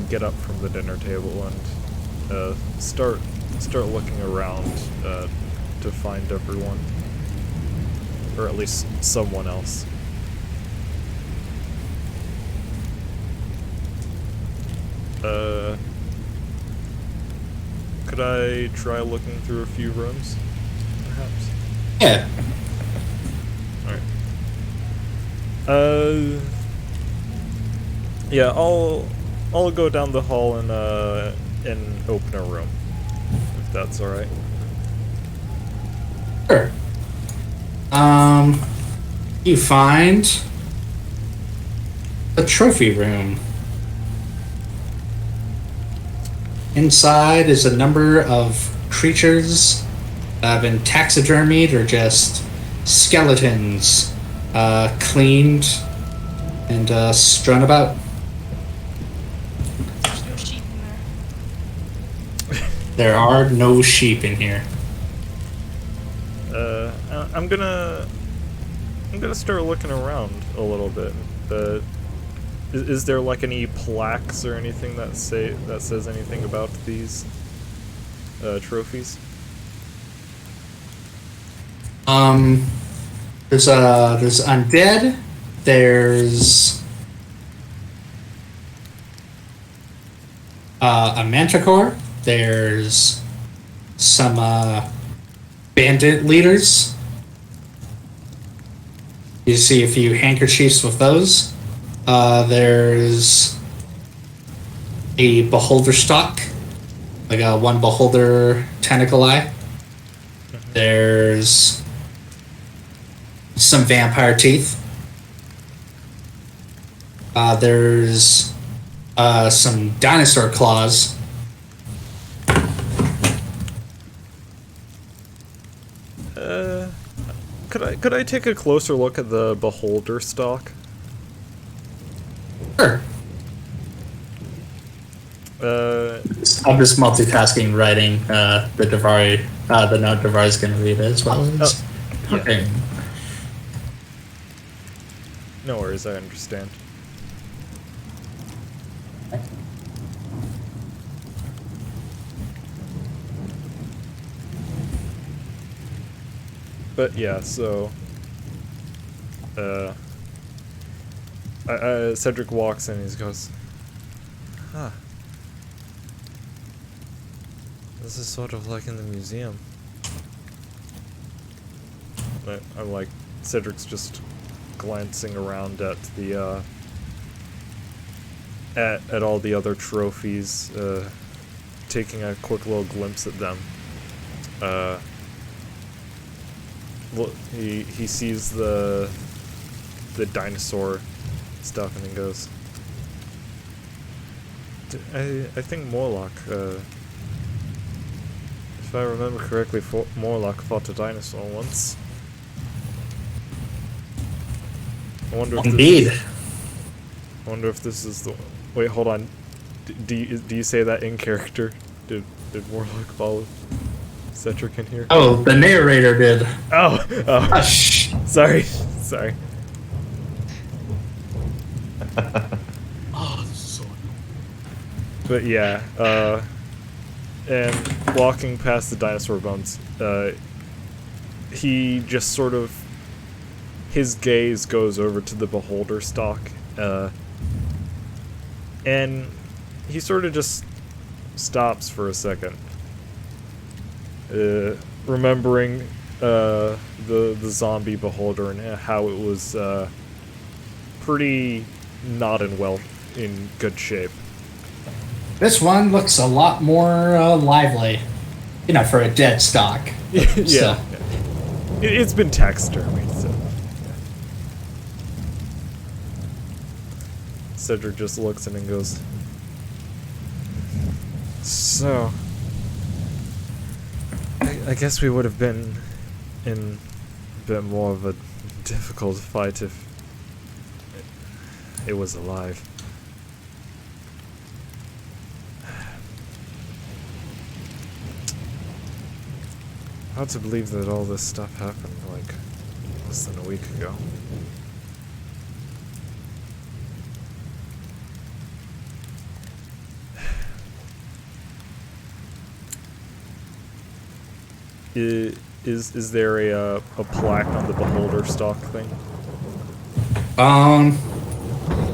get up from the dinner table and start looking around to find everyone, or at least someone else. Could I try looking through a few rooms, perhaps? Yeah. Alright. Yeah, I'll go down the hall and open a room, if that's alright. Sure. You find a trophy room. Inside is a number of creatures that have been taxidermied or just skeletons, cleaned and strewn about. There's no sheep in there. There are no sheep in here. I'm gonna start looking around a little bit. Is there like any plaques or anything that says anything about these trophies? There's undead. There's a manticore. There's some bandit leaders. You see a few handkerchiefs with those. There's a beholder stock, like a one beholder tentacle eye. There's some vampire teeth. There's some dinosaur claws. Could I take a closer look at the beholder stock? Sure. I'm just multitasking, writing the Davari, the note Davari's going to read as well as. Yeah. Okay. No worries, I understand. But yeah, so Cedric walks in and he goes, huh. This is sort of like in the museum. I'm like, Cedric's just glancing around at the at all the other trophies, taking a quick little glimpse at them. He sees the dinosaur stuff and he goes, I think Morlock, if I remember correctly, Morlock fought a dinosaur once. I wonder if Indeed. I wonder if this is the. Wait, hold on. Do you say that in character? Did Morlock follow Cedric in here? Oh, the narrator did. Oh. Hush. Sorry. Oh, this is so annoying. But yeah, and walking past the dinosaur bones, he just sort of, his gaze goes over to the beholder stock, and he sort of just stops for a second, remembering the zombie beholder and how it was pretty not in good shape. This one looks a lot more lively, for a dead stock. Yeah. It's been taxidermied, so. Yeah. Cedric just looks at it and goes, so. I guess we would have been in a bit more of a difficult fight if it was alive. Hard to believe that all this stuff happened like less than a week ago. Is there a plaque on the beholder stock thing?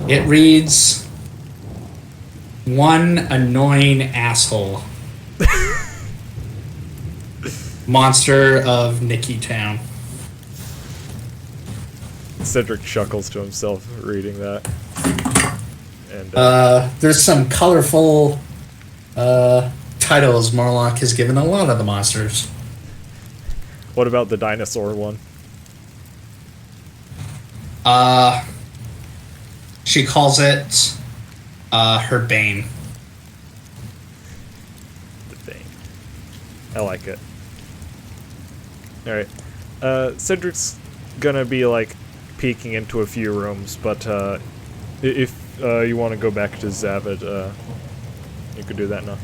It reads, "One annoying asshole. Monster of Nicky Town." Cedric chuckles to himself reading that. And there's some colorful titles Morlock has given a lot of the monsters. what about the dinosaur one? She calls it her bane. The Bane. I like it. Alright. Cedric's gonna be, like, peeking into a few rooms, but, if, you want to go back to Zavid, you could do that now.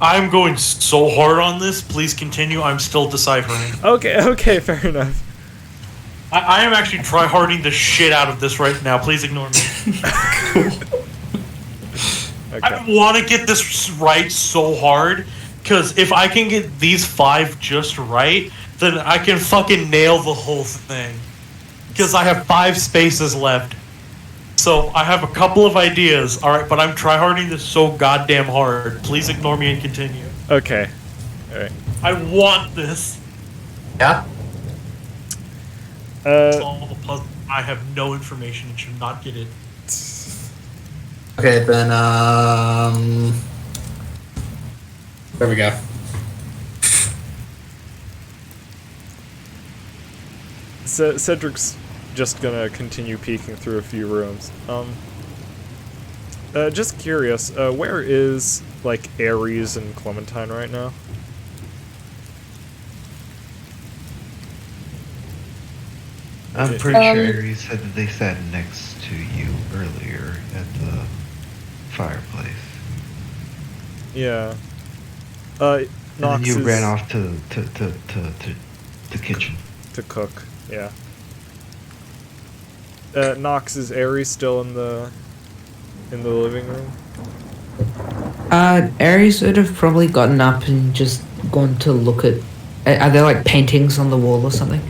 I'm going so hard on this. Please continue. I'm still deciphering. Okay, fair enough. I am actually try-harding the shit out of this right now. Please ignore me. Okay. I want to get this right so hard, because if I can get these 5 just right, then I can fucking nail the whole thing. Because I have 5 spaces left. So I have a couple of ideas, alright, but I'm try-harding this so goddamn hard. Please ignore me and continue. Okay. Alright. I want this. Yeah? Solve a puzzle. I have no information and should not get it. Okay, then, there we go. Cedric's just gonna continue peeking through a few rooms. Just curious, where is, like, Ares and Clementine right now? I'm pretty sure Ares said that they sat next to you earlier at the fireplace. Yeah. And then Nox you is ran off to the kitchen. to cook. Yeah. Nox, is Ares still in the living room? Aries would have probably gotten up and just gone to look at. Are there like paintings on the wall or something?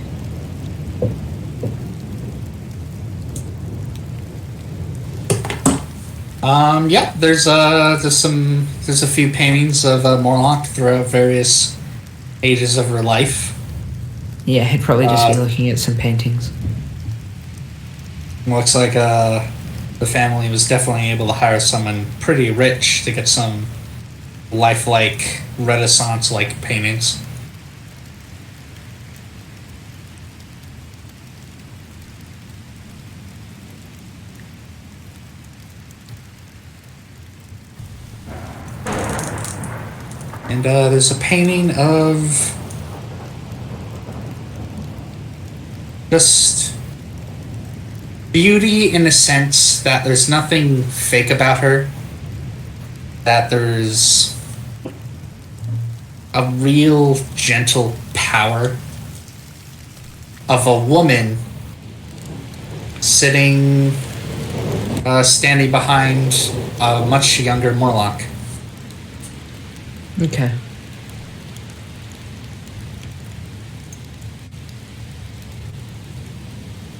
Yeah, there's a few paintings of Morlock throughout various ages of her life. Yeah, he'd probably just be looking at some paintings. Looks like the family was definitely able to hire someone pretty rich to get some lifelike, Renaissance-like paintings. And there's a painting of just beauty in the sense that there's nothing fake about her. That there's a real gentle power of a woman sitting, standing behind a much younger Morlock. Okay.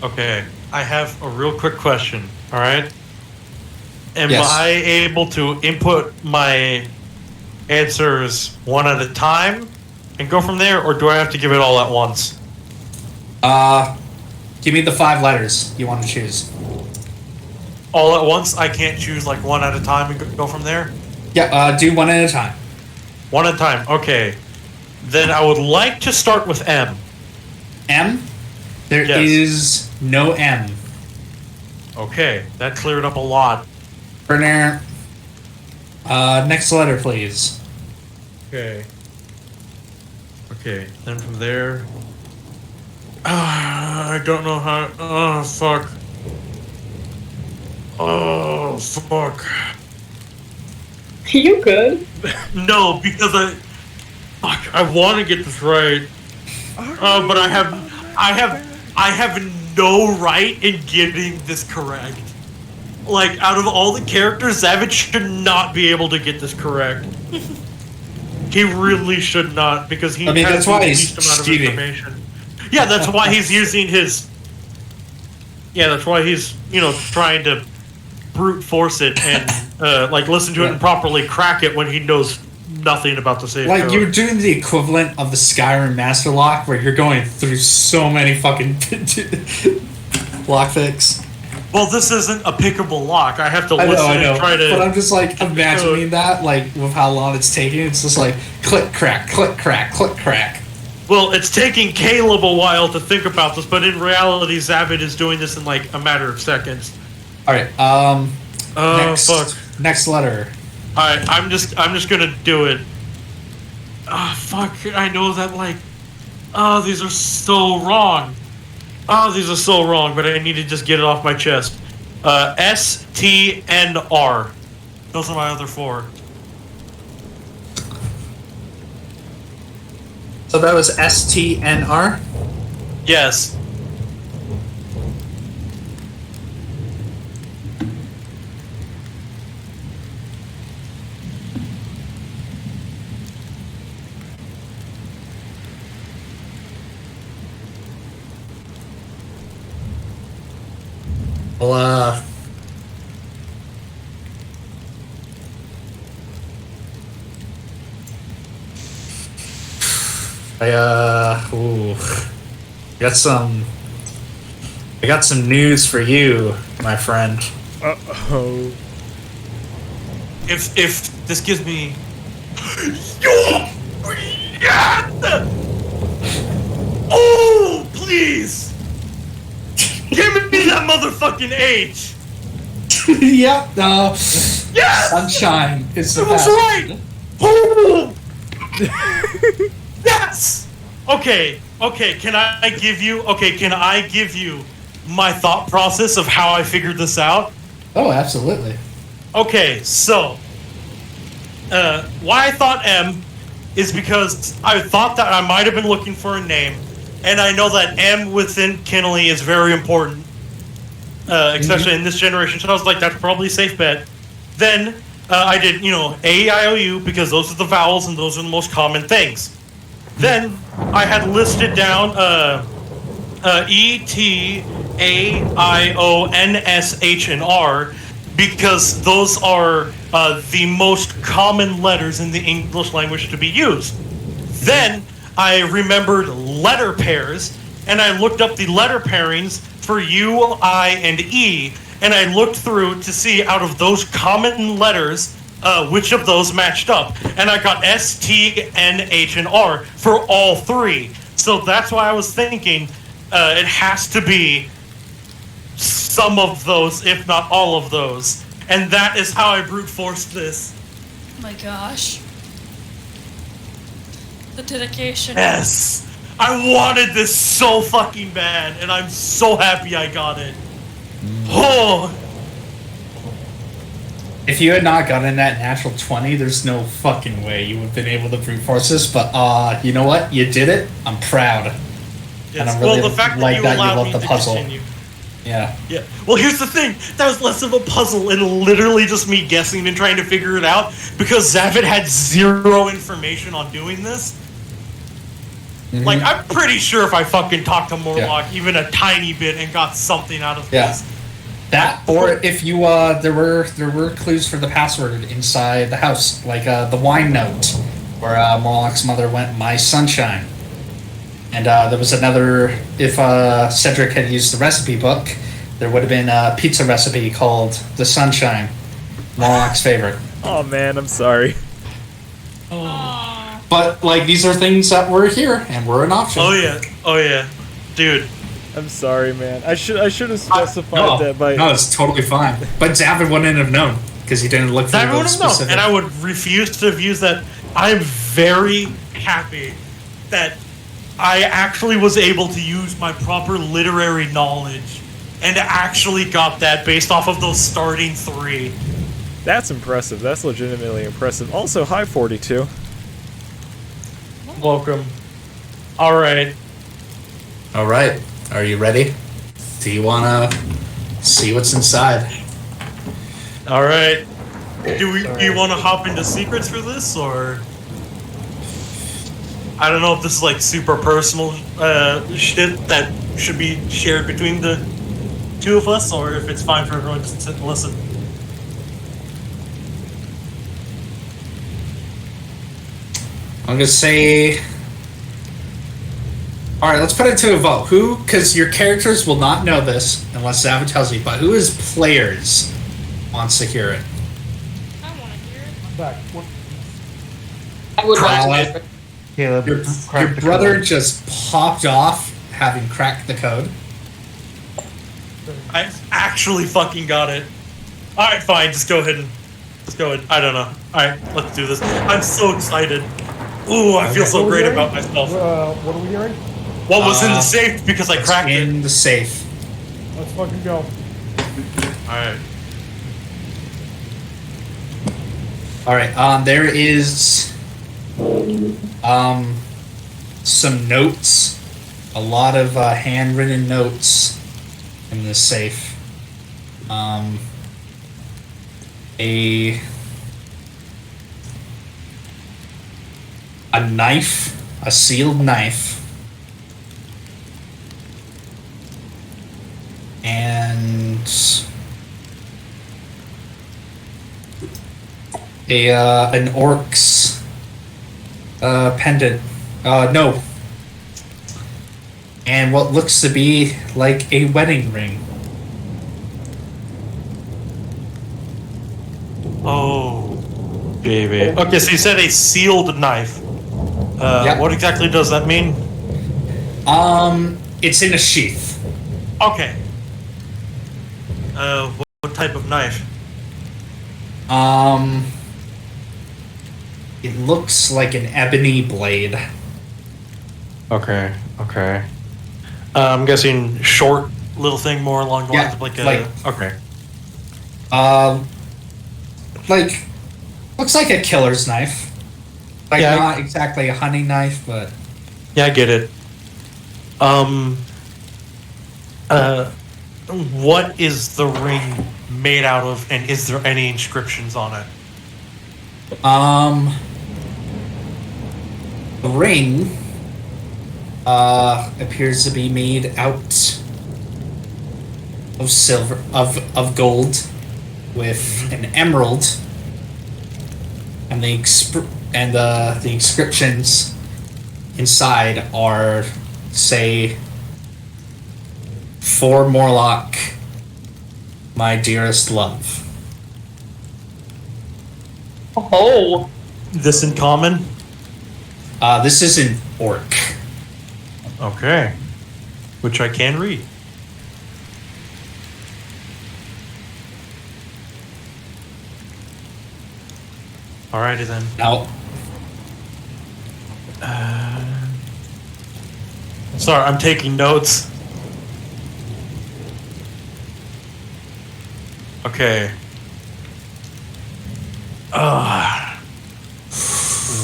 Okay, I have a real quick question, alright? Am Yes. I able to input my answers one at a time and go from there, or do I have to give it all at once? Give me the 5 letters you want to choose. All at once? I can't choose like one at a time and go from there? Yeah, do one at a time. One at a time, okay. Then I would like to start with M. M? There Yes. is no M. Okay, that cleared up a lot. Bernard. Next letter, please. Okay. Okay, then from there... I don't know how... Oh, fuck. Oh, fuck. You could. No, because I want to get this right. But I have no right in getting this correct. Like, out of all the characters, Savage should not be able to get this correct. He really should not, because he has that's why the he's least amount of cheating. information. Yeah, that's why he's using his... Yeah, that's why he's, trying to brute force it and, listen to it and properly crack it when he knows nothing about the save code. You're doing the equivalent of the Skyrim Master Lock, where you're going through so many fucking lockpicks. Well, this isn't a pickable lock. I have to listen and try to... But I'm just imagining that, with how long it's taking. It's just click, crack, click, crack, click, crack. Well, it's taking Caleb a while to think about this, but in reality, Zavid is doing this in a matter of seconds. All right. Fuck. Next letter. All right, I'm just gonna do it. Fuck. I know that these are so wrong. These are so wrong, but I need to just get it off my chest. S, T, N, R. Those are my other 4. So that was STNR? Yes. Well, I got some news for you, my friend. Uh-oh. If this gives me... Oh, please! Give me that motherfucking H! Yep, Yes! Sunshine is the It was best. right! Oh! Yes! Okay, can I give you my thought process of how I figured this out? Oh, absolutely. Okay, so why I thought M is because I thought that I might have been looking for a name, and I know that M within Kinley is very important, especially in this generation. So I was like, that's probably a safe bet. Then I did, A-I-O-U, because those are the vowels and those are the most common things. Then I had listed down E-T-A-I-O-N-S-H and R, because those are the most common letters in the English language to be used. Then I remembered letter pairs, and I looked up the letter pairings for U, I, and E, and I looked through to see out of those common letters which of those matched up. And I got S, T, N, H, and R for all 3. So that's why I was thinking it has to be some of those, if not all of those. And that is how I brute forced this. Oh my gosh. The dedication. Yes! I wanted this so fucking bad, and I'm so happy I got it. Oh! If you had not gotten that natural 20, there's no fucking way you would have been able to brute force this, but you know what? You did it. I'm proud. Yes. And I'm really well, the fact that you allowed me to continue. Yeah. Yeah. Well, here's the thing. That was less of a puzzle and literally just me guessing and trying to figure it out because Zavid had 0 information on doing this. Mm-hmm. Like, I'm pretty sure if I fucking talked to Morlock even a tiny bit and got something out of this. That, or if you, there were clues for the password inside the house, like the wine note, where Morlock's mother went, "My sunshine." And there was another, if Cedric had used the recipe book, there would have been a pizza recipe called the Sunshine, Morlock's favorite. Oh man, I'm sorry. But But like these are things that were here and were an option. Oh yeah, dude. I'm sorry, man. I should have specified that by. No, it's totally fine. But Zavin wouldn't have known because he didn't look for Zavin those wouldn't know, specific. and I would refuse to have used that. I'm very happy that I actually was able to use my proper literary knowledge and actually got that based off of those starting 3. That's impressive. That's legitimately impressive. Also, hi 42. Welcome. All right. All right. Are you ready? Do you want to see what's inside? All right. Do you want to hop into secrets for this, or I don't know if this is like super personal shit that should be shared between the 2 of us, or if it's fine for everyone to sit and listen. I'm gonna say. All right, let's put it to a vote. Who? Because your characters will not know this unless Zavin tells you. But who is players wants to hear it? I want to hear it. Back. I would Wow. want to. Caleb, Your crack the brother code. just popped off having cracked the code. I actually fucking got it. All right, fine. Just go ahead. I don't know. All right, let's do this. I'm so excited. Ooh, I feel so great about myself. What are we hearing? What was in the safe because I cracked it? In the safe. Let's fucking go. Alright. All right. There is some notes, a lot of handwritten notes in the safe. A knife, a sealed knife, and an orc's pendant. No. And what looks to be like a wedding ring. Oh, baby. Okay, so you said a sealed knife. Yeah. What exactly does that mean? It's in a sheath. Okay. What type of knife? It looks like an ebony blade. Okay. I'm guessing short little thing more along the lines of like a... Okay. Like, looks like a killer's knife. Like, Yeah. not exactly a hunting knife, but... Yeah, I get it. What is the ring made out of, and is there any inscriptions on it? The ring, appears to be made out of silver, of gold, with an emerald, and the inscriptions inside are, say, "For Morlock, my dearest love." Oh. This in common? This is an orc. Okay. Which I can read. Alrighty then. Now, Sorry, I'm taking notes. Okay.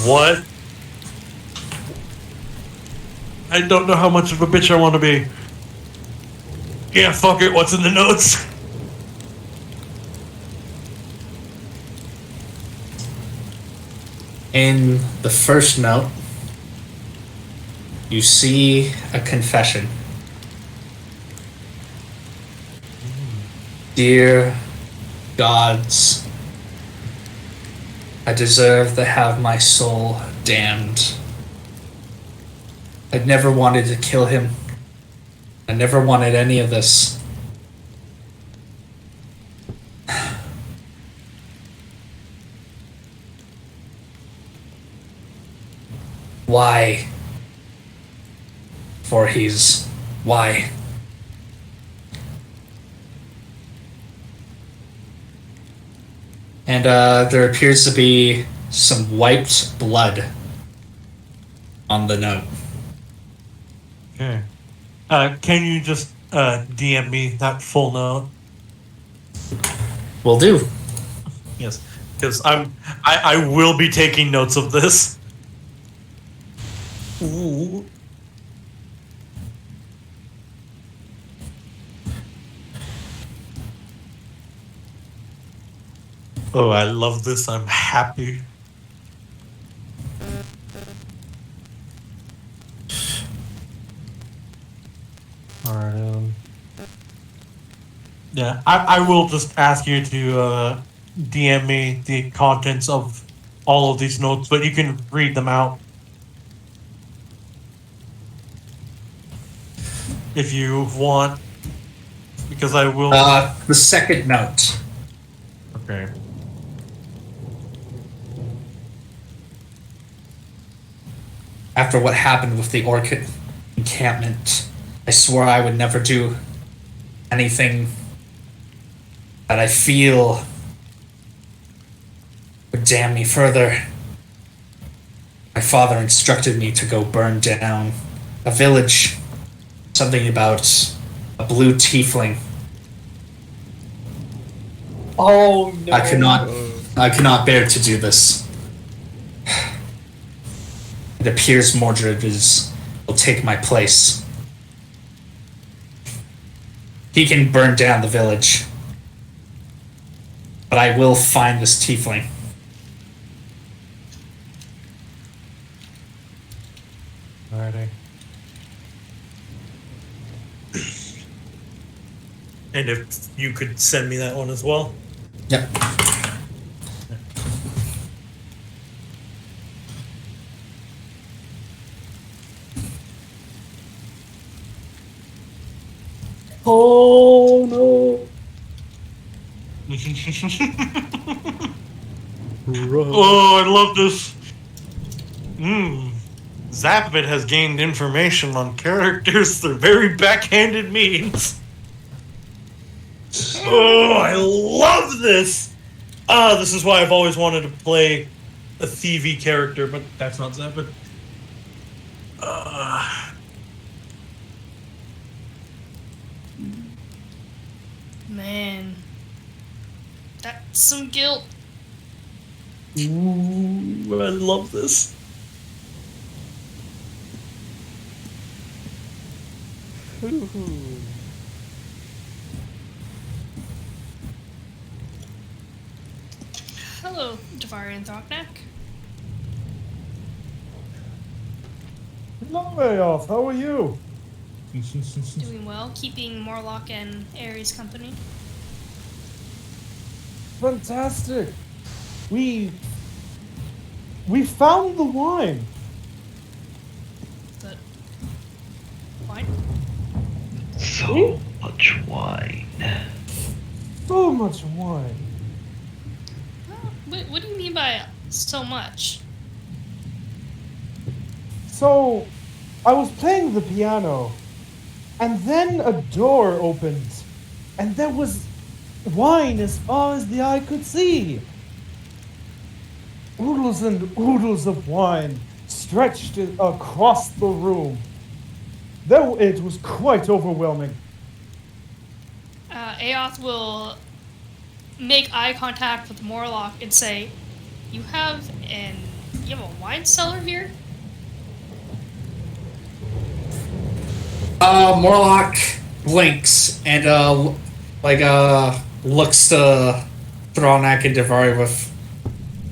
What? I don't know how much of a bitch I want to be. Yeah, fuck it. What's in the notes? in the first note, you see a confession. Dear gods, I deserve to have my soul damned. I never wanted to kill him. I never wanted any of this. why. For he's why. And there appears to be some wiped blood on the note. Okay. Can you just DM me that full note? Will do. Yes, because I will be taking notes of this. Ooh. Oh, I love this. I'm happy. Alright, yeah, I will just ask you to DM me the contents of all of these notes, but you can read them out if you want, because I will. The second note. Okay. After what happened with the orchid encampment, I swore I would never do anything that I feel would damn me further. My father instructed me to go burn down a village. Something about a blue tiefling. Oh no. I cannot bear to do this. It appears Mordred will take my place. He can burn down the village. But I will find this tiefling. Alrighty. And if you could send me that one as well. Yep. Oh no. Oh, I love this. Zapit has gained information on characters through very backhanded means. Oh, I love this. This is why I've always wanted to play a thievy character, but that's not Zapit. Man. That's some guilt. Ooh, I love this. Hello, Devarian Throckneck. Long way off. How are you? Doing well, keeping Morlock and Ares company. Fantastic. We found the wine. But wine? So much wine. So much wine. What do you mean by so much? So, I was playing the piano, and then a door opened, and there was wine as far as the eye could see. Oodles and oodles of wine stretched across the room. It was quite overwhelming. Aoth will make eye contact with Morlock and say, you have a wine cellar here? Morlock blinks and looks to Thronak and Devari with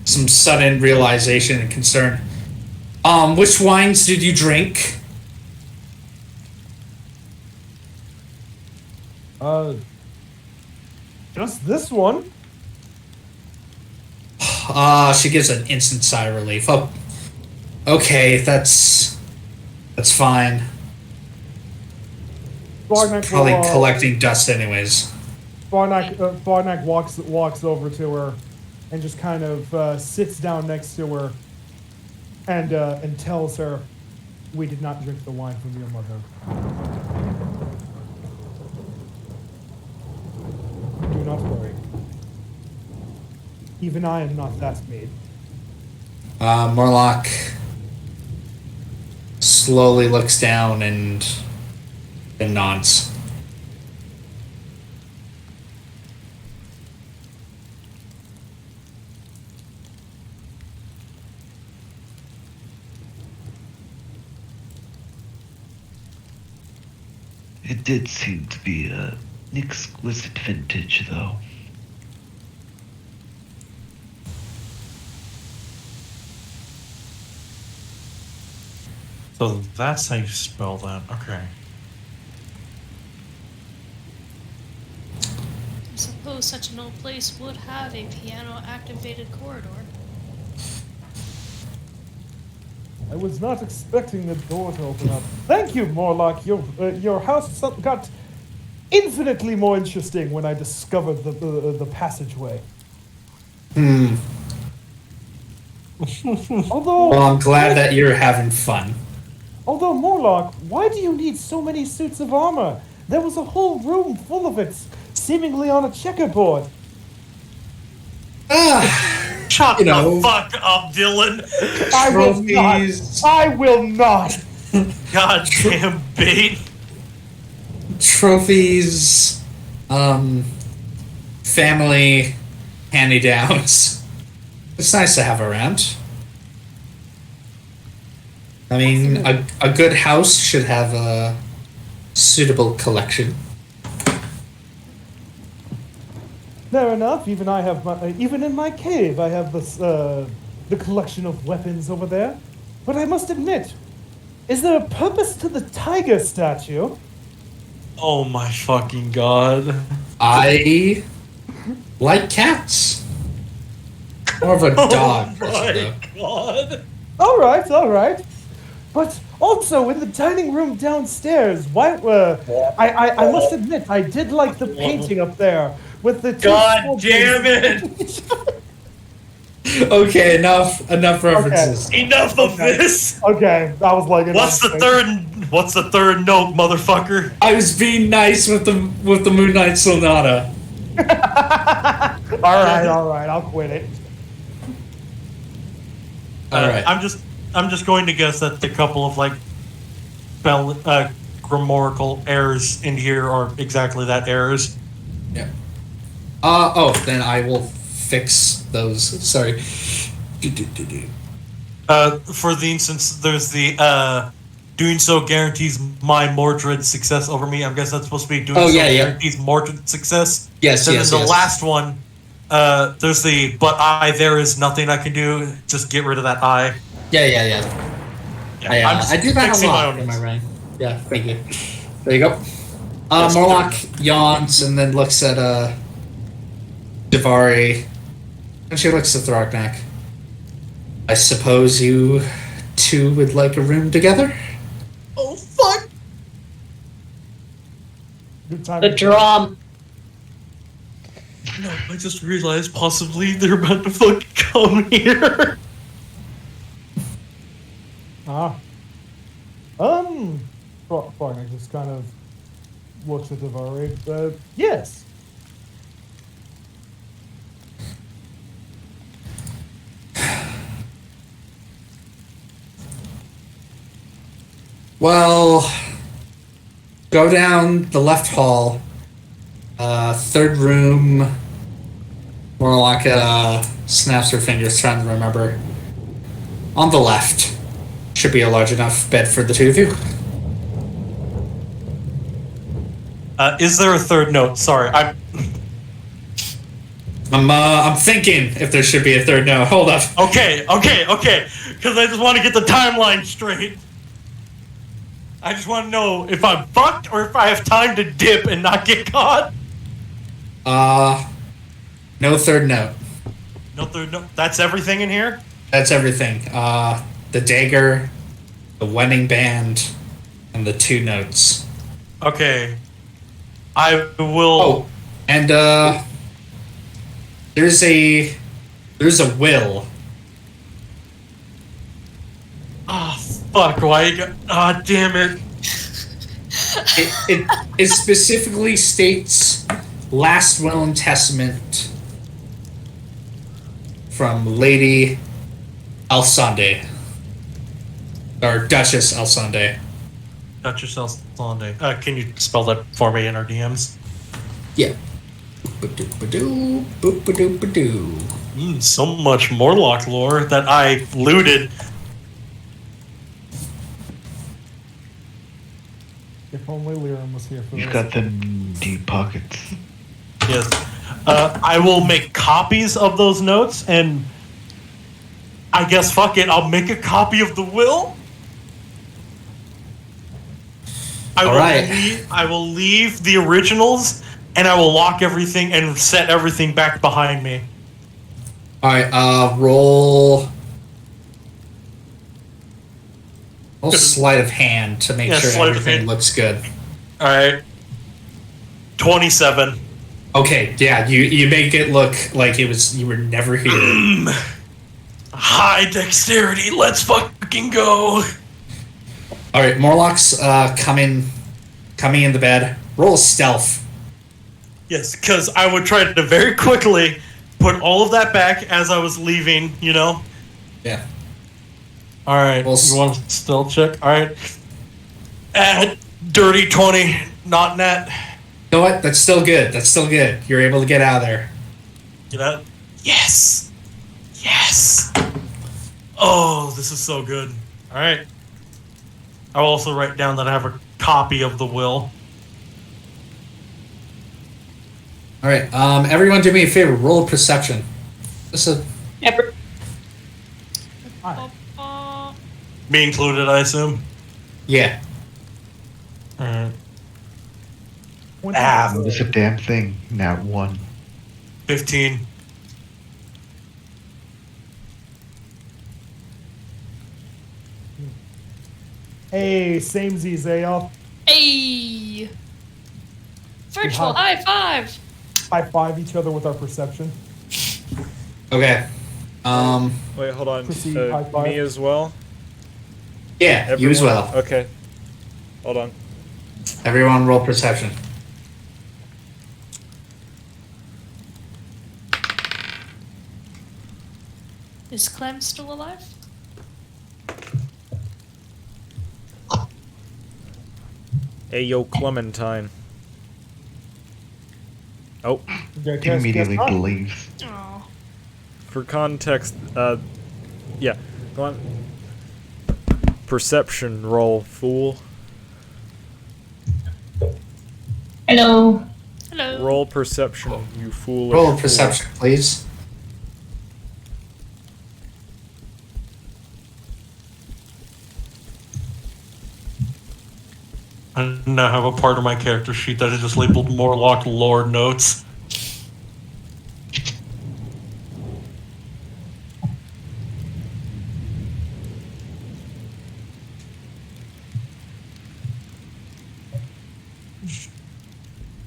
some sudden realization and concern. Which wines did you drink? Just this one. She gives an instant sigh of relief. Oh, okay, that's fine. Barnack Probably collecting dust anyways. Barnack walks over to her and just kind of sits down next to her. and tells her, "We did not drink the wine from your mother. Do not worry. Even I am not that maid." Morlock slowly looks down and nods. It did seem to be an exquisite vintage, though. So that's how you spell that. Okay. I suppose such an old place would have a piano-activated corridor. I was not expecting the door to open up. Thank you, Morlock. Your house got infinitely more interesting when I discovered the passageway. Although, Well, I'm glad that you're having fun. although Morlock, why do you need so many suits of armor? There was a whole room full of it, seemingly on a checkerboard. Shut You know, the fuck up, Dylan. I will not. Trophies. I will not. Goddamn bait. Trophies, family hand-me-downs. It's nice to have around. I mean, a good house should have a suitable collection. Fair enough. Even I have even in my cave, I have this the collection of weapons over there. But I must admit, is there a purpose to the tiger statue? Oh my fucking god. I like cats. More of a dog. person, though. God. All right. But also in the dining room downstairs, why? I must admit, I did like the painting up there with the. God damn it! Okay, enough references. Enough of this. Okay, I was like, What's the third note, motherfucker? I was being nice with the Moon Knight Sonata. all right, I'll quit it. All right. I'm just going to guess that the couple of like grammatical errors in here are exactly that errors. Yeah. Then I will fix those. Sorry. For the instance, there's the doing so guarantees my Mordred success over me. I guess that's supposed to be doing guarantees Mordred success. Yes, and yes, then the yes. last one, there's the there is nothing I can do. Just get rid of that I. Yeah. I'm just I do that a fixing my lot own in my notes. brain. Yeah, thank you. There you go. Yes, Morlock yawns and then looks at Davari, and she looks at Thrognak. I suppose you two would like a room together? Oh fuck! Good time. The drum. No, I just realized possibly they're about to fucking come here. Fine, I just kind of looks at Davari. Yes. Well, go down the left hall, third room. Morlock snaps her fingers, trying to remember. On the left. Should be a large enough bed for the two of you. Is there a third note? Sorry, I'm thinking if there should be a third note. Hold up. Okay. Because I just want to get the timeline straight. I just want to know if I'm fucked or if I have time to dip and not get caught. No third note. No third note. That's everything in here? That's everything. The dagger, the wedding band, and the two notes. Okay. I will... Oh, and there's a will. Fuck, why you got... Ah, damn it. It specifically states Last Will and Testament from Lady Alsande. Or Duchess Alsande. Duchess Alsande. Can you spell that for me in our DMs? Yeah. Boop-a-doop-a-doo, boop-a-doop-a-doo. So much Morlock lore that I looted. If only Liram was here for You've this. got them deep pockets. Yes. I will make copies of those notes, and I guess fuck it, I'll make a copy of the will. I will leave the originals, and I will lock everything and set everything back behind me. Alright, roll sleight of hand to make sure everything looks good. Alright. 27. Okay, yeah, you make it look like you were never here. High dexterity, let's fucking go. Alright, Morlocks coming in the bed. Roll stealth. Yes, because I would try to very quickly put all of that back as I was leaving, you know? Yeah. Alright, you want a stealth check? Alright. Dirty 20, not net. You know what? That's still good. That's still good. You're able to get out of there. Get out? Yes! Yes! Oh, this is so good. Alright. I'll also write down that I have a copy of the will. Alright, everyone do me a favor. Roll a perception. Me included, I assume? Yeah. Alright. Notice a damn thing. Not one. 15. Hey, samesies, Ayoth. Hey! Virtual high five! High five each other with our perception. Okay. Wait, hold on. Proceed, high five. Me as well? Yeah, you as well. Okay. Hold on. Everyone roll perception. Is Clem still alive? Hey, yo, Clementine. Oh. Immediately believes. Oh. For context, yeah, go on. Perception roll, fool. Hello. Hello. Roll perception, you fool. Roll a perception, please. I now have a part of my character sheet that is just labeled Morlock lore notes.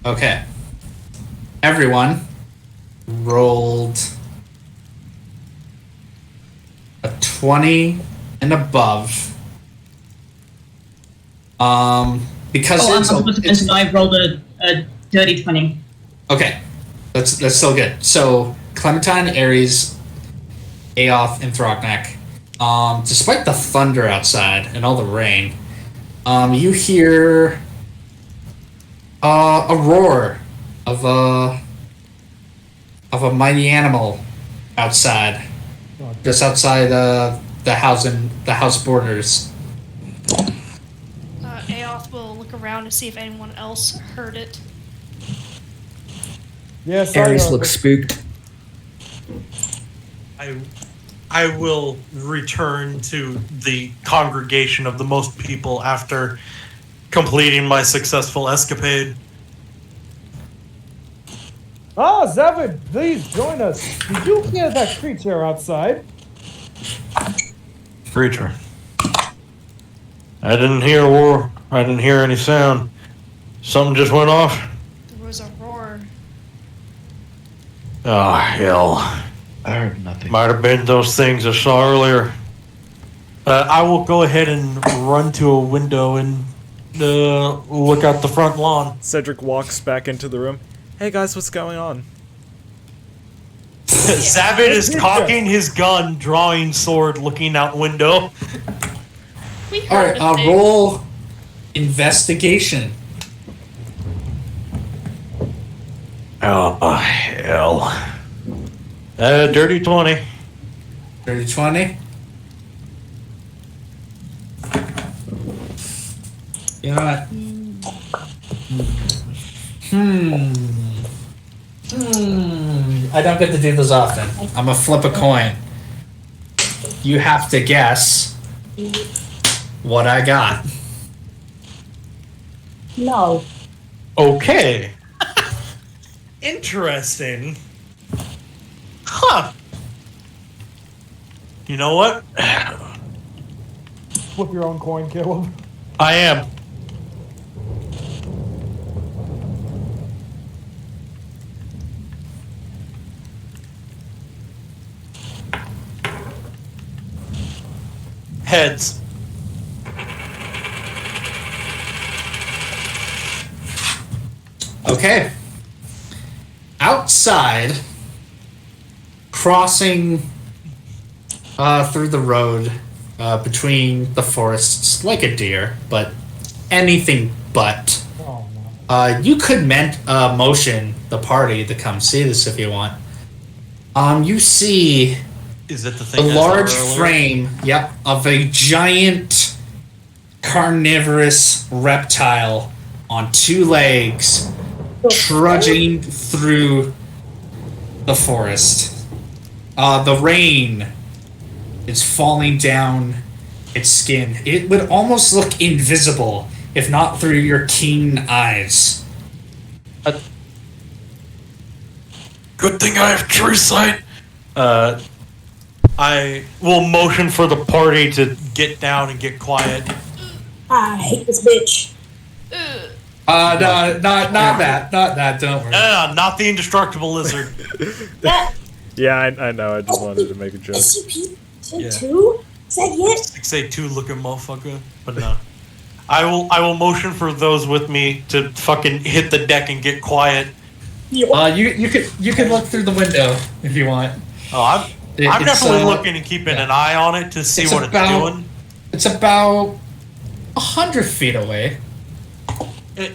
Okay. Everyone rolled a 20 and above. Because I rolled a dirty 20. Okay, that's still good. So Clementine, Ares, Aoth, and Thrognak. Despite the thunder outside and all the rain, you hear a roar of a mighty animal outside, just outside the house borders. Aoth will look around to see if anyone else heard it. Yes, Ares looks spooked. I will return to the congregation of the most people after completing my successful escapade. Zavid, please join us. Did you hear that creature outside? Creature. I didn't hear a roar. I didn't hear any sound. Something just went off. There was a roar. Oh, hell. I heard nothing. Might have been those things I saw earlier. I will go ahead and run to a window and look out the front lawn. Cedric walks back into the room. Hey guys, what's going on? Zabit is cocking his gun, drawing sword, looking out window. We All heard right, roll investigation. Oh, hell. Dirty 20. Dirty 20. You know what? I don't get to do this often. I'm gonna flip a coin. You have to guess what I got. No. Okay. Interesting. Huh. You know what? Flip your own coin, Caleb. I am. Heads. Okay. Outside, crossing through the road between the forests like a deer, but anything but. Oh, no. You could motion the party to come see this if you want. You see Is it the a thing? large frame, of a giant carnivorous reptile on two legs trudging through the forest. The rain is falling down its skin. It would almost look invisible if not through your keen eyes. Good thing I have true sight. I will motion for the party to get down and get quiet. I hate this bitch. No, not that. Not that, don't worry. No, not the indestructible lizard. That Yeah, I know. I just wanted to make a joke. SCP-2? Is that it? 682 looking motherfucker. But no. I will motion for those with me to fucking hit the deck and get quiet. You could look through the window if you want. Oh, I'm definitely looking and keeping an eye on it to see what it's doing. It's about 100 feet away.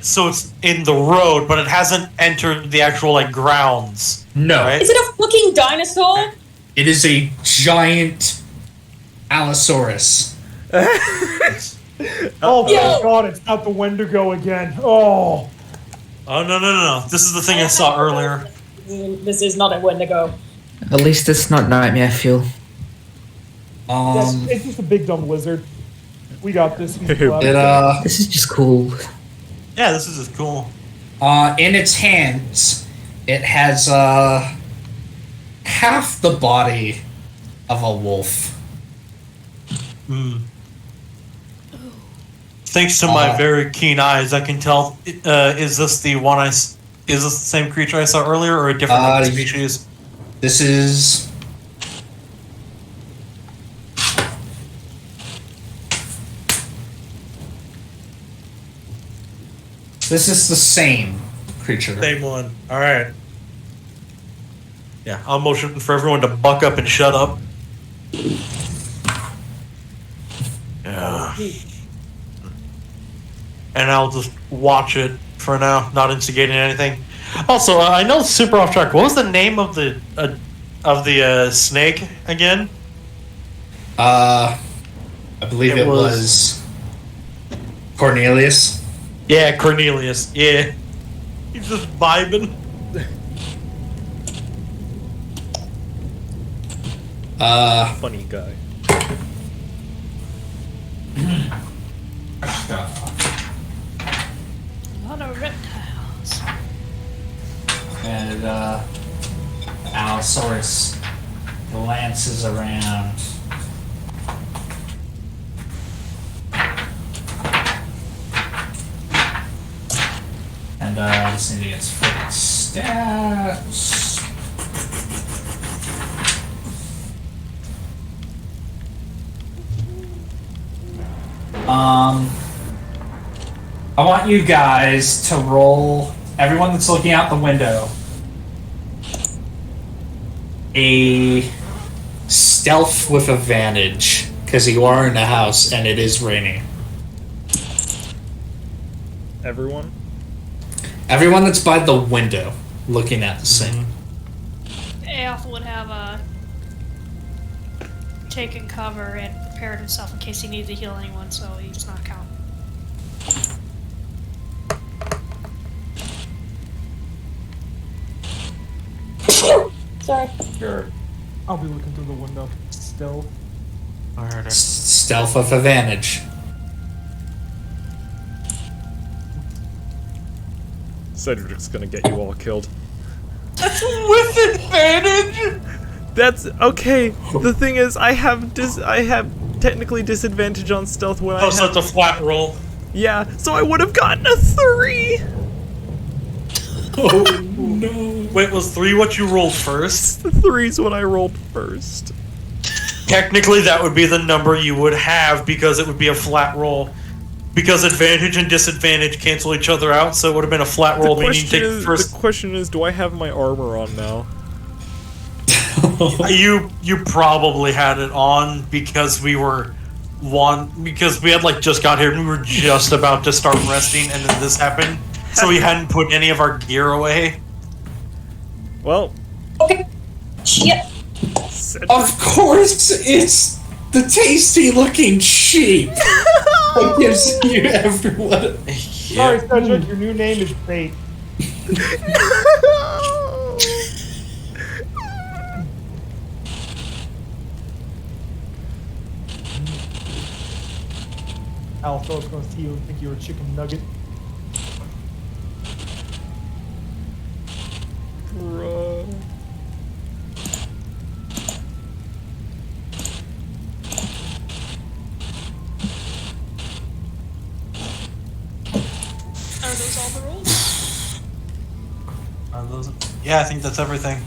So it's in the road, but it hasn't entered the actual like grounds. No. Right? Is it a fucking dinosaur? It is a giant Allosaurus. Oh my god, it's out the Wendigo again. Oh. Oh, no. This is the thing I saw earlier. This is not a Wendigo. At least it's not nightmare fuel. It's just a big dumb lizard. We got this. This is just cool. Yeah, this is just cool. In its hands, it has half the body of a wolf. Thanks to my very keen eyes, I can tell. Is this the one Is this the same creature I saw earlier, or a different species? This is. This is the same creature. Same one. All right. Yeah, I'll motion for everyone to buck up and shut up. Yeah. And I'll just watch it for now, not instigating anything. Also, I know it's super off track. What was the name of the snake again? I believe it was Cornelius. Yeah, Cornelius. Yeah, he's just vibing. Funny guy. A lot of reptiles. And Allosaurus glances around. And just need to get its freaking stats. I want you guys to roll, everyone that's looking out the window, a stealth with advantage, because you are in the house and it is raining. Everyone? Everyone that's by the window looking at the scene. Aoth would have taken cover and prepared himself in case he needed to heal anyone, so he does not count. Sorry. Sure. I'll be looking through the window still. I heard it. Stealth with advantage. Cedric's gonna get you all killed. That's with advantage. That's okay. The thing is, I have technically disadvantage on stealth when I So it's a flat roll. Yeah, so I would have gotten a 3. Oh no! Wait, was 3 what you rolled first? The 3's what I rolled first. Technically, that would be the number you would have because it would be a flat roll. Because advantage and disadvantage cancel each other out, so it would have been a flat roll. Meaning you take first. The question is, do I have my armor on now? You probably had it on because we had like just got here and we were just about to start resting, and then this happened. So we hadn't put any of our gear away. Well. Okay. Yep. Of course, it's the tasty-looking sheep that gives you everyone. Sorry, Cedric, your new name is Bait. Alpha was going to see you and think you were a chicken nugget. Bruh. Are those all the rolls? Yeah, I think that's everything.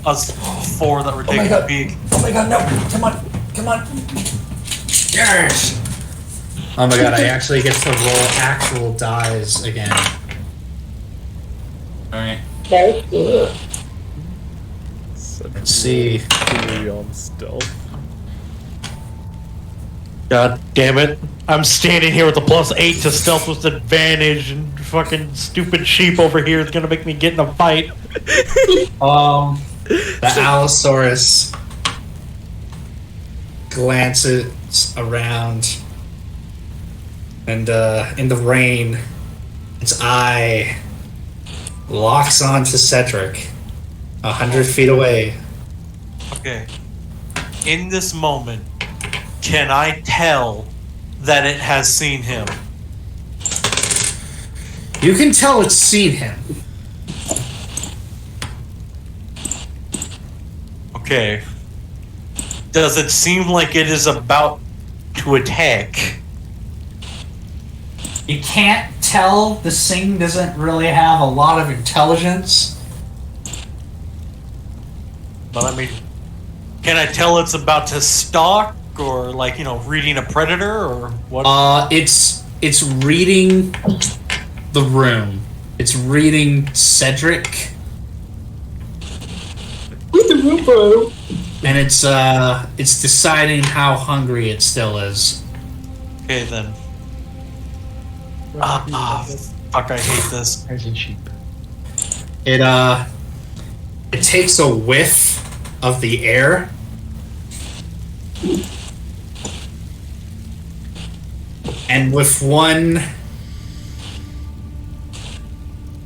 Us 4 that were my taking a God. peek. Oh my god, no! Come on! Yes! Oh my god, I actually get to roll actual dies again. Alright. Very good. Let's see. 3 on stealth. God damn it. I'm standing here with a +8 to stealth with advantage, and fucking stupid sheep over here is gonna make me get in a fight. The Allosaurus glances around, and in the rain, its eye locks onto Cedric 100 feet away. Okay. In this moment, can I tell that it has seen him? You can tell it's seen him. Okay. Does it seem like it is about to attack? You can't tell. This thing doesn't really have a lot of intelligence. But I mean, can I tell it's about to stalk, or like, you know, reading a predator, or what? It's reading the room. It's reading Cedric. Read the room, bro. And it's deciding how hungry it still is. Okay then. Fuck, I hate this. As sheep. It takes a whiff of the air. And with one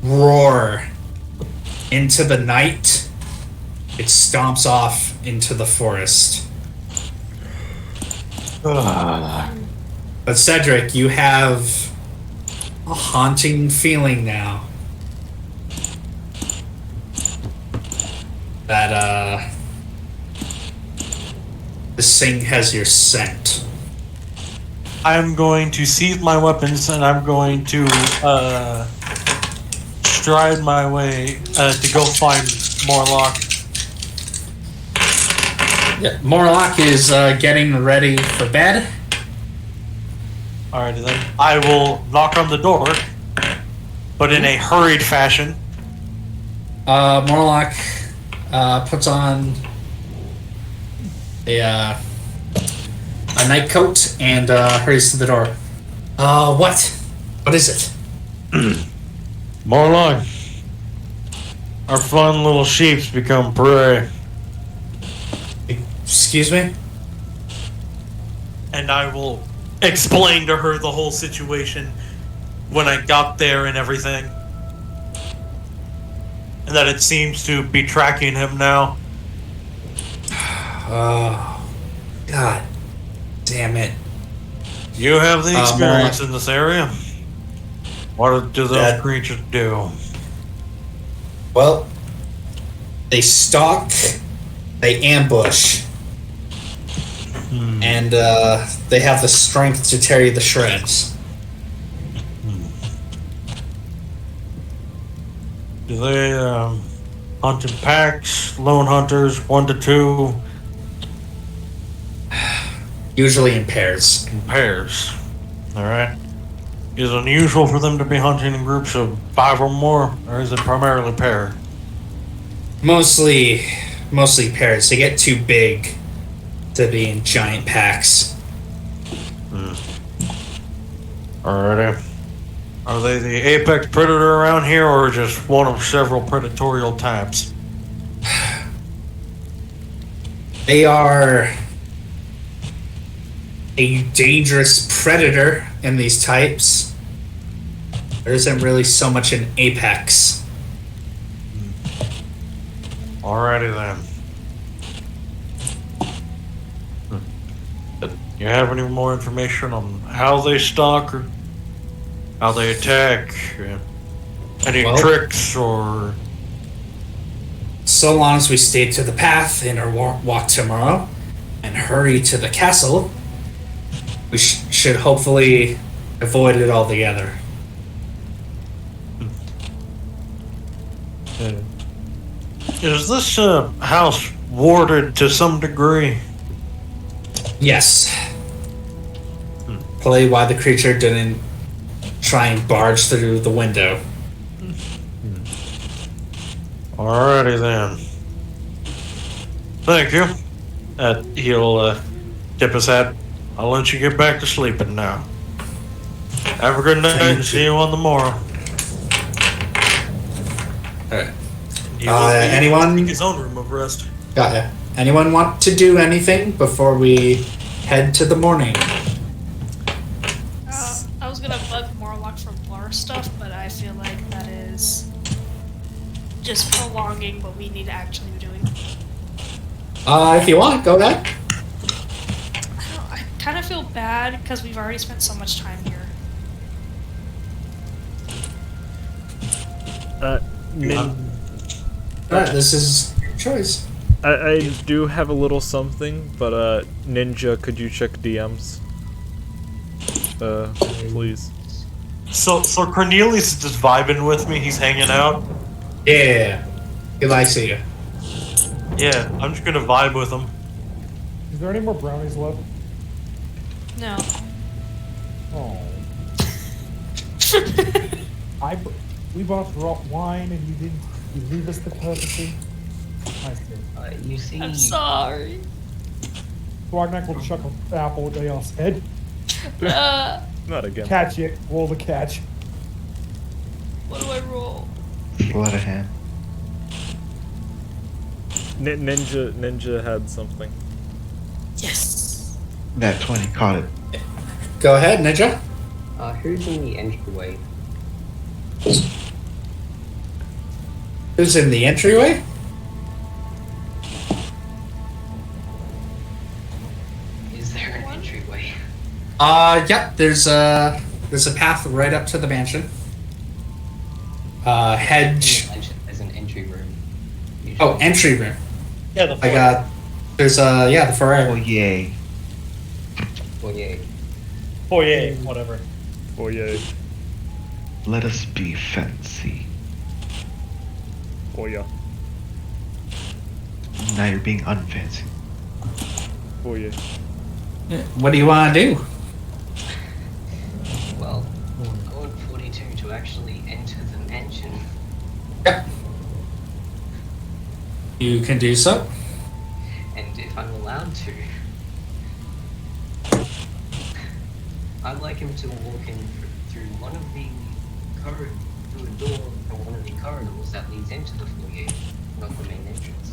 roar into the night, it stomps off into the forest. But Cedric, you have a haunting feeling now that this thing has your scent. I'm going to seize my weapons and I'm going to stride my way to go find Morlock. Yeah, Morlock is getting ready for bed. Alrighty then. I will knock on the door, but in a hurried fashion. Morlock puts on a night coat and hurries to the door. What? What is it? Morlock. Our fun little sheep's become prey. Excuse me? And I will explain to her the whole situation when I got there and everything. And that it seems to be tracking him now. Oh, God damn it. You have the experience in this area. What do those creatures do? Well, they stalk, they ambush, and they have the strength to tear you to shreds. Do they hunt in packs, lone hunters, 1 to 2? Usually in pairs. In pairs. Alright. Is it unusual for them to be hunting in groups of 5 or more, or is it primarily pair? Mostly pairs. They get too big to be in giant packs. Alrighty. Are they the apex predator around here, or just one of several predatorial types? They are a dangerous predator in these types. There isn't really so much an apex. Alrighty then. You have any more information on how they stalk or how they attack? Any tricks or... So long as we stay to the path in our walk tomorrow and hurry to the castle, we should hopefully avoid it altogether. Is this house warded to some degree? Yes. Probably why the creature didn't try and barge through the window. Alrighty then. Thank you. He'll tip his hat. I'll let you get back to sleeping now. Have a good night and see you on the morrow. Alright. Anyone? His own room of rest. Got ya. Anyone want to do anything before we head to the morning? I was gonna bug Morlock for bar stuff, but I feel like that is just prolonging what we need to actually be doing. If you want, go ahead. I kind of feel bad because we've already spent so much time here. Alright, this is your choice. I do have a little something, but Ninja, could you check DMs? Please. So Cornelius is just vibing with me. He's hanging out. Yeah. He likes you. Yeah, I'm just gonna vibe with him. Is there any more brownies left? No. Oh. We bought raw wine and you leave us the courtesy. You see. I'm sorry. Flognack will chuck an apple at Dale's head. Not again. Catch it. Roll the catch. What do I roll? Blood a hand. Ninja had something. Yes. That 20 caught it. Go ahead, Ninja. Who's in the entryway? Who's in the entryway? Is there an entryway? Yep. There's a path right up to the mansion. Hedge. There's an entry room. Oh, entry room. Yeah, the foyer. I got. There's the foyer. Oh yay. Foyer. Foyer, whatever. Foyer. Let us be fancy. Foyer. Now you're being unfancy. Foyer. What do you want to do? Yep. You can do so. And if I'm allowed to, I'd like him to walk in through one of the through a door or one of the corridors that leads into the foyer, not the main entrance.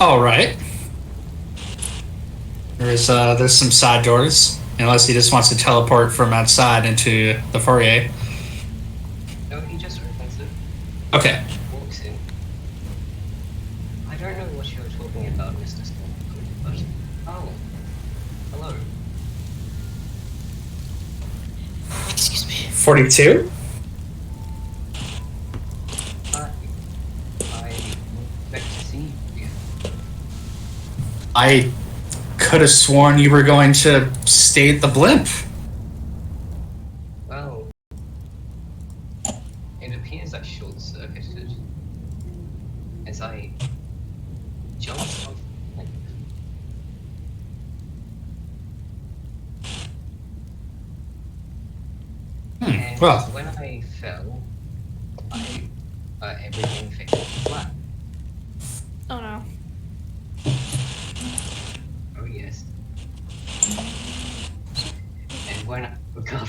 All right. There's some side doors, unless he just wants to teleport from outside into the foyer. No, he just opens it. Okay. Walks in. I don't know what you're talking about, Mr. Stormcloak, but oh, hello. Excuse me. 42. I expect to see you. I could have sworn you were going to stay at the blimp. Well, it appears I short-circuited as I jumped off. And well. when I fell, everything fell flat. Oh no. Oh yes. And when I woke up,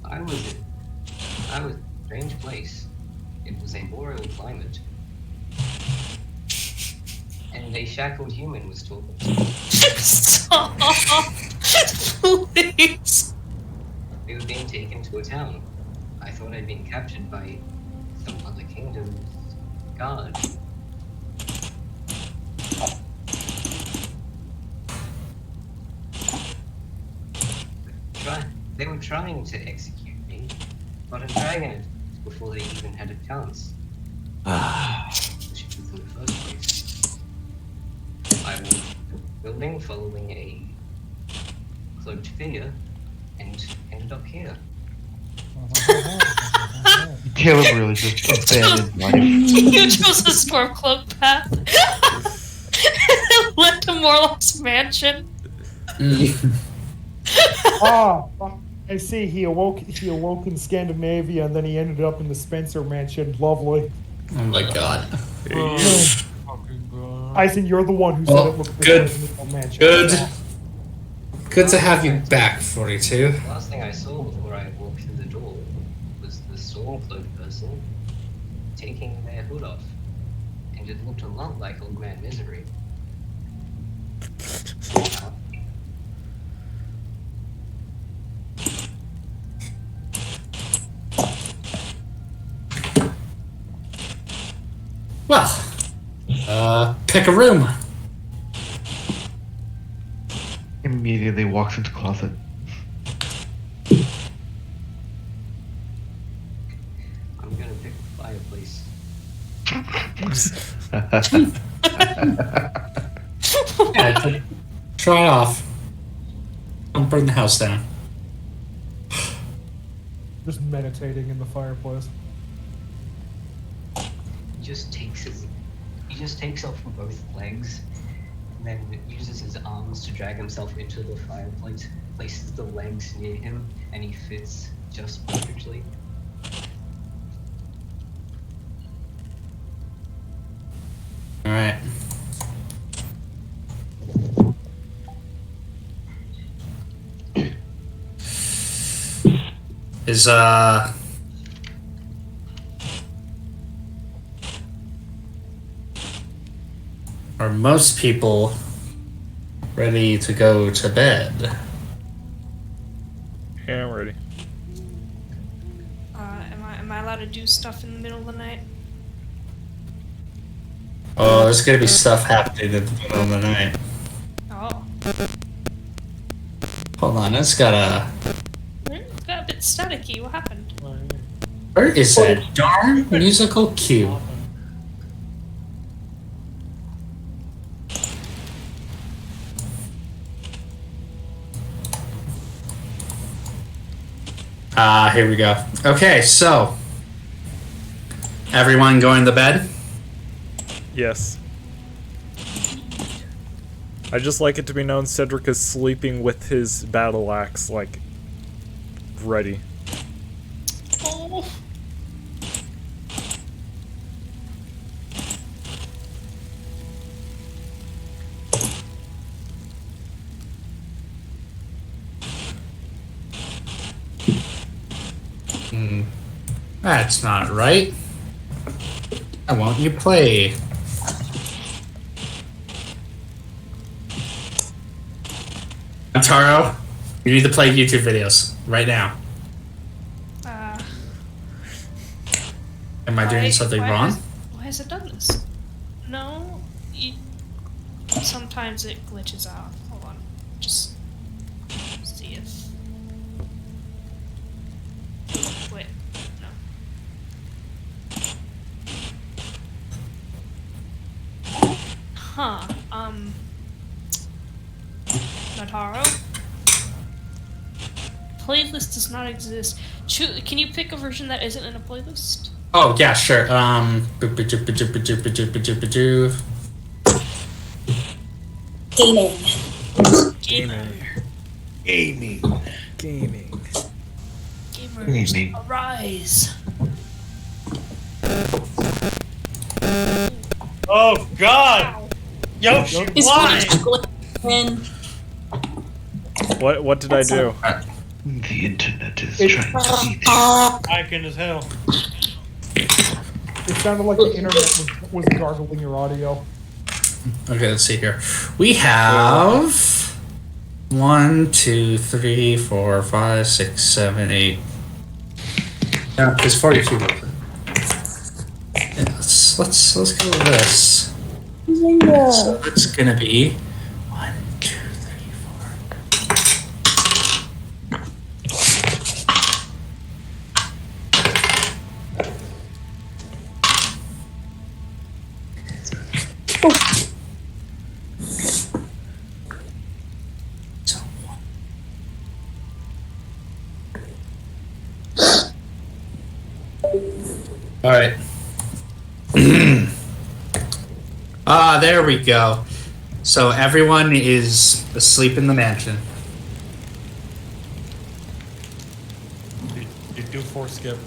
I was in a strange place. It was a boreal climate. And a shackled human was talking to me. Stop! Please! We were being taken to a town. I thought I'd been captured by some other kingdom's guard. They were trying to execute me, but a dragon before they even had a chance. Which was in the first place. I was building following a cloaked figure and ended up here. Caleb really just abandoned life. You chose a stormcloak path. Led to Morlock's mansion. I see. He awoke in Scandinavia, and then he ended up in the Spencer mansion. Lovely. Oh my god. Ison, you're the one who said Well, it looked good. like a mansion. Good. Good to have you back, 42. The last thing I saw before I walked through the door was the stormcloak person taking their hood off, and it looked a lot like Old Man Misery. Well, pick a room. Immediately walks into closet. I'm gonna pick the fireplace. Yeah, try it off. Don't burn the house down. Just meditating in the fireplace. He just takes off both legs, and then uses his arms to drag himself into the fireplace, places the legs near him, and he fits just perfectly. Alright. Are most people ready to go to bed? Yeah, I'm ready. Am I allowed to do stuff in the middle of the night? Oh, there's gonna be stuff happening in the middle of the night. Oh. Hold on, it's got a... It's got a bit staticky. What happened? Where is that darn musical cue? Here we go. Okay, so everyone going to bed? Yes. I just like it to be known Cedric is sleeping with his battle axe, like, ready. That's not right. Why won't you play? Taro, you need to play YouTube videos right now. Am I doing something wrong? Why has it done this? No, sometimes it glitches out. Hold on, just see if. Wait, no. Huh? Nataro. Playlist does not exist. Can you pick a version that isn't in a playlist? Oh yeah, sure. Gaming. Gaming. Gamers, arise. Oh God! Yoshi, why? What did I do? The internet is trying to eat you. Icon as hell. It sounded like the internet was gargling your audio. Okay, let's see here. We have 1, 2, 3, 4, 5, 6, 7, 8. No, there's 42. Yeah, let's go with this. So it's gonna be 1, 2, 3, 4. All right. There we go. So everyone is asleep in the mansion. You do 4 skip.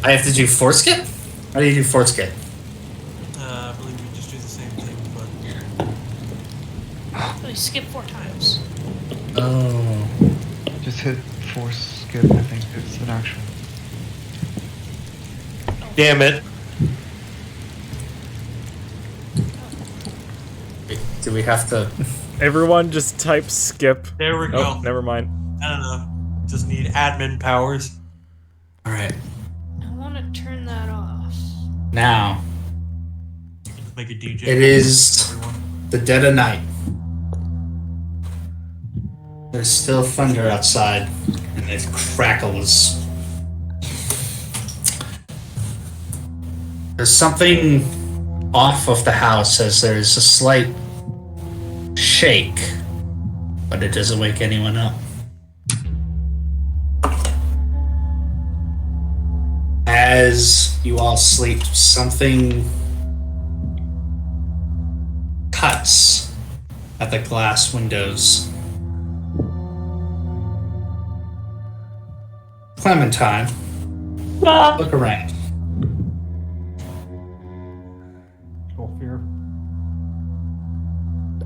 I have to do 4 skip? How do you do 4 skip? I believe we just do the same thing, but We skip 4 times. Oh. Just hit 4 skip, I think it's an action. damn it. Do we have to? Everyone just type skip. There we go. Never mind. I don't know. Just need admin powers. All right. I want to turn that off. Now. Make a DJ. It is the dead of night. There's still thunder outside, and it crackles. There's something off of the house as there's a slight shake, but it doesn't wake anyone up. As you all sleep, something cuts at the glass windows. Clementine, look around. Go fear.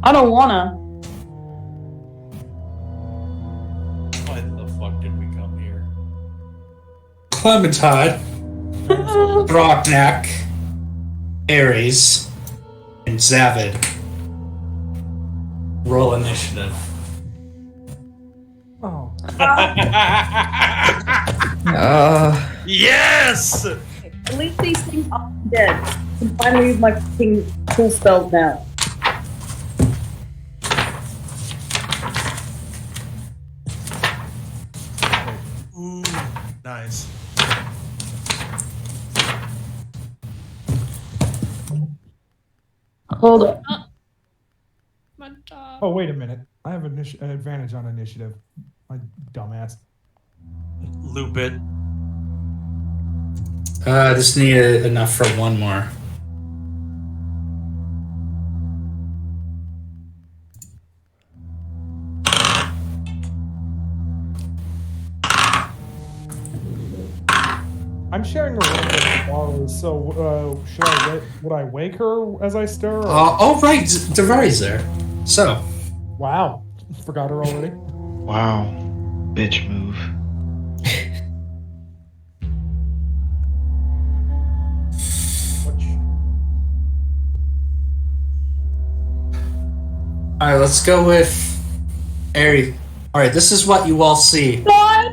I don't wanna. Why the fuck did we come here? Clementine, Brocknack, Ares, and Zavid. Roll initiative. Oh. Yes! At least these things are dead. I can finally use my fucking cool spells now. Nice. Hold on. Oh, wait a minute. I have an advantage on initiative. My dumbass. Loop it. Just need enough for one more. I'm sharing a room with Laura, so would I wake her as I stir? Or? Oh, right, Davari's there. So. Wow. Forgot her already? Wow. Bitch move. All right, let's go with Aries. All right, this is what you all see. What?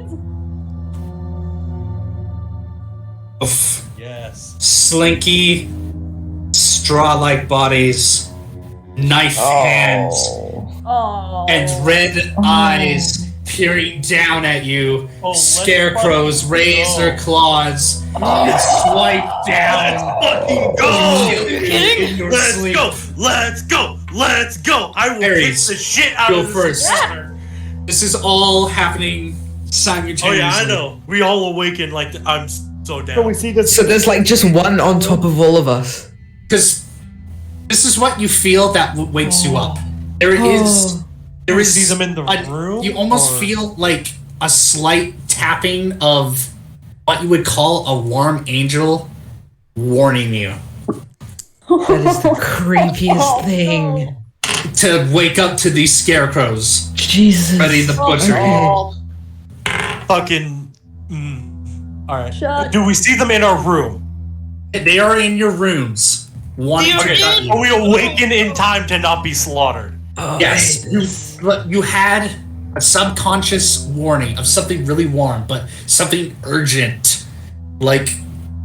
Oof. Yes. Slinky, straw-like bodies, knife hands, Oh. and red eyes peering down at you. Scarecrows raise their claws and swipe down. Fucking go! In your Let's sleep. go! Let's go! Let's go! I will kick Aries, the shit out go of this. first. This is all happening simultaneously. Oh yeah, I know. We all awaken like I'm so down. So we see this. So there's like just one on top of all of us. Because this is what you feel that wakes you up. There is see them in the room. You almost or- feel like a slight tapping of what you would call a warm angel warning you That is the creepiest thing. to wake up to these scarecrows. Jesus. Ready to butcher you. Fucking. All right. Shut- Do we see them in our room? They are in your rooms. One. Okay. Are we awaken in time to not be slaughtered? Oh, Yes, you had a subconscious warning of something really warm, but something urgent, like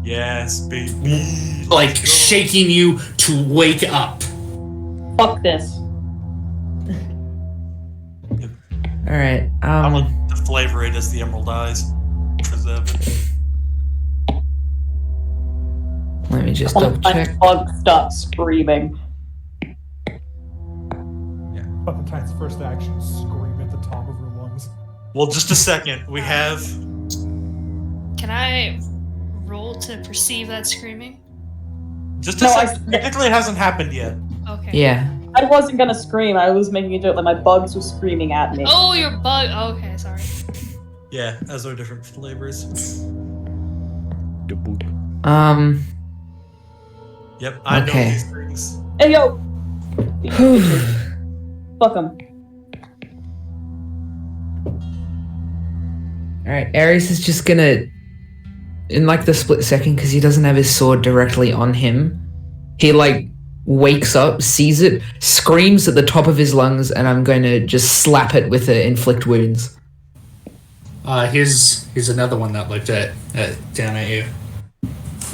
Yes, baby. like shaking you to wake up. Fuck this. All right. I'm gonna flavor it as the emerald eyes. Preserve. Let me just double check. Bug stop screaming. Valentine's first action, scream at the top of her lungs. Well, just a second. We have. Can I roll to perceive that screaming? Just a No, second. Technically, it hasn't happened yet. Okay. Yeah. I wasn't gonna scream. I was making a joke that my bugs were screaming at me. Oh, your bug. Oh, okay, sorry. Yeah, as are different flavors. Yep, I know Okay. these things. Hey yo. Fuck them. Alright, Ares is just gonna, in like the split second, because he doesn't have his sword directly on him, he like wakes up, sees it, screams at the top of his lungs, and I'm going to just slap it with the inflict wounds. Here's another one that looked at down at you.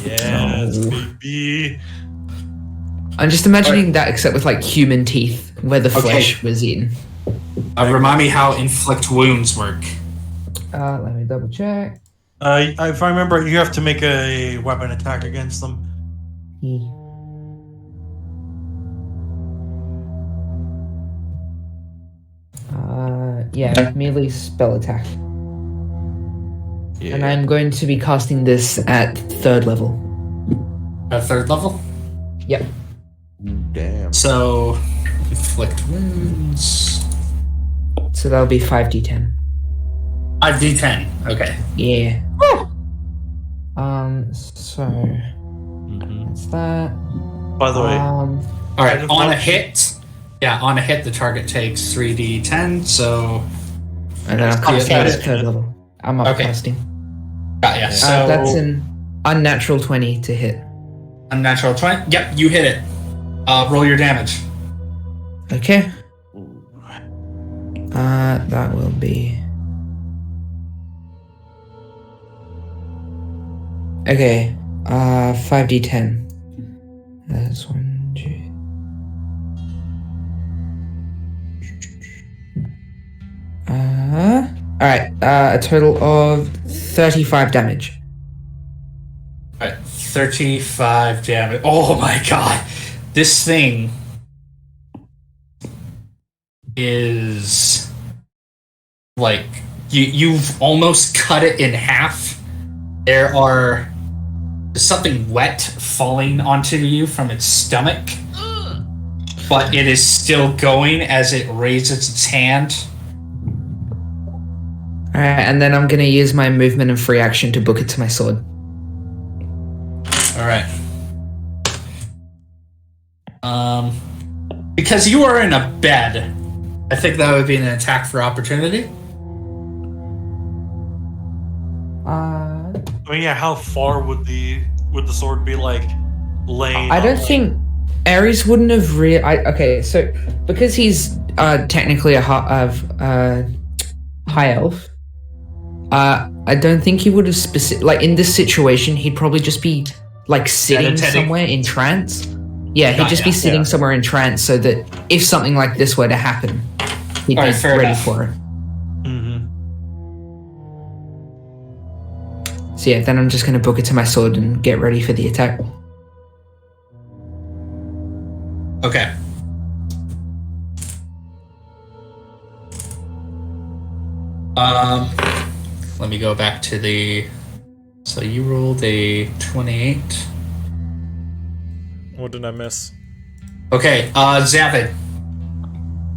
Yes, baby. I'm just imagining that except with like human teeth, where the flesh was in. Remind me how inflict wounds work. Let me double check. If I remember, you have to make a weapon attack against them. Yeah, melee spell attack. And I'm going to be casting this at 3rd level. At 3rd level? Yep. Damn. So, inflict wounds. So that'll be 5d10. 5d10. Okay. Yeah. So that's that. By the way, All right. On a hit. Yeah, on a hit, the target takes 3d10. So. And then I'm casting it at 3rd level. I'm upcasting. Got ya. So that's an unnatural 20 to hit. Unnatural 20. Yep, you hit it. Roll your damage. Okay. That will be. Okay. 5d10. That's 1, 2. Alright, a total of 35 damage. Alright, 35 damage. Oh my god. This thing is like you've almost cut it in half. There's something wet falling onto you from its stomach, but it is still going as it raises its hand. Alright, and then I'm gonna use my movement and free action to book it to my sword. Alright. Because you are in a bed, I think that would be an attack for opportunity. I mean, yeah. How far would the sword be like laying? I don't on, think Ares wouldn't have okay, so because he's technically a high elf, I don't think he would have like in this situation he'd probably just be like sitting somewhere in trance. Yeah, he'd just be sitting somewhere in trance so that if something like this were to happen, he'd be ready for it. So yeah, then I'm just gonna book it to my sword and get ready for the attack. Okay. Let me go back to the. So you rolled a 28. What did I miss? Okay, Zavid.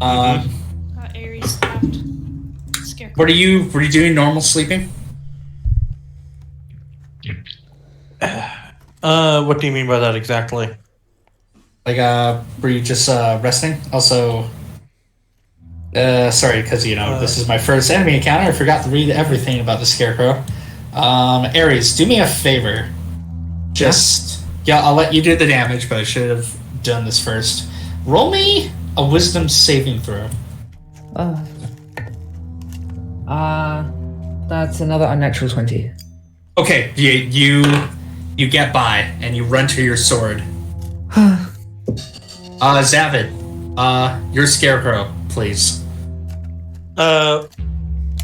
Ares stopped. Scarecrow. Were you doing normal sleeping? What do you mean by that exactly? Like, were you just resting? Also, sorry, because this is my first enemy encounter. I forgot to read everything about the Scarecrow. Ares, do me a favor. I'll let you do the damage, but I should have done this first. Roll me a wisdom saving throw. That's another unnatural 20. Okay, you get by and you run to your sword. Zavid, your Scarecrow, please.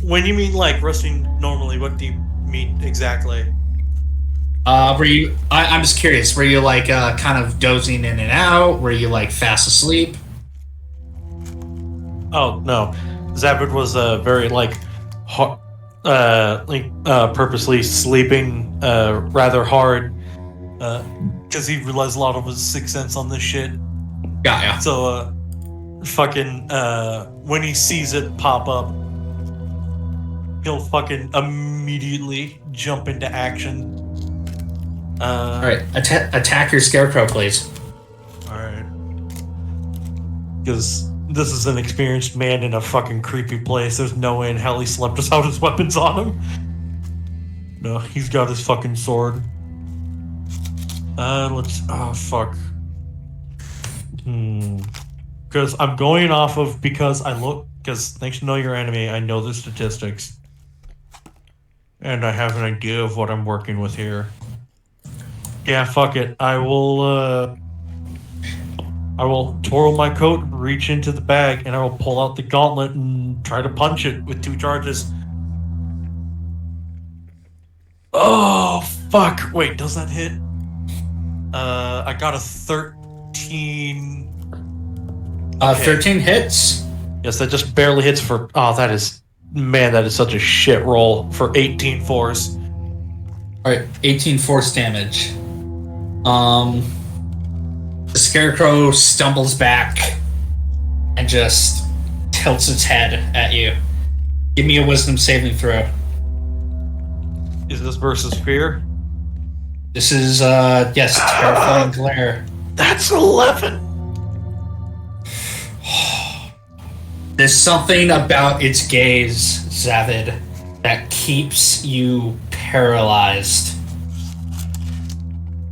When you mean like resting normally, what do you mean exactly? Were you? I'm just curious. Were you like kind of dozing in and out? Were you like fast asleep? Oh no, Zavid was very purposely sleeping rather hard because he relies a lot of his sixth sense on this shit. Yeah. So when he sees it pop up, he'll fucking immediately jump into action. All right, attack your Scarecrow, please. All right, because this is an experienced man in a fucking creepy place. There's no way in hell he slept without his weapons on him. No, he's got his fucking sword. Fuck. Because I'm going off of because thanks to Know Your Enemy, I know the statistics. And I have an idea of what I'm working with here. Yeah, fuck it. I will twirl my coat, reach into the bag, and I will pull out the gauntlet and try to punch it with 2 charges. Oh, fuck. Wait, does that hit? I got a 13. 13 hits? Yes, that just barely hits for... Oh, that is such a shit roll for 18 force. Alright, 18 force damage. The Scarecrow stumbles back and just tilts its head at you. Give me a wisdom saving throw. Is this versus fear? This is, yes, terrifying glare. That's 11! There's something about its gaze, Zavid, that keeps you paralyzed.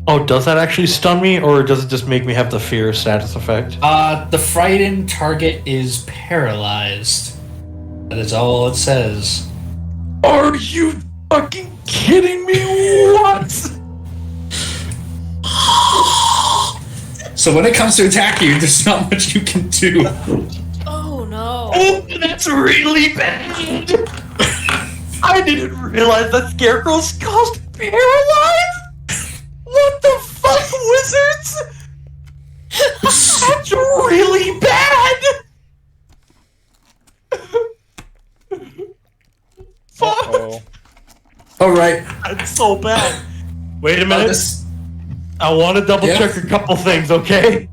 Oh, does that actually stun me, or does it just make me have the fear status effect? The frightened target is paralyzed. That is all it says. Are you fucking kidding me? What? So when it comes to attack you, there's not much you can do. Oh no. Oh, that's really bad! I didn't realize that Scarecrow's caused paralyzed! What the fuck, wizards? That's really bad! Fuck! Alright. That's so bad. Wait a minute. I want to double check a couple things, okay?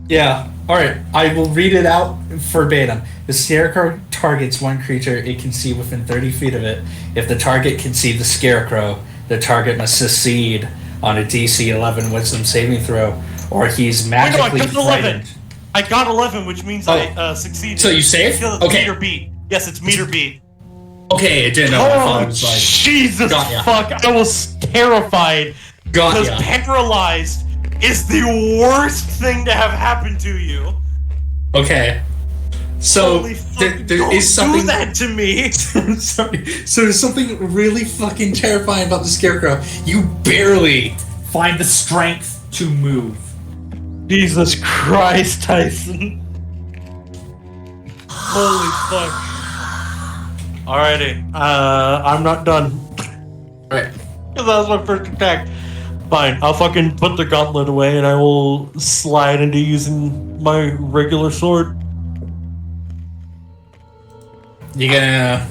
Yeah. Alright, I will read it out verbatim. The Scarecrow targets one creature it can see within 30 feet of it. If the target can see the Scarecrow, the target must succeed on a DC 11 wisdom saving throw, or he's magically frightened. I got 11, which means I succeeded. So you saved? Okay. Meter beat. Yes, it's meter beat. Okay, I didn't know. Oh, Jesus fuck. I was terrified. Because paralyzed is the worst thing to have happen to you. Okay. So Holy there don't is something do that to me. Sorry. So there's something really fucking terrifying about the Scarecrow. You barely find the strength to move. Jesus Christ, Tyson. Holy fuck. Alrighty. I'm not done. Alright. Because that was my first attack. Fine, I'll fucking put the gauntlet away and I will slide into using my regular sword. You gonna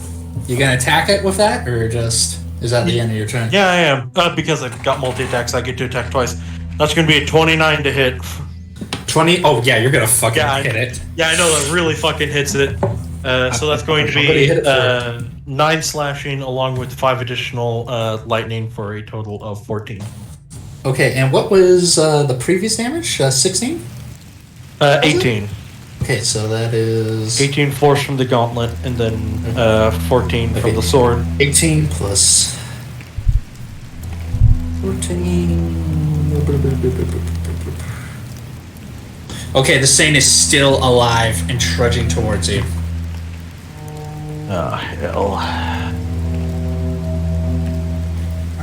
attack it with that, or just is that the end of your turn? Yeah, I am. Because I've got multi-attacks, I get to attack twice. That's gonna be a 29 to hit. 20? Oh yeah, you're gonna fucking hit it. Yeah, I know that really fucking hits it. So that's going to be 9 slashing along with 5 additional lightning for a total of 14. Okay, and what was the previous damage? 16? 18. Okay, so that is 18 force from the gauntlet, and then 14 from the sword. 18 plus 14. Okay, the Saint is still alive and trudging towards you. Ah, hell.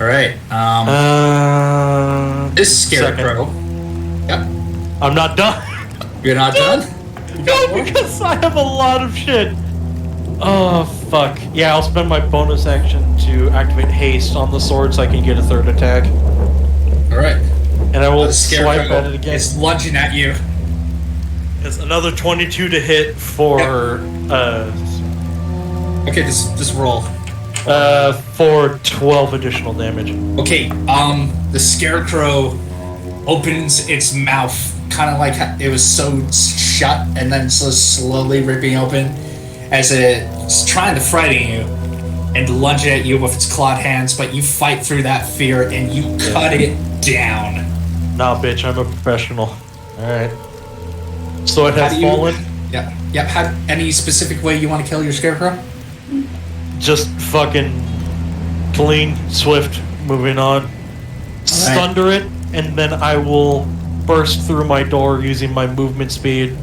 Alright, this Scarecrow. Yep. I'm not done. You're not done? No, because I have a lot of shit. Oh, fuck. Yeah, I'll spend my bonus action to activate haste on the sword so I can get a third attack. Alright. And I will The swipe Scarecrow at it again. is lunging at you. It's another 22 to hit for, Okay, just roll. for 12 additional damage. Okay, the Scarecrow opens its mouth, kind of like it was sewed shut, and then so slowly ripping open as it's trying to frighten you and lunge at you with its clawed hands, but you fight through that fear and you cut it down. Nah, bitch, I'm a professional. Alright. So it has fallen? Yep. Any specific way you want to kill your Scarecrow? Just fucking clean, swift, moving on. Thunder it, and then I will burst through my door using my movement speed.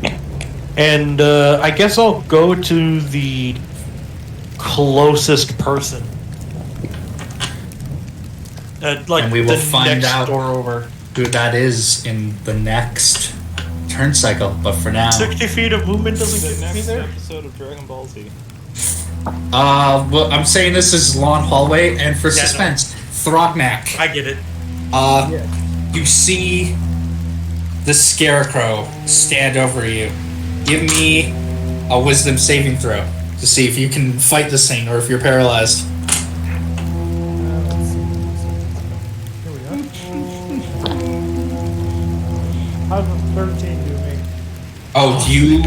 And I guess I'll go to the closest person. And we will find next out door over. who that is in the next turn cycle. But for now, 60 feet of movement doesn't get me Next there. episode of Dragon Ball Z. well, I'm saying this is long hallway, and for Yeah, suspense, Thrognak. I get it. You see the Scarecrow stand over you. Give me a wisdom saving throw to see if you can fight this thing or if you're paralyzed. Let's see. Here we go. How's a 13 do me? Oh, you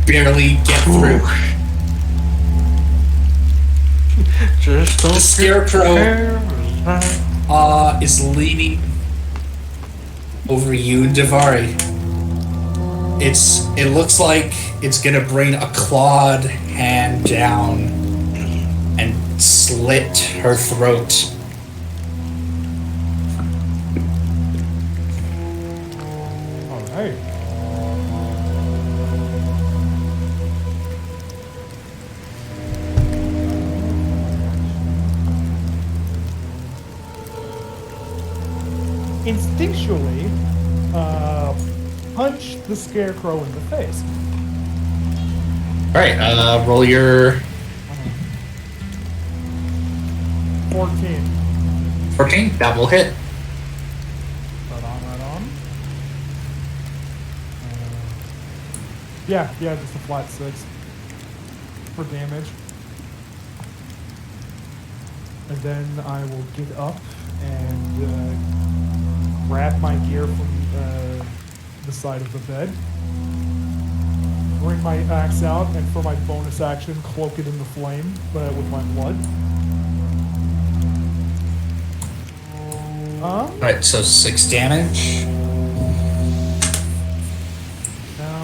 barely get through. Just The Scarecrow is leaning over you and Davari. It looks like it's gonna bring a clawed hand down and slit her throat. Alright. Instinctually, punch the Scarecrow in the face. Alright, roll your 14. 14. That will hit. Right on. Yeah, just a flat 6 for damage. And then I will get up and grab my gear from the side of the bed. Bring my axe out, and for my bonus action, cloak it in the flame with my blood. Alright, so 6 damage.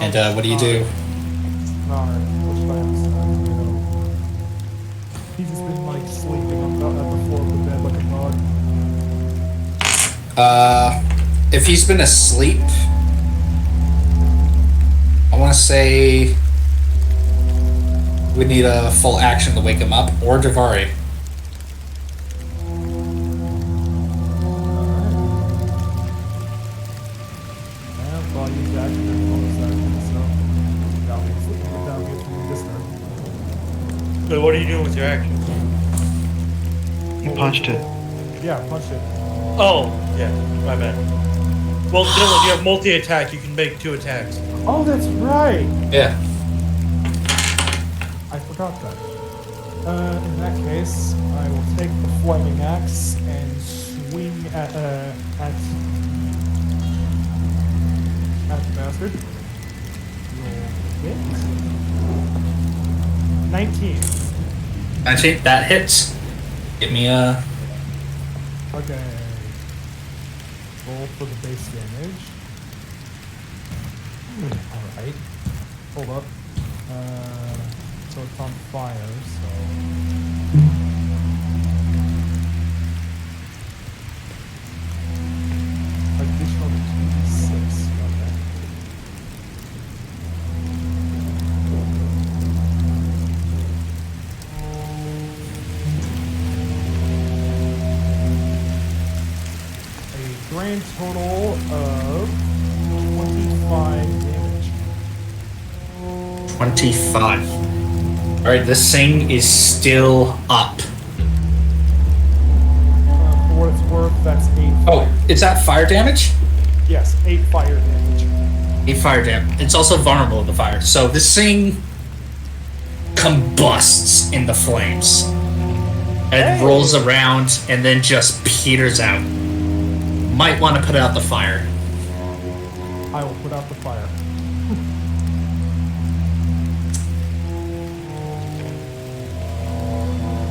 And what do you do? Alright, what should I have? He's just been like sleeping on the floor of the bed like a dog. if he's been asleep, I want to say we need a full action to wake him up, or Javari. I'll use action and bonus action, so that'll get through this turn. So what are you doing with your action? You punched it. Yeah, punch it. Oh, yeah, my bad. Well, Dylan, you have multi-attack. You can make 2 attacks. Oh, that's right. Yeah. I forgot that. In that case, I will take the flaming axe and swing at the bastard. Roll hit. 19. 19, that hits. Give me a... Okay. Roll for the base damage. Alright. Hold up. So it's on fire, so... Additional 2d6. Okay. A grand total of 25 damage. 25. Alright, this thing is still up. For what it's worth, that's 8 Oh, fire. is that fire damage? Yes, 8 fire damage. 8 fire damage. It's also vulnerable to the fire. So this thing combusts in the flames. And rolls around and then just peters out. Might want to put out the fire. I will put out the fire.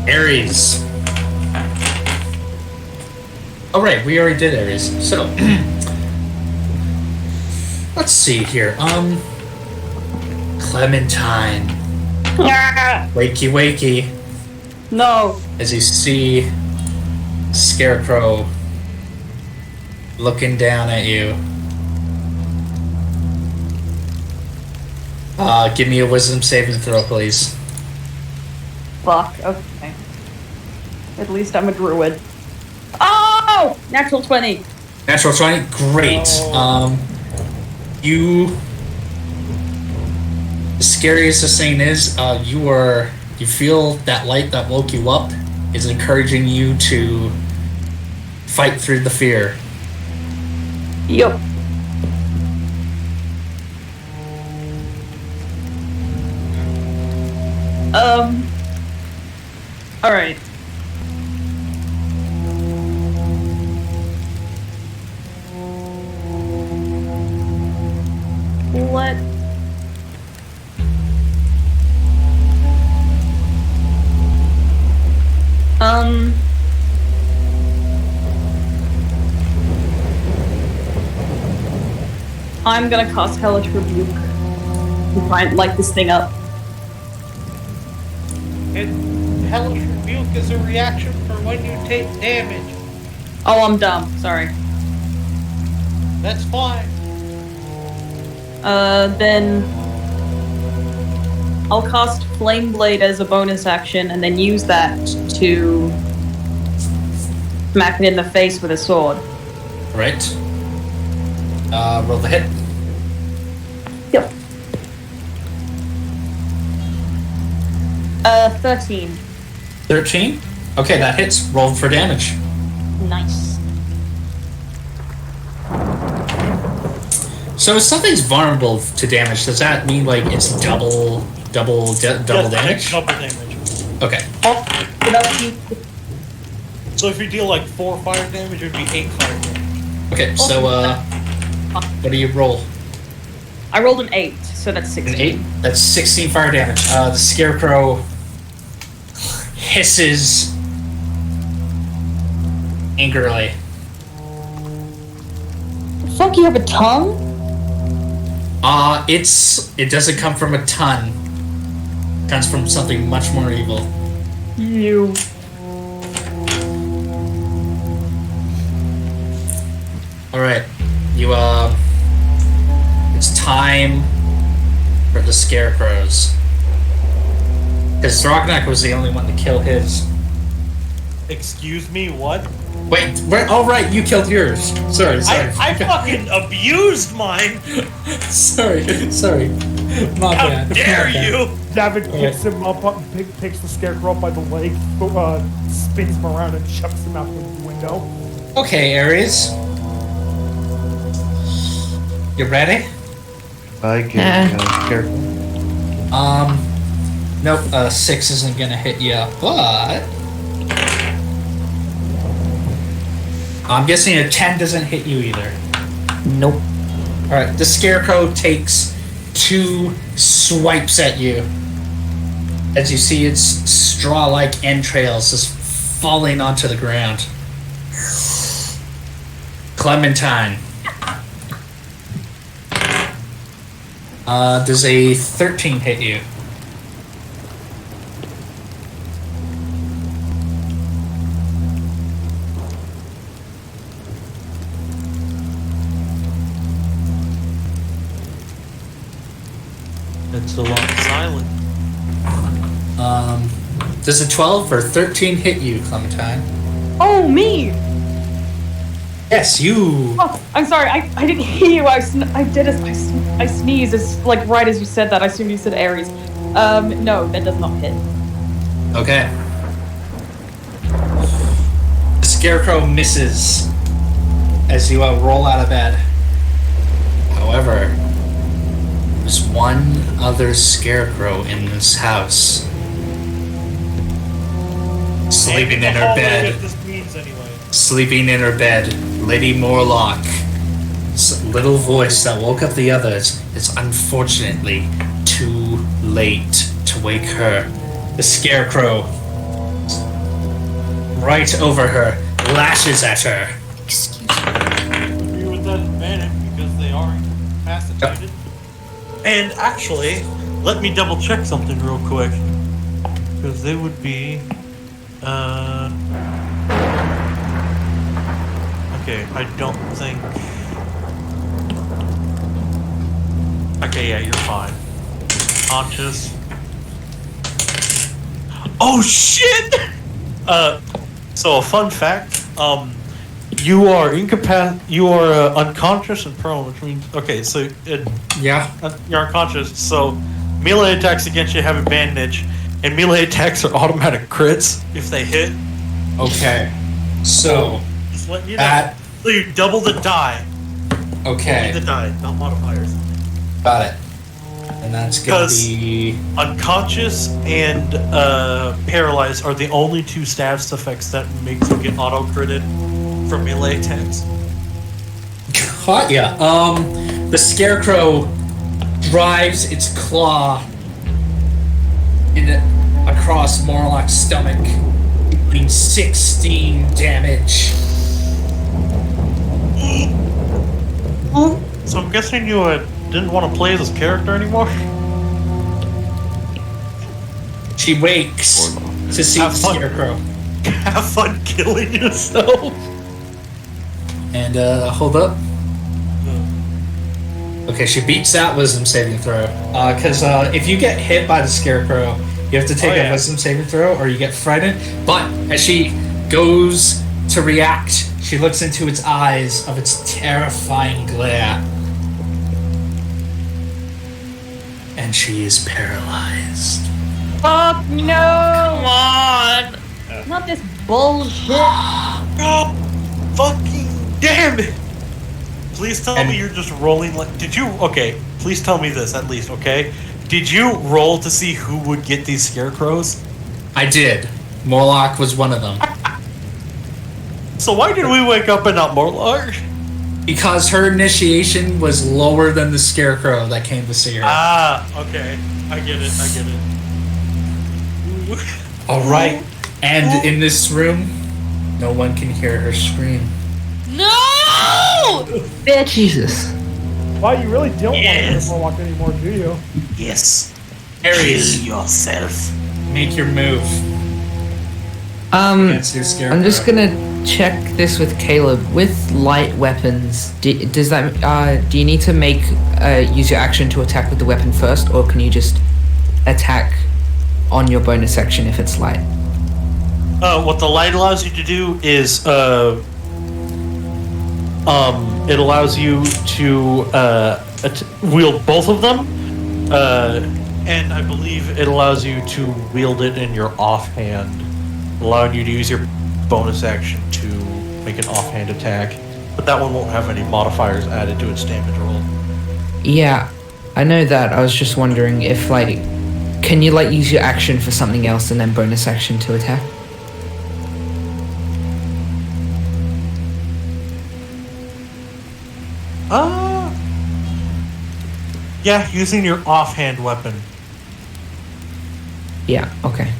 Ares. Oh right, we already did Ares. So let's see here. Clementine. Wakey wakey. No. As you see Scarecrow looking down at you. Give me a wisdom saving throw, please. Fuck, okay. At least I'm a druid. Oh! Natural 20. Natural 20? Great. You... The scariest this thing is, you feel that light that woke you up is encouraging you to fight through the fear. Yup. Alright. What? I'm gonna cast Hellish Rebuke to try and light this thing up. And Hellish Rebuke is a reaction for when you take damage. Oh, I'm dumb. Sorry. That's fine. Then I'll cast Flame Blade as a bonus action and then use that to smack it in the face with a sword. Right. Roll the hit. Yep. 13. 13? Okay, that hits. Roll for damage. Nice. So if something's vulnerable to damage, does that mean like it's double damage? Double damage. Okay. So if you deal like 4 fire damage, it would be 8 fire damage. Okay, so what do you roll? I rolled an 8, so that's 16. An 8? That's 16 fire damage. The Scarecrow hisses angrily. Fuck, you have a tongue? It doesn't come from a ton. It comes from something much more evil. You. Alright. it's time for the Scarecrows. Because Thrognak was the only one to kill his. Excuse me, what? Wait, oh right, you killed yours. Sorry. I fucking abused mine! sorry. My How bad. dare you! David picks him up, picks the Scarecrow up by the leg, spins him around and chucks him out the window. Okay, Ares. You ready? I get Scarecrow. Nope, 6 isn't gonna hit you, but... I'm guessing a 10 doesn't hit you either. Nope. Alright, the Scarecrow takes 2 swipes at you. As you see its straw-like entrails just falling onto the ground. Clementine. Does a 13 hit you? It's a long silent. Does a 12 or 13 hit you, Clementine? Oh, me! Yes, you! Oh, I'm sorry, I didn't hear you. I sneezed like right as you said that. I assumed you said Ares. No, that does not hit. Okay. The Scarecrow misses as you roll out of bed. However, there's one other Scarecrow in this house. Sleeping in her bed. Sleeping in her bed. Lady Morlock. This little voice that woke up the others. It's unfortunately too late to wake her. The Scarecrow, right over her, lashes at her. Excuse me. Agree with that advantage because they are incapacitated. And actually, let me double check something real quick. Because they would be... Okay, I don't think... Okay, yeah, you're fine. Conscious. Oh, shit! So a fun fact, you are unconscious and prone, which means, okay, so Yeah. You're unconscious, so melee attacks against you have advantage, and melee attacks are automatic crits if they hit. Okay. So Just letting you know. that So you double the die. okay. Only the die, not modifiers. Got it. And that's gonna 'Cause- be Unconscious and paralyzed are the only 2 status effects that makes you get auto critted from melee attacks. caught ya. The Scarecrow drives its claw across Morlock's stomach, doing 16 damage. So I'm guessing you didn't want to play this character anymore? She wakes to see the Have fun. Scarecrow. Have fun killing yourself. And hold up. Okay, she beats that wisdom saving throw. Because if you get hit by the Scarecrow, you have to take a wisdom saving throw, or you get frightened. But as she goes to react, she looks into its eyes of its terrifying glare. And she is paralyzed. Fuck no! Come on! Not this bullshit. God fucking damn it! Please tell me you're just rolling like... Did you... Okay, please tell me this at least, okay? Did you roll to see who would get these Scarecrows? I did. Morlock was one of them. So why did we wake up and not Morlock? Because her initiation was lower than the Scarecrow that came to see her. Ah, okay. I get it. Alright. And in this room, no one can hear her scream. No! Bitch. Jesus. Well, you really don't want to hear Morlock anymore, do you? Yes. Ares, yourself. make your move. Against your Scarecrow. I'm just gonna check this with Caleb. With light weapons, do you need to use your action to attack with the weapon first, or can you just attack on your bonus action if it's light? What the light allows you to do is it allows you to wield both of them, and I believe it allows you to wield it in your offhand, allowing you to use your bonus action to make an offhand attack. But that one won't have any modifiers added to its damage roll. Yeah, I know that. I was just wondering if, like, can you, like, use your action for something else and then bonus action to attack? Yeah, using your offhand weapon. Yeah, okay.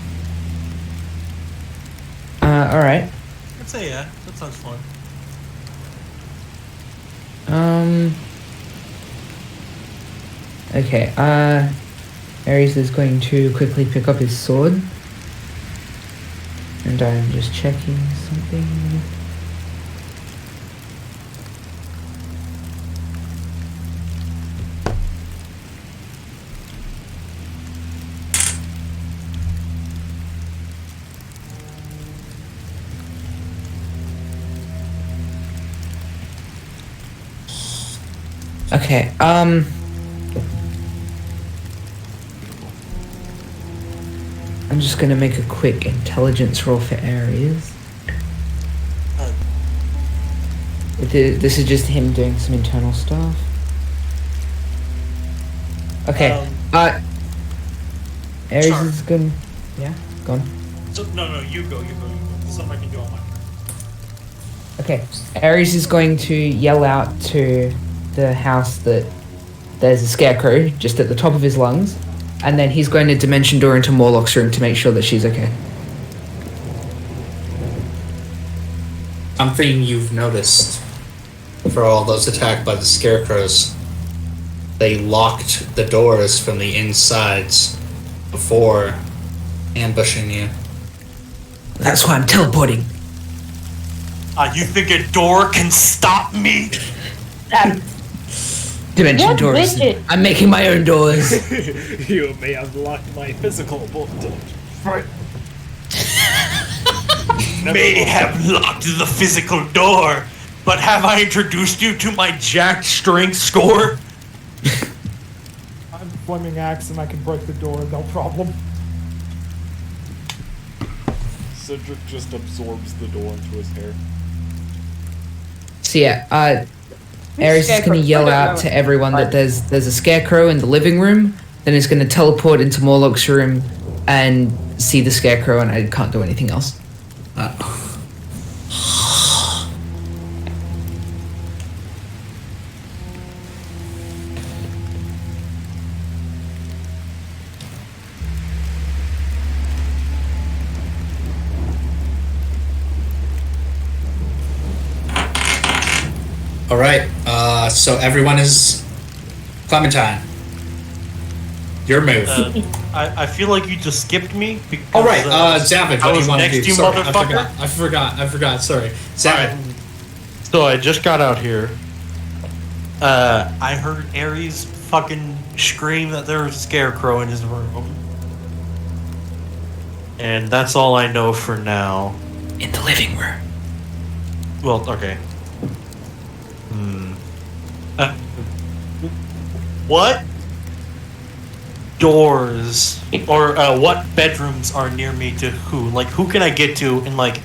Alright. I'd say yeah, that sounds fun. Okay, Ares is going to quickly pick up his sword. And I'm just checking something. Okay, I'm just gonna make a quick intelligence roll for Ares. This is just him doing some internal stuff. Okay, Ares is gonna... Yeah, go on. So, no, you go. Something I can do on my turn. Okay, Ares is going to yell out to the house that there's a scarecrow just at the top of his lungs, and then he's going to dimension door into Morlock's room to make sure that she's okay. Something you've noticed for all those attacked by the scarecrows, they locked the doors from the insides before ambushing you. That's why I'm teleporting. You think a door can stop me? Dimension What doors. with it? I'm making my own doors. You may have locked my physical May have locked the physical door, but have I introduced you to my jacked strength score? I'm flaming axe and I can break the door, no problem. Cedric just absorbs the door into his hair. So yeah, Ares is going to yell out to everyone that there's a scarecrow in the living room. Then he's going to teleport into Morlock's room and see the scarecrow, and I can't do anything else. All right. So everyone is Clementine. Your move. I feel like you just skipped me. Because, All right, Zavin, what do you want to do? next, you Sorry, motherfucker. I forgot. Sorry, Zavin. So I just got out here. I heard Ares fucking scream that there was a scarecrow in his room. And that's all I know for now. In the living room. Well, okay. What doors or what bedrooms are near me to who? Like, who can I get to in like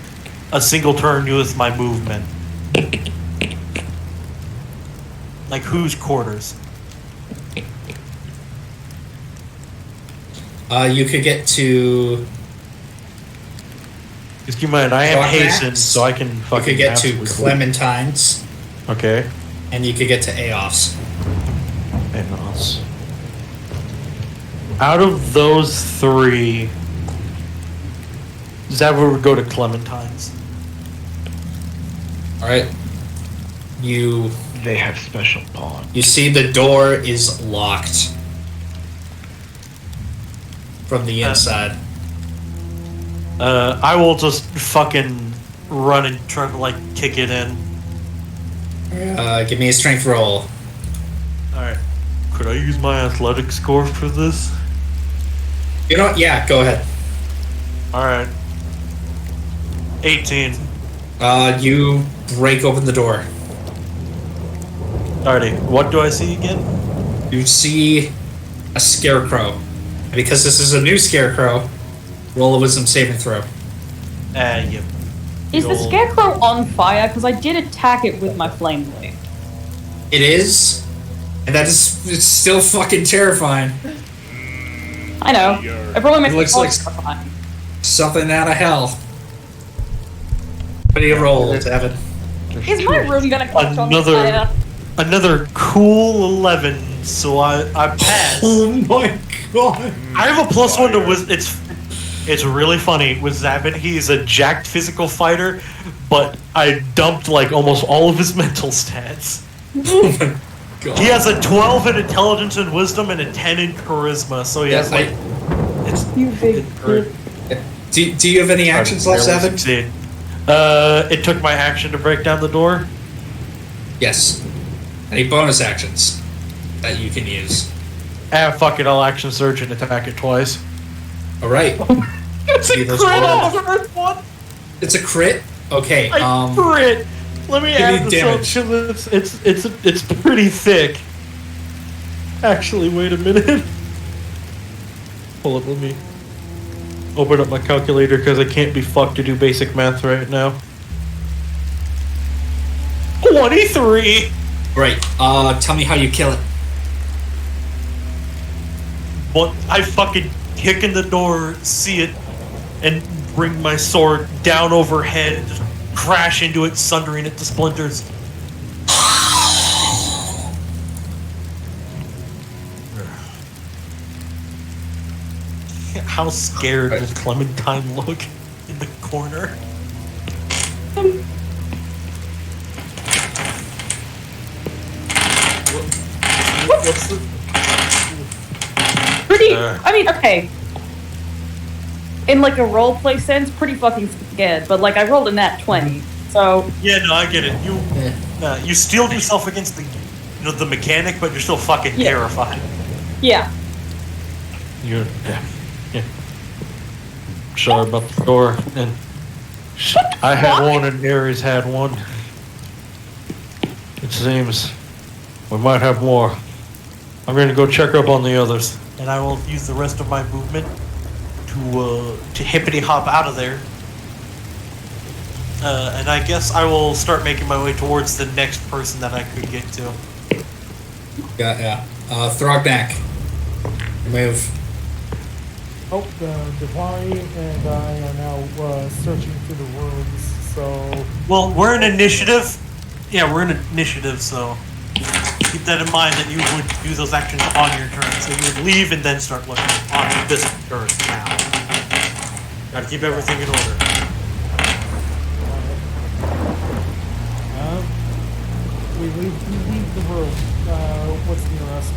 a single turn with my movement? Like, whose quarters? You could get to. Just keep in mind, I am Dark hastened, Max. so I can You fucking. could get to absolutely- Clementine's, Okay. and you could get to Aos. And else. Out of those three, Zavir would go to Clementine's. All right. You They have special bond. you see the door is locked from the inside. I will just fucking run and try to like kick it in. Give me a strength roll. Alright. Could I use my athletic score for this? You know what? Yeah, go ahead. Alright. 18. You break open the door. Alrighty. What do I see again? You see a scarecrow. Because this is a new scarecrow, roll a wisdom saving throw. Yep. Is the scarecrow on fire? Because I did attack it with my flame blade. It is, and it's still fucking terrifying. I know. It probably makes It looks it like terrifying. something out of hell. What do you roll, Evan? Is my room gonna catch on fire? Another cool 11, so I passed. Oh my god! I have a +1 to wisdom. It's really funny with Zabin. He's a jacked physical fighter, but I dumped like almost all of his mental stats. Oh my god! He has a 12 in intelligence and wisdom and a 10 in charisma. So he has like it's you big. Do you have any actions left, Evan? It took my action to break down the door. Yes. Any bonus actions that you can use? Fuck it, I'll action surge and attack it twice. Alright. It's a crit on the first one! It's a crit? Okay, crit! Let me add this up, damage. it's pretty thick. Actually, wait a minute. Hold up, let me open up my calculator because I can't be fucked to do basic math right now. 23! Right, tell me how you kill it. Well, I fucking kick in the door, see it, and bring my sword down overhead and just crash into it, sundering it to splinters. How scared does Clementine look in the corner? What's the... Pretty. I mean, okay. In like a roleplay sense, pretty fucking scared. But like, I rolled a nat 20, so. Yeah, no, I get it. You steeled yourself against the mechanic, but you're still fucking terrified. Yeah. You're sorry about the door. And I had one, and Ares had one. It seems we might have more. I'm going to go check up on the others, and I will use the rest of my movement to hippity hop out of there. And I guess I will start making my way towards the next person that I could get to. Yeah. Throgback. Move. Oh, Divine and I are now searching through the rooms, so... Well, we're in initiative. Yeah, we're in initiative, so keep that in mind that you would do those actions on your turn. So you would leave and then start looking on this turn now. Gotta keep everything in order. We leave the room. What's near us?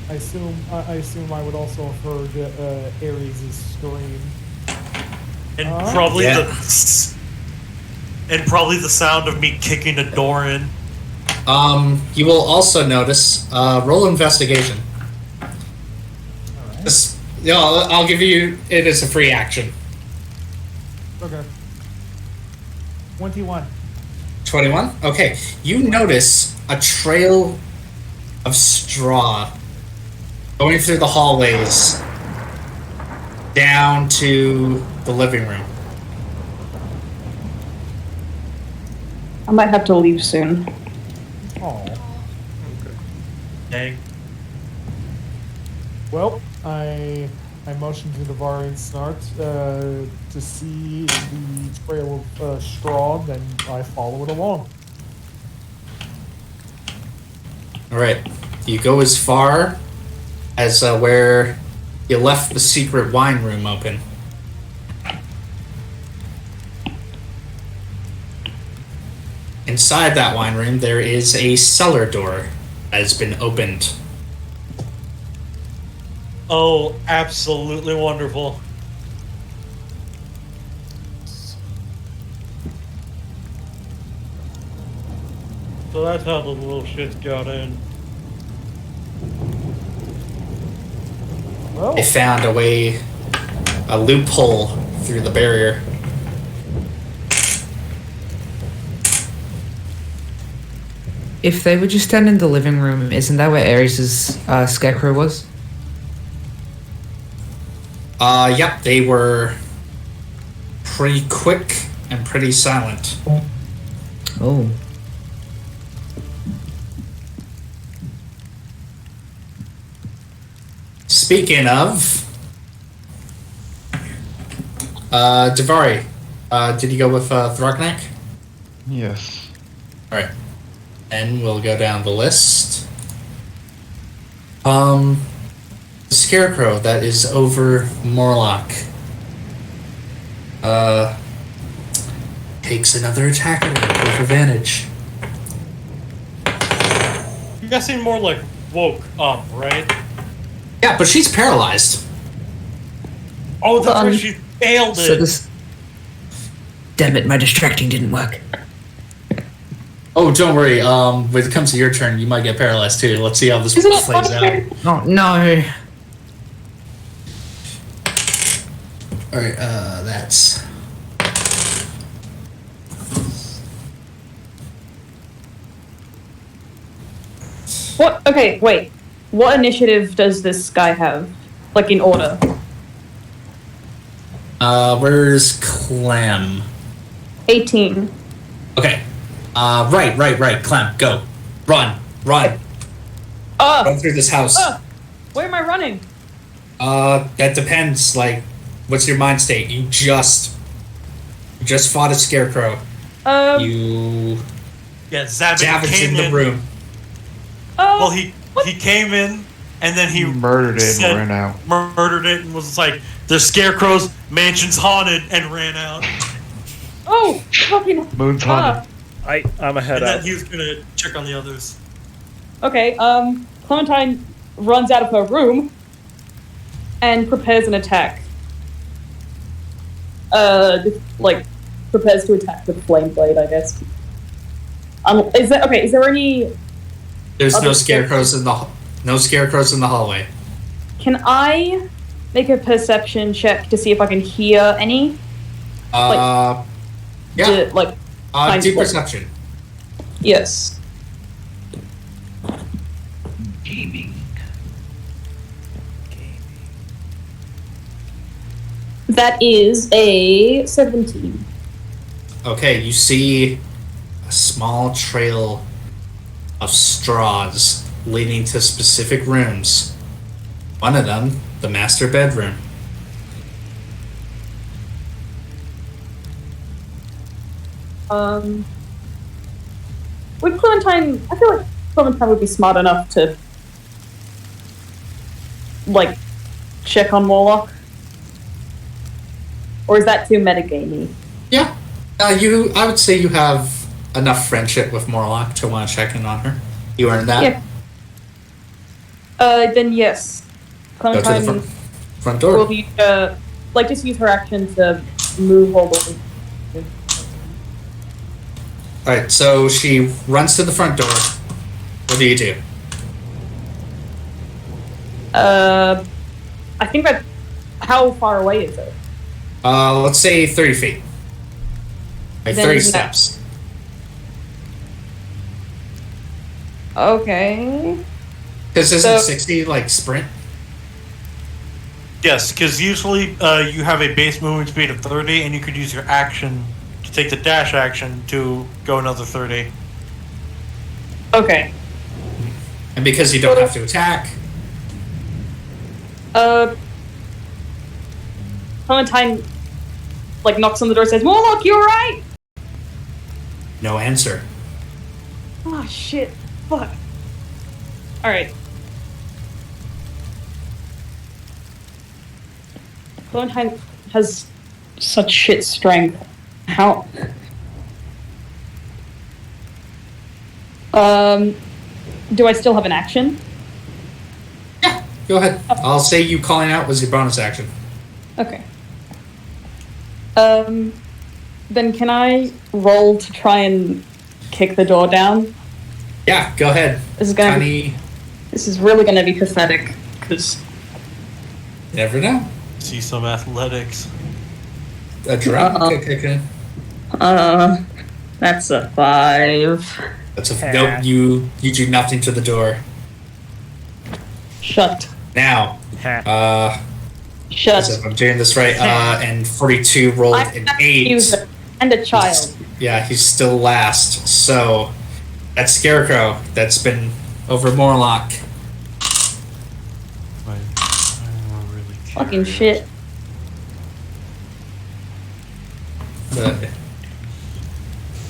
I assume I would also have heard Ares' scream. And probably probably the sound of me kicking a door in. You will also notice, roll investigation. Alright. I'll give you it as a free action. Okay. 21. 21? Okay. You notice a trail of straw going through the hallways down to the living room. I might have to leave soon. Oh. Dang. Well, I motioned to Navarre and Snart to see the trail of straw, then I follow it along. Alright. You go as far as where you left the secret wine room open. Inside that wine room, there is a cellar door that has been opened. Oh, absolutely wonderful. So that's how the little shit got in. Well, They found a loophole through the barrier. If they were just down in the living room, isn't that where Ares' Scarecrow was? Yep, they were pretty quick and pretty silent. Oh. Speaking of, Davari, did you go with Thrognak? Yes. Alright. And we'll go down the list. The Scarecrow that is over Morlock. Takes another attack with advantage. You guys seem more like woke up, right? Yeah, but she's paralyzed. Oh, that's where she failed it. So this. Damn it, my distracting didn't work. Oh, don't worry. When it comes to your turn, you might get paralyzed too. Let's see how this plays out. Oh, no. Alright, that's... What? Okay, wait. What initiative does this guy have? Like in order? Where's Clem? 18. Okay. Right. Clem, go. Run. Run through this house. Where am I running? That depends. Like, what's your mind state? You just fought a Scarecrow. You... Yeah, Zavin Zavin's came in the room. Well, he came in, and then he Murdered it and ran out. Murdered it and was like, "The Scarecrow's mansion's haunted," and ran out. Oh, fucking. Moon's haunted. I'm ahead And then out. he was gonna check on the others. Okay, Clementine runs out of her room and prepares an attack. Prepares to attack with Flame Blade, I guess. Is there any... There's other no scarecrows in the hallway. Can I make a perception check to see if I can hear any? Yeah. Do perception. Yes. Gaming. That is a 17. Okay, you see a small trail of straws leading to specific rooms. One of them, the master bedroom. Would Clementine... I feel like Clementine would be smart enough to, like, check on Warlock. Or is that too metagamey? Yeah. I would say you have enough friendship with Morlock to want to check in on her. You earned that? Yeah. Then yes. Go Clementine to the front door. will be, just use her action to move all the way. Alright, so she runs to the front door. What do you do? I think that... How far away is it? Let's say 30 feet. Like Then 30 isn't that- steps. Okay. Because isn't 60 like sprint? Yes, because usually you have a base movement speed of 30, and you could use your action to take the dash action to go another 30. Okay. And because you don't have to attack. Clementine, knocks on the door and says, Warlock, you alright? No answer. Oh, shit. Fuck. Alright. Clementine has such shit strength. How? Do I still have an action? Yeah. go ahead. I'll say you calling out was your bonus action. Okay. Then can I roll to try and kick the door down? Yeah, go ahead. This is really gonna be pathetic, because... Never know. See some athletics. A drop? Okay. That's a 5. That's a nope. You do nothing to the door. Shut. Now, Shut. if I'm doing this right, and 42 rolled an 8. And a child. Yeah, he's still last. So that's Scarecrow. That's been over Morlock. Fucking shit. And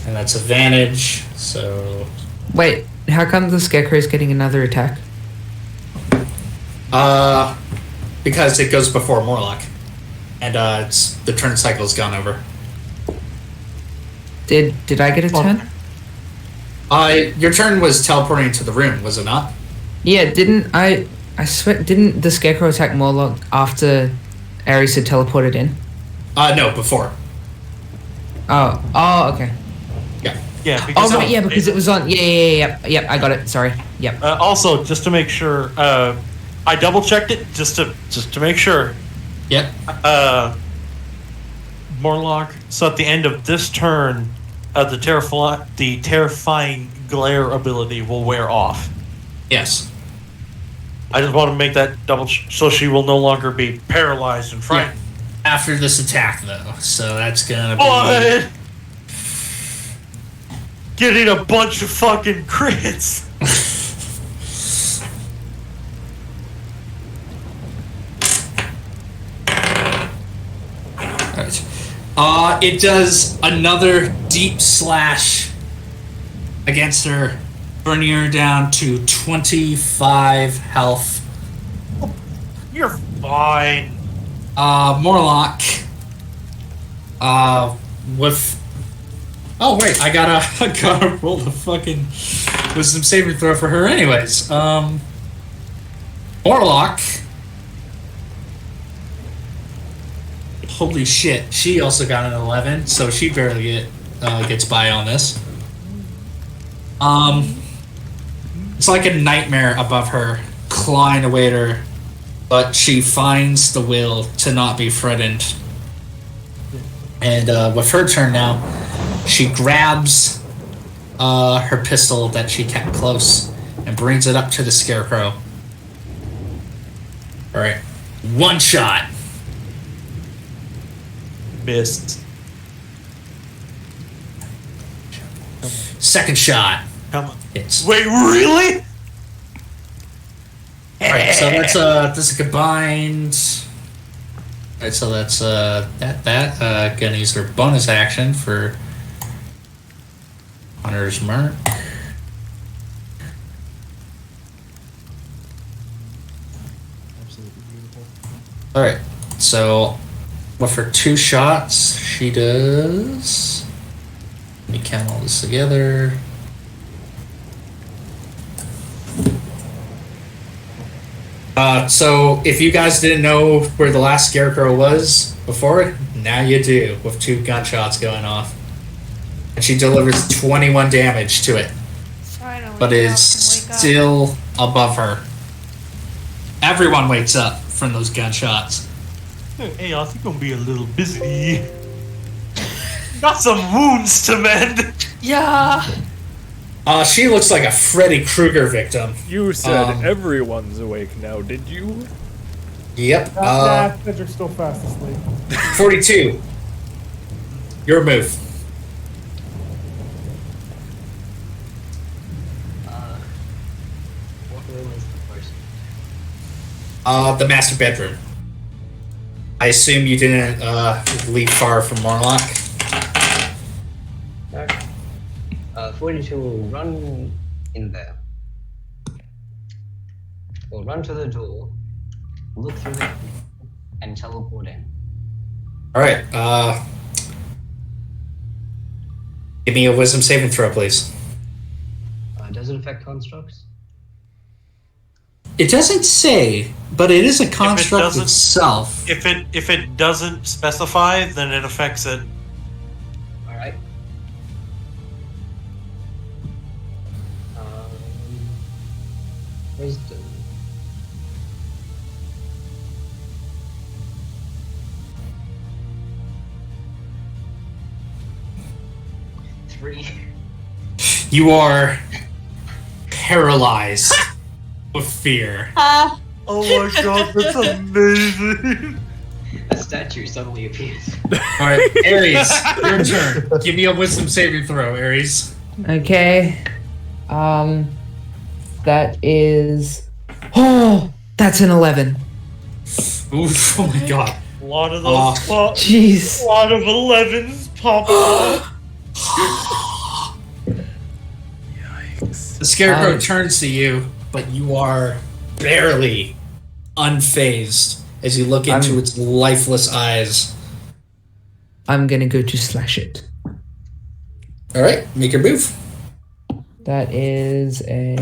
that's advantage. So Wait, how come the Scarecrow's getting another attack? because it goes before Morlock, and it's the turn cycle's gone over. Did I get a turn? Your turn was teleporting to the room, was it not? Yeah, didn't I swear, didn't the Scarecrow attack Morlock after Ares had teleported in? No, before. Oh, okay. Yeah, because because it was on. Yeah, I got it. Sorry. Yep. Also, just to make sure, I double checked it just to make sure. Yep. Morlock. So at the end of this turn, the terrifying glare ability will wear off. Yes. I just want to make that double, so she will no longer be paralyzed and frightened. Yeah. After this attack, though, so that's gonna be. What? Getting a bunch of fucking crits. Alright. It does another deep slash against her, burning her down to 25 health. You're fine. Morlock. With. Oh wait, I gotta roll the fucking wisdom saving throw for her, anyways. Morlock. Holy shit, she also got an 11, so she barely gets by on this. It's like a nightmare above her, clawing away at her, but she finds the will to not be threatened. And with her turn now, she grabs her pistol that she kept close and brings it up to the Scarecrow. Alright, one shot. Missed. Second shot. Come on. Hits. Wait, really? Alright, so that's a combined. Alright, so that's gonna use her bonus action for Hunter's Mark. Absolutely beautiful. Alright, so with her 2 shots, she does. Let me count all this together. So if you guys didn't know where the last Scarecrow was before, now you do, with 2 gunshots going off. And she delivers 21 damage to it. Finally, But is still above her. Everyone wakes up from those gunshots. Hey, I think I'm gonna be a little busy. Got some wounds to mend. Yeah. She looks like a Freddy Krueger victim. You said everyone's awake now, did you? Yep. Nah, Cedric's still fast asleep. 42. Your move. What room is the first? The master bedroom. I assume you didn't leave far from Morlock. Okay. 42 will run in there. We'll run to the door, look through it, and teleport in. Alright, give me a wisdom saving throw, please. Does it affect constructs? It doesn't say, but it is a construct doesn't- itself. If it doesn't specify, then it affects it. All right. Wisdom. Three. You are paralyzed with fear. Oh my god, that's amazing! A statue suddenly appears. All right, Ares, your turn. Give me a wisdom saving throw, Ares. Okay. That is. Oh, that's an 11. Oof, oh my god. A lot of those pop. Jeez. A lot of 11s pop up. The Scarecrow turns to you, but you are barely unfazed as you look into its lifeless eyes. I'm gonna go to slash it. All right, make your move. That is a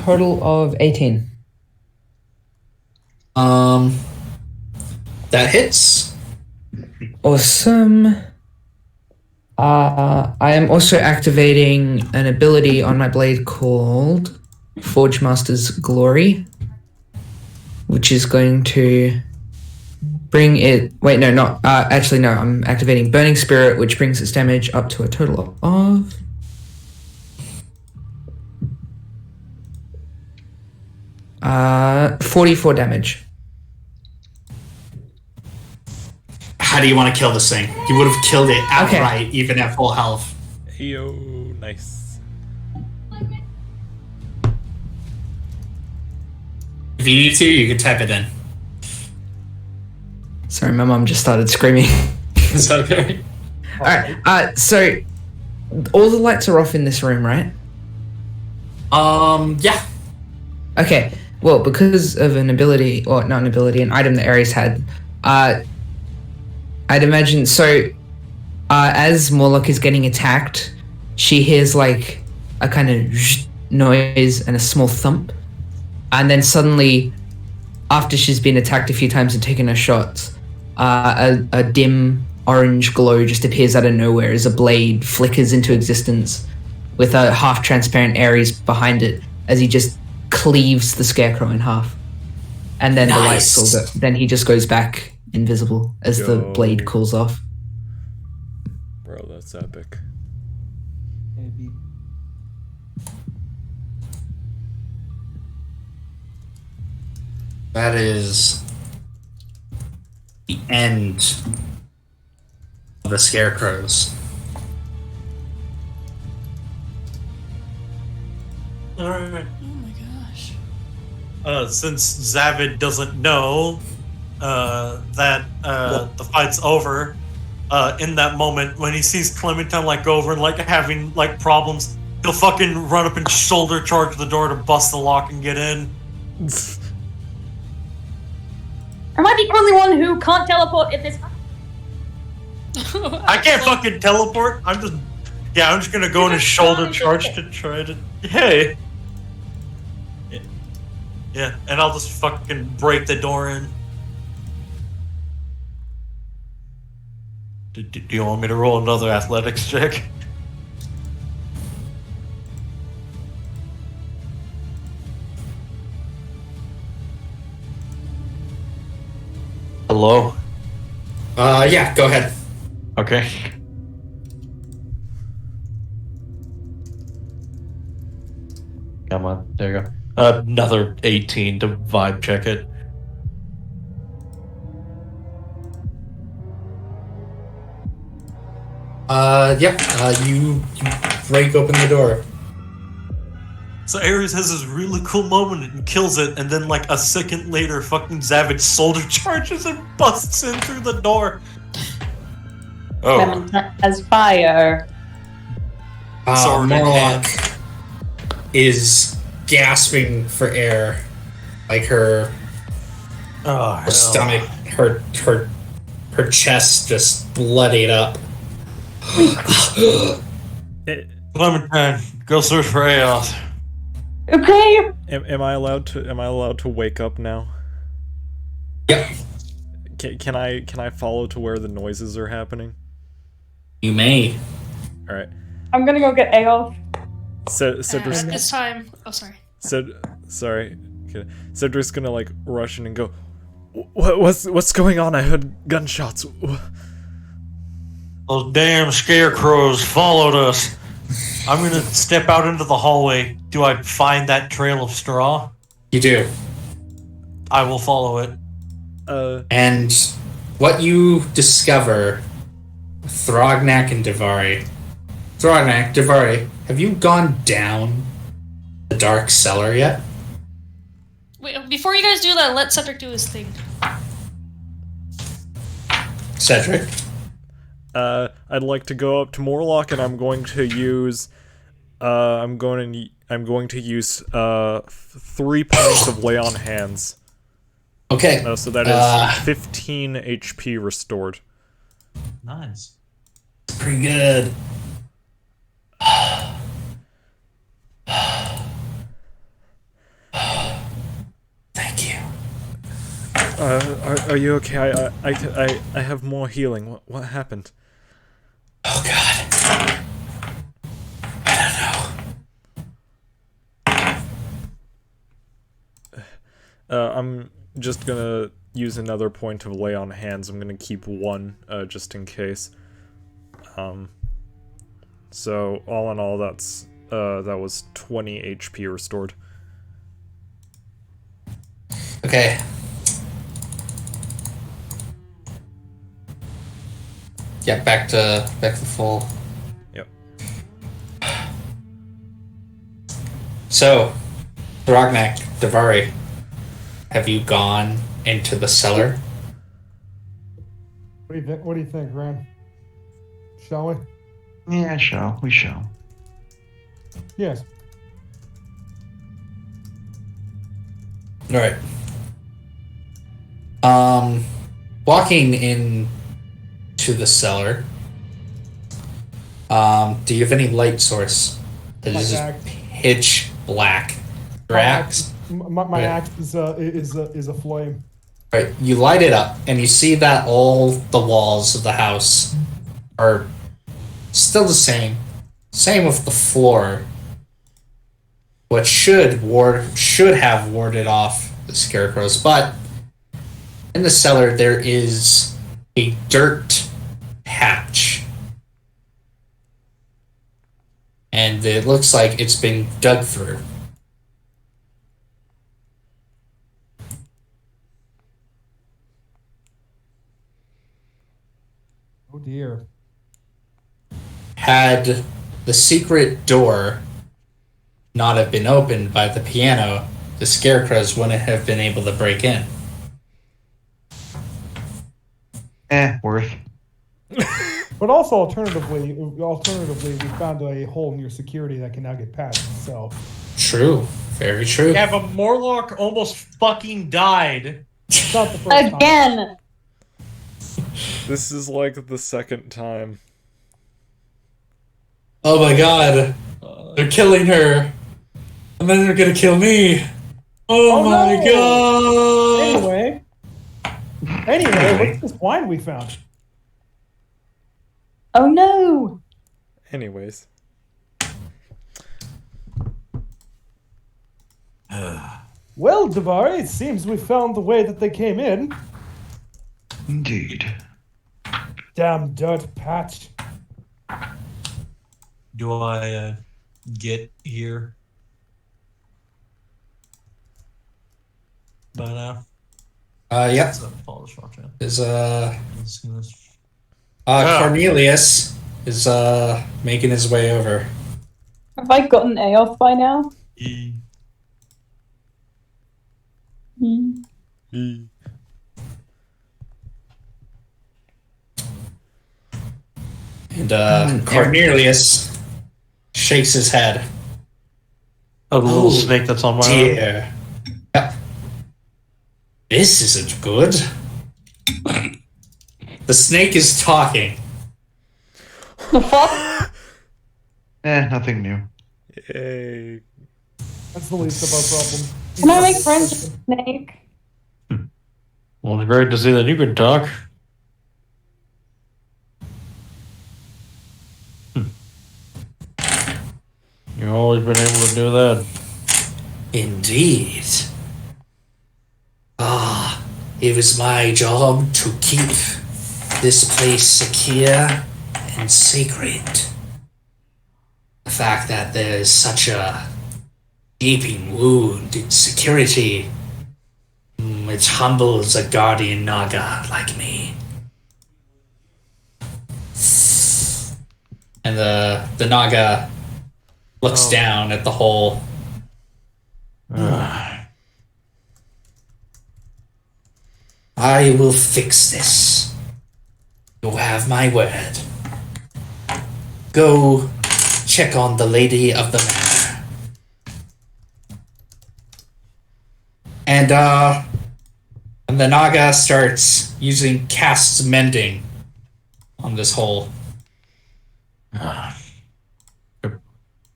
total of 18. That hits. Awesome. I am also activating an ability on my blade called Forge Master's Glory, which is going to bring it. Wait, no, not actually. No, I'm activating Burning Spirit, which brings its damage up to a total of 44 damage. How do you want to kill this thing? You would have killed it outright, even at full health. Yo, nice. If you need to, you can type it in. Sorry, my mom just started screaming. Is that okay? Alright, so all the lights are off in this room, right? Yeah. Okay, well, because of an ability, or not an ability, an item that Ares had, I'd imagine, so as Morlock is getting attacked, she hears like a kind of noise and a small thump, and then suddenly, after she's been attacked a few times and taken her shots, a dim orange glow just appears out of nowhere as a blade flickers into existence with a half-transparent Ares behind it as he just cleaves the Scarecrow in half. And then the lights all go, then he just goes back invisible as the blade cools off. Bro, that's epic. That is the end of the Scarecrows. Alright. Oh my gosh. Since Zavid doesn't know that the fight's over, in that moment when he sees Clementine like go over and like having like problems, he'll fucking run up and shoulder charge the door to bust the lock and get in. Am I the only one who can't teleport at this? I can't fucking teleport. I'm just gonna go in and shoulder charge to try to. Hey. Yeah, and I'll just fucking break the door in. Do you want me to roll another athletics check? Hello? Yeah, go ahead. Okay. Come on, there you go. Another 18 to vibe check it. You break open the door. So Ares has this really cool moment and kills it, and then like a second later, fucking Zavid shoulder charges and busts in through the door. Oh. As fire. Sword in Morlock hand. is gasping for air, like her stomach, her chest just bloodied up. Clementine, go search for Aoth. Okay. Am I allowed to wake up now? Yep. Can I follow to where the noises are happening? You may. All right. I'm gonna go get Aoth. Cedric's At this time, oh sorry. Sorry. Okay. Cedric's gonna like rush in and go. What's going on? I heard gunshots. Those damn scarecrows followed us. I'm gonna step out into the hallway. Do I find that trail of straw? You do. I will follow it. And what you discover, Thrognak and Davari. Thrognak, Davari, have you gone down the dark cellar yet? Wait, before you guys do that, let Cedric do his thing. Cedric? I'd like to go up to Morlock, and I'm going to use. I'm going to use 3 points of lay on hands. Okay. So that is 15 HP restored. Nice. Pretty good. Thank you. Are you okay? I have more healing. What happened? Oh God. I don't know. I'm just gonna use another point of lay on hands. I'm gonna keep 1, just in case. So all in all, that was 20 HP restored. Okay. Yeah, back to full. Yep. So, Thrognak, Davari, have you gone into the cellar? What do you think, Ran? Shall we? Yeah, we shall. Yes. All right. Walking in to the cellar. Do you have any light source? That is just pitch black. Your axe. My axe is a flame. Right. You light it up, and you see that all the walls of the house are still the same. Same with the floor. What should have warded off the scarecrows, but in the cellar there is a dirt patch. And it looks like it's been dug through. Oh dear. Had the secret door not have been opened by the piano, the scarecrows wouldn't have been able to break in. Worth. But also, alternatively, we found a hole near security that can now get patched. So. True. Very true. Yeah, but Morlock almost fucking died. It's not the first Again. time. This is like the second time. Oh my god. They're killing her. And then they're gonna kill me. Oh my god. Anyway, what's this wine we found? Oh no. Anyways. Well, Davari, it seems we found the way that they came in. Indeed. Damn dirt patch. Do I get here by now? Yep. Is Cornelius is making his way over. Have I gotten Aoth by now? And Cornelius shakes his head. A little snake that's on my arm. Dear. Yep. This isn't good. The snake is talking. The fuck? Nothing new. Yay. That's the least of our problem. Can I make friends with Snake? Well, it's great to see that you can talk. You've always been able to do that. Indeed. It was my job to keep this place secure and sacred. The fact that there's such a gaping wound in security, it humbles a guardian Naga like me. And the Naga looks down at the hole. I will fix this. You have my word. Go check on the lady of the manor. And the Naga starts using cast mending on this hole.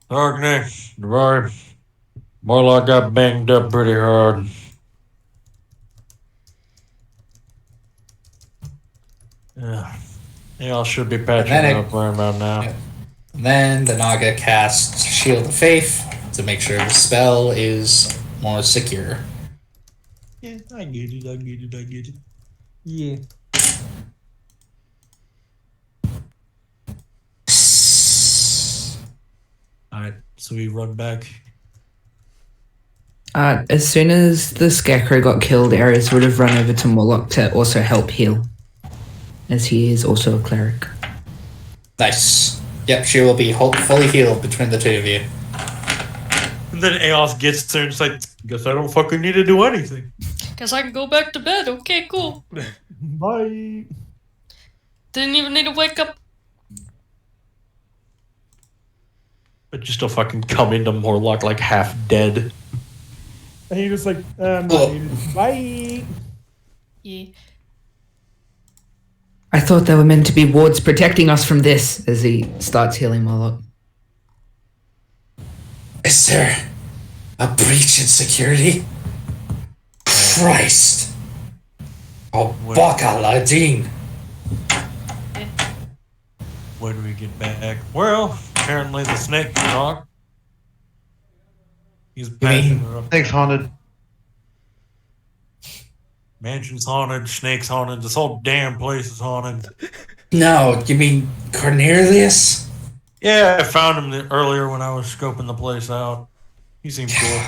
Darkness, Devar. Morlock got banged up pretty hard. Yeah. They all should be patching up right about now. And then the Naga casts Shield of Faith to make sure the spell is more secure. Yeah, I get it. Yeah. Alright, so we run back. As soon as the Scarecrow got killed, Arius would have run over to Morlock to also help heal, as he is also a cleric. Nice. Yep, she will be fully healed between the two of you. And then Aeos gets there and it's like, guess I don't fucking need to do anything. Guess I can go back to bed. Okay, cool. Bye. Didn't even need to wake up. But you still fucking come into Morlock like half dead. And you're just like, bye. Yeah. I thought they were meant to be wards protecting us from this, as he starts healing Morlock. Is there a breach in security? Christ! Oh, Baka Ladin! When do we get back? Well, apparently the snake can talk. He's patching her up. Snake's haunted. Mansion's haunted, snake's haunted, this whole damn place is haunted. No, you mean Cornelius? Yeah, I found him earlier when I was scoping the place out. He seems cool.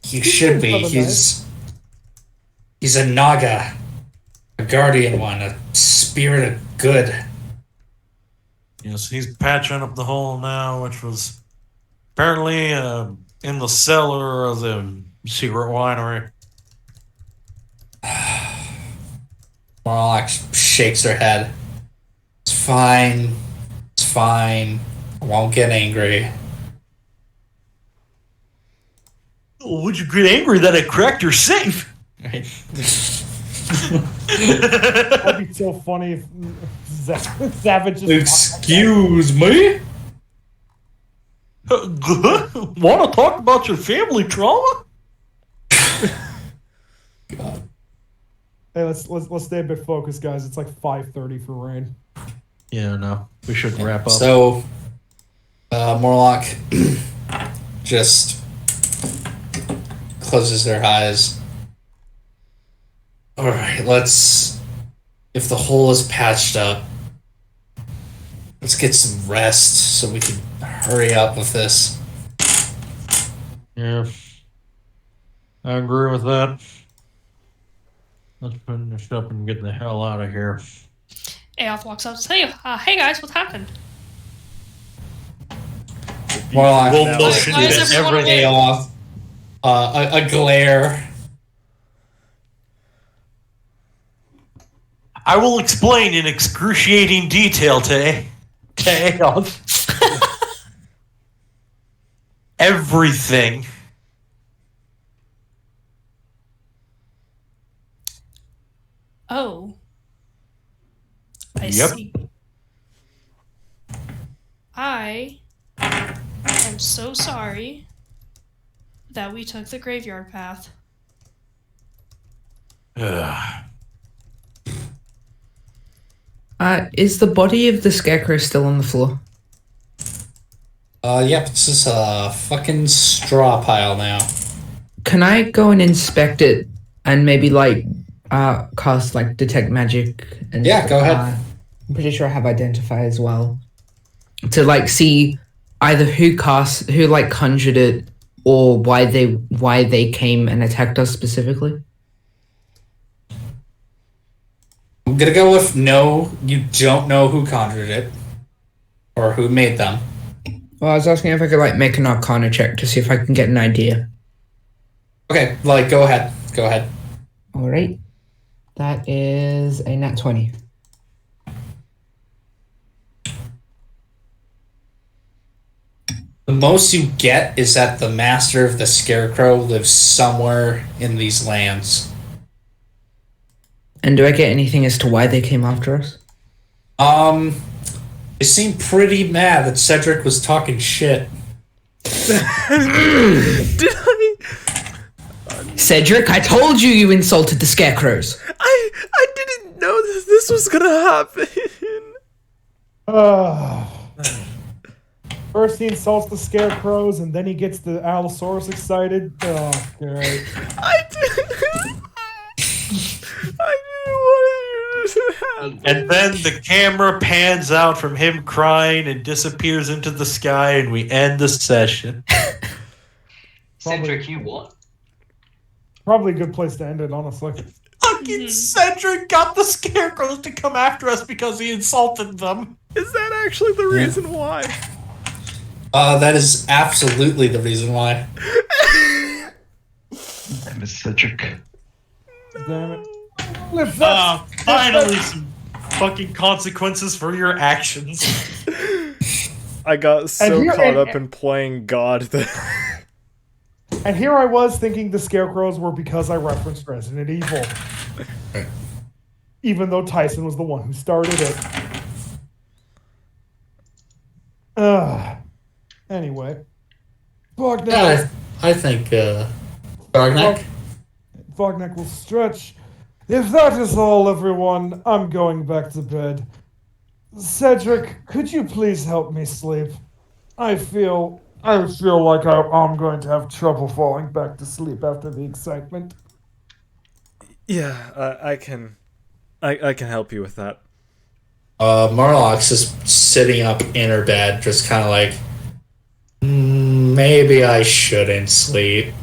He should be. He's a Naga. A guardian one. A spirit of good. Yes, he's patching up the hole now, which was apparently in the cellar of the secret winery. Morlock shakes her head. It's fine. It's fine. I won't get angry. Would you get angry that I cracked your safe? Right. That'd be so funny if Savage just... Excuse me? Want to talk about your family trauma? God. Hey, let's stay a bit focused, guys. It's like 5:30 for rain. Yeah, no. We should wrap up. So, Morlock just closes their eyes. Alright, let's... If the hole is patched up, let's get some rest so we can hurry up with this. Yeah. I agree with that. Let's finish up and get the hell out of here. Aoth walks up and says, hey guys, what happened? Morlock We'll motion Why is to everyone every awake? off. A glare. I will explain in excruciating detail to Aeon. Everything. Oh. I Yep. see. I I'm so sorry that we took the graveyard path. Is the body of the Scarecrow still on the floor? Yep, it's just a fucking straw pile now. Can I go and inspect it and maybe like cast like detect magic? And Yeah, go ahead. I'm pretty sure I have identify as well to like see either who like conjured it or why they came and attacked us specifically. I'm gonna go with no, you don't know who conjured it. Or who made them. Well, I was asking if I could like make an Arcana check to see if I can get an idea. Okay, like go ahead. Go ahead. Alright. That is a nat 20. The most you get is that the master of the Scarecrow lives somewhere in these lands. And do I get anything as to why they came after us? They seem pretty mad that Cedric was talking shit. Did I? Cedric, I told you insulted the Scarecrows. I didn't know that this was gonna happen. First he insults the Scarecrows, and then he gets the Allosaurus excited. Oh, great. I didn't want it to happen. And then the camera pans out from him crying and disappears into the sky, and we end the session. Cedric, you what? Probably a good place to end it, honestly. Fucking Cedric got the Scarecrows to come after us because he insulted them. Is that actually the reason why? That is absolutely the reason why. Damn it, Cedric. Damn it. Finally some fucking consequences for your actions. I got so caught up in playing God that... And here I was thinking the Scarecrows were because I referenced Resident Evil. Even though Tyson was the one who started it. Anyway. Bogneck. Yeah, I think, Bogneck? Bogneck will stretch. If that is all, everyone, I'm going back to bed. Cedric, could you please help me sleep? I feel like I'm going to have trouble falling back to sleep after the excitement. Yeah, I can help you with that. Marlock's just sitting up in her bed, just kind of like, maybe I shouldn't sleep.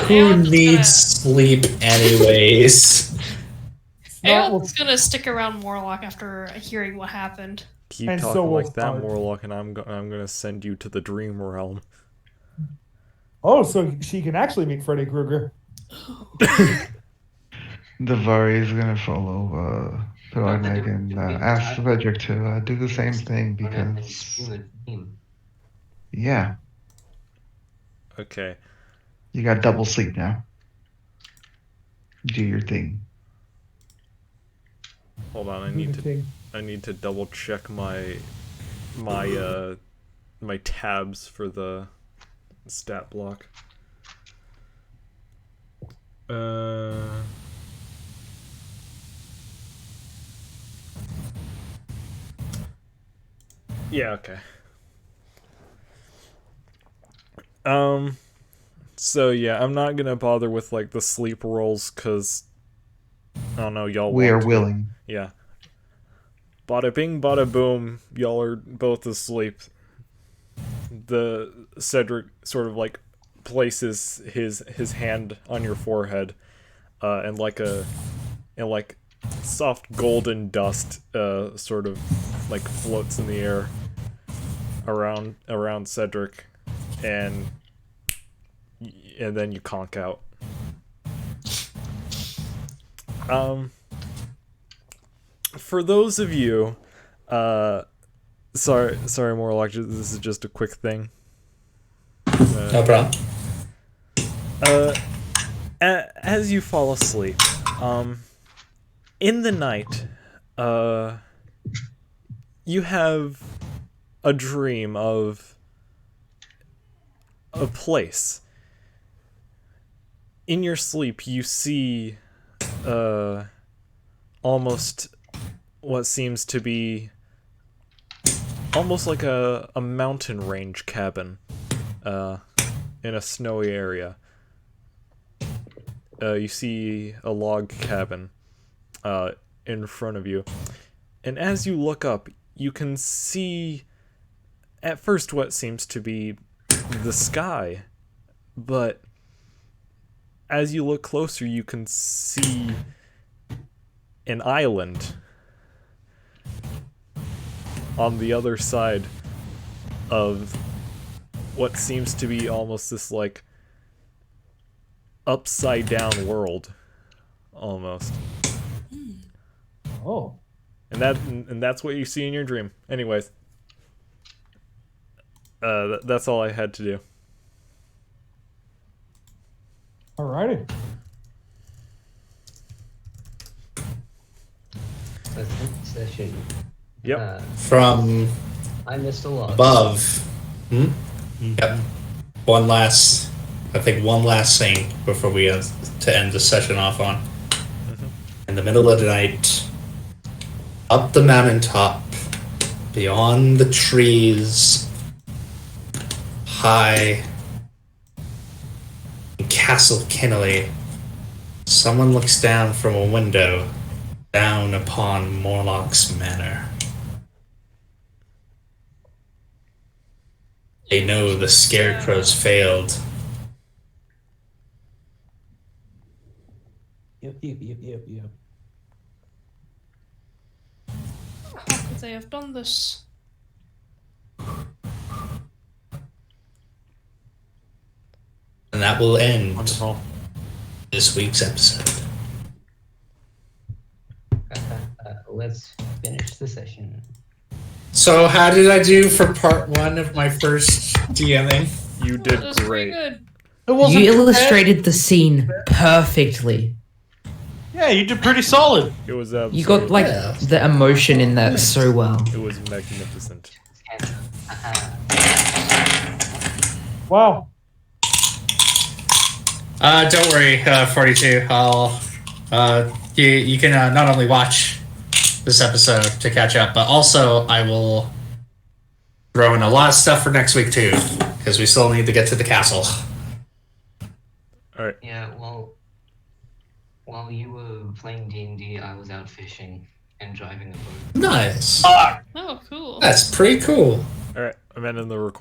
Who needs sleep anyways? Aeon's gonna stick around Warlock after hearing what happened. Keep talking like that, Warlock, and I'm gonna send you to the dream realm. Oh, so she can actually meet Freddy Krueger. Davari is gonna follow Bogneck and ask Cedric to do the same thing because... Yeah. Okay. You got double sleep now. Do your thing. Hold on, I need to double check my tabs for the stat block. Yeah, okay. So yeah, I'm not gonna bother with like the sleep rolls because I don't know, y'all. We are willing. Yeah. Bada bing, bada boom. Y'all are both asleep. The Cedric sort of like places his hand on your forehead, and like soft golden dust sort of like floats in the air around Cedric, and then you conk out. For those of you, sorry, Morlock, this is just a quick thing. No problem. As you fall asleep, in the night, you have a dream of a place. In your sleep, you see almost what seems to be almost like a mountain range cabin in a snowy area. You see a log cabin in front of you. And as you look up, you can see at first what seems to be the sky. But as you look closer, you can see an island on the other side of what seems to be almost this, like, upside down world, almost. Oh. And that's what you see in your dream. Anyways, that's all I had to do. Alrighty. Session. Yep. From I missed a lot. above. Yep. One last thing before we to end the session off on. In the middle of the night, up the mountaintop, beyond the trees, high in Castle Kinnelly, someone looks down from a window down upon Morlock's Manor. They know the Scarecrow's failed. Yep. How could they have done this? And that will end Wonderful. this week's episode. Let's finish the session. So, how did I do for part 1 of my first DMing? You did That was pretty great. good. You illustrated the scene perfectly. Yeah, you did pretty solid. It was You got like the emotion in that so well. It was magnificent. Wow. Don't worry, 42. I'll you can not only watch this episode to catch up, but also I will throw in a lot of stuff for next week too, because we still need to get to the castle. All right. Yeah, well, while you were playing D&D, I was out fishing and driving a boat. Nice. Oh, cool. That's pretty cool. All right. I'm ending the recording.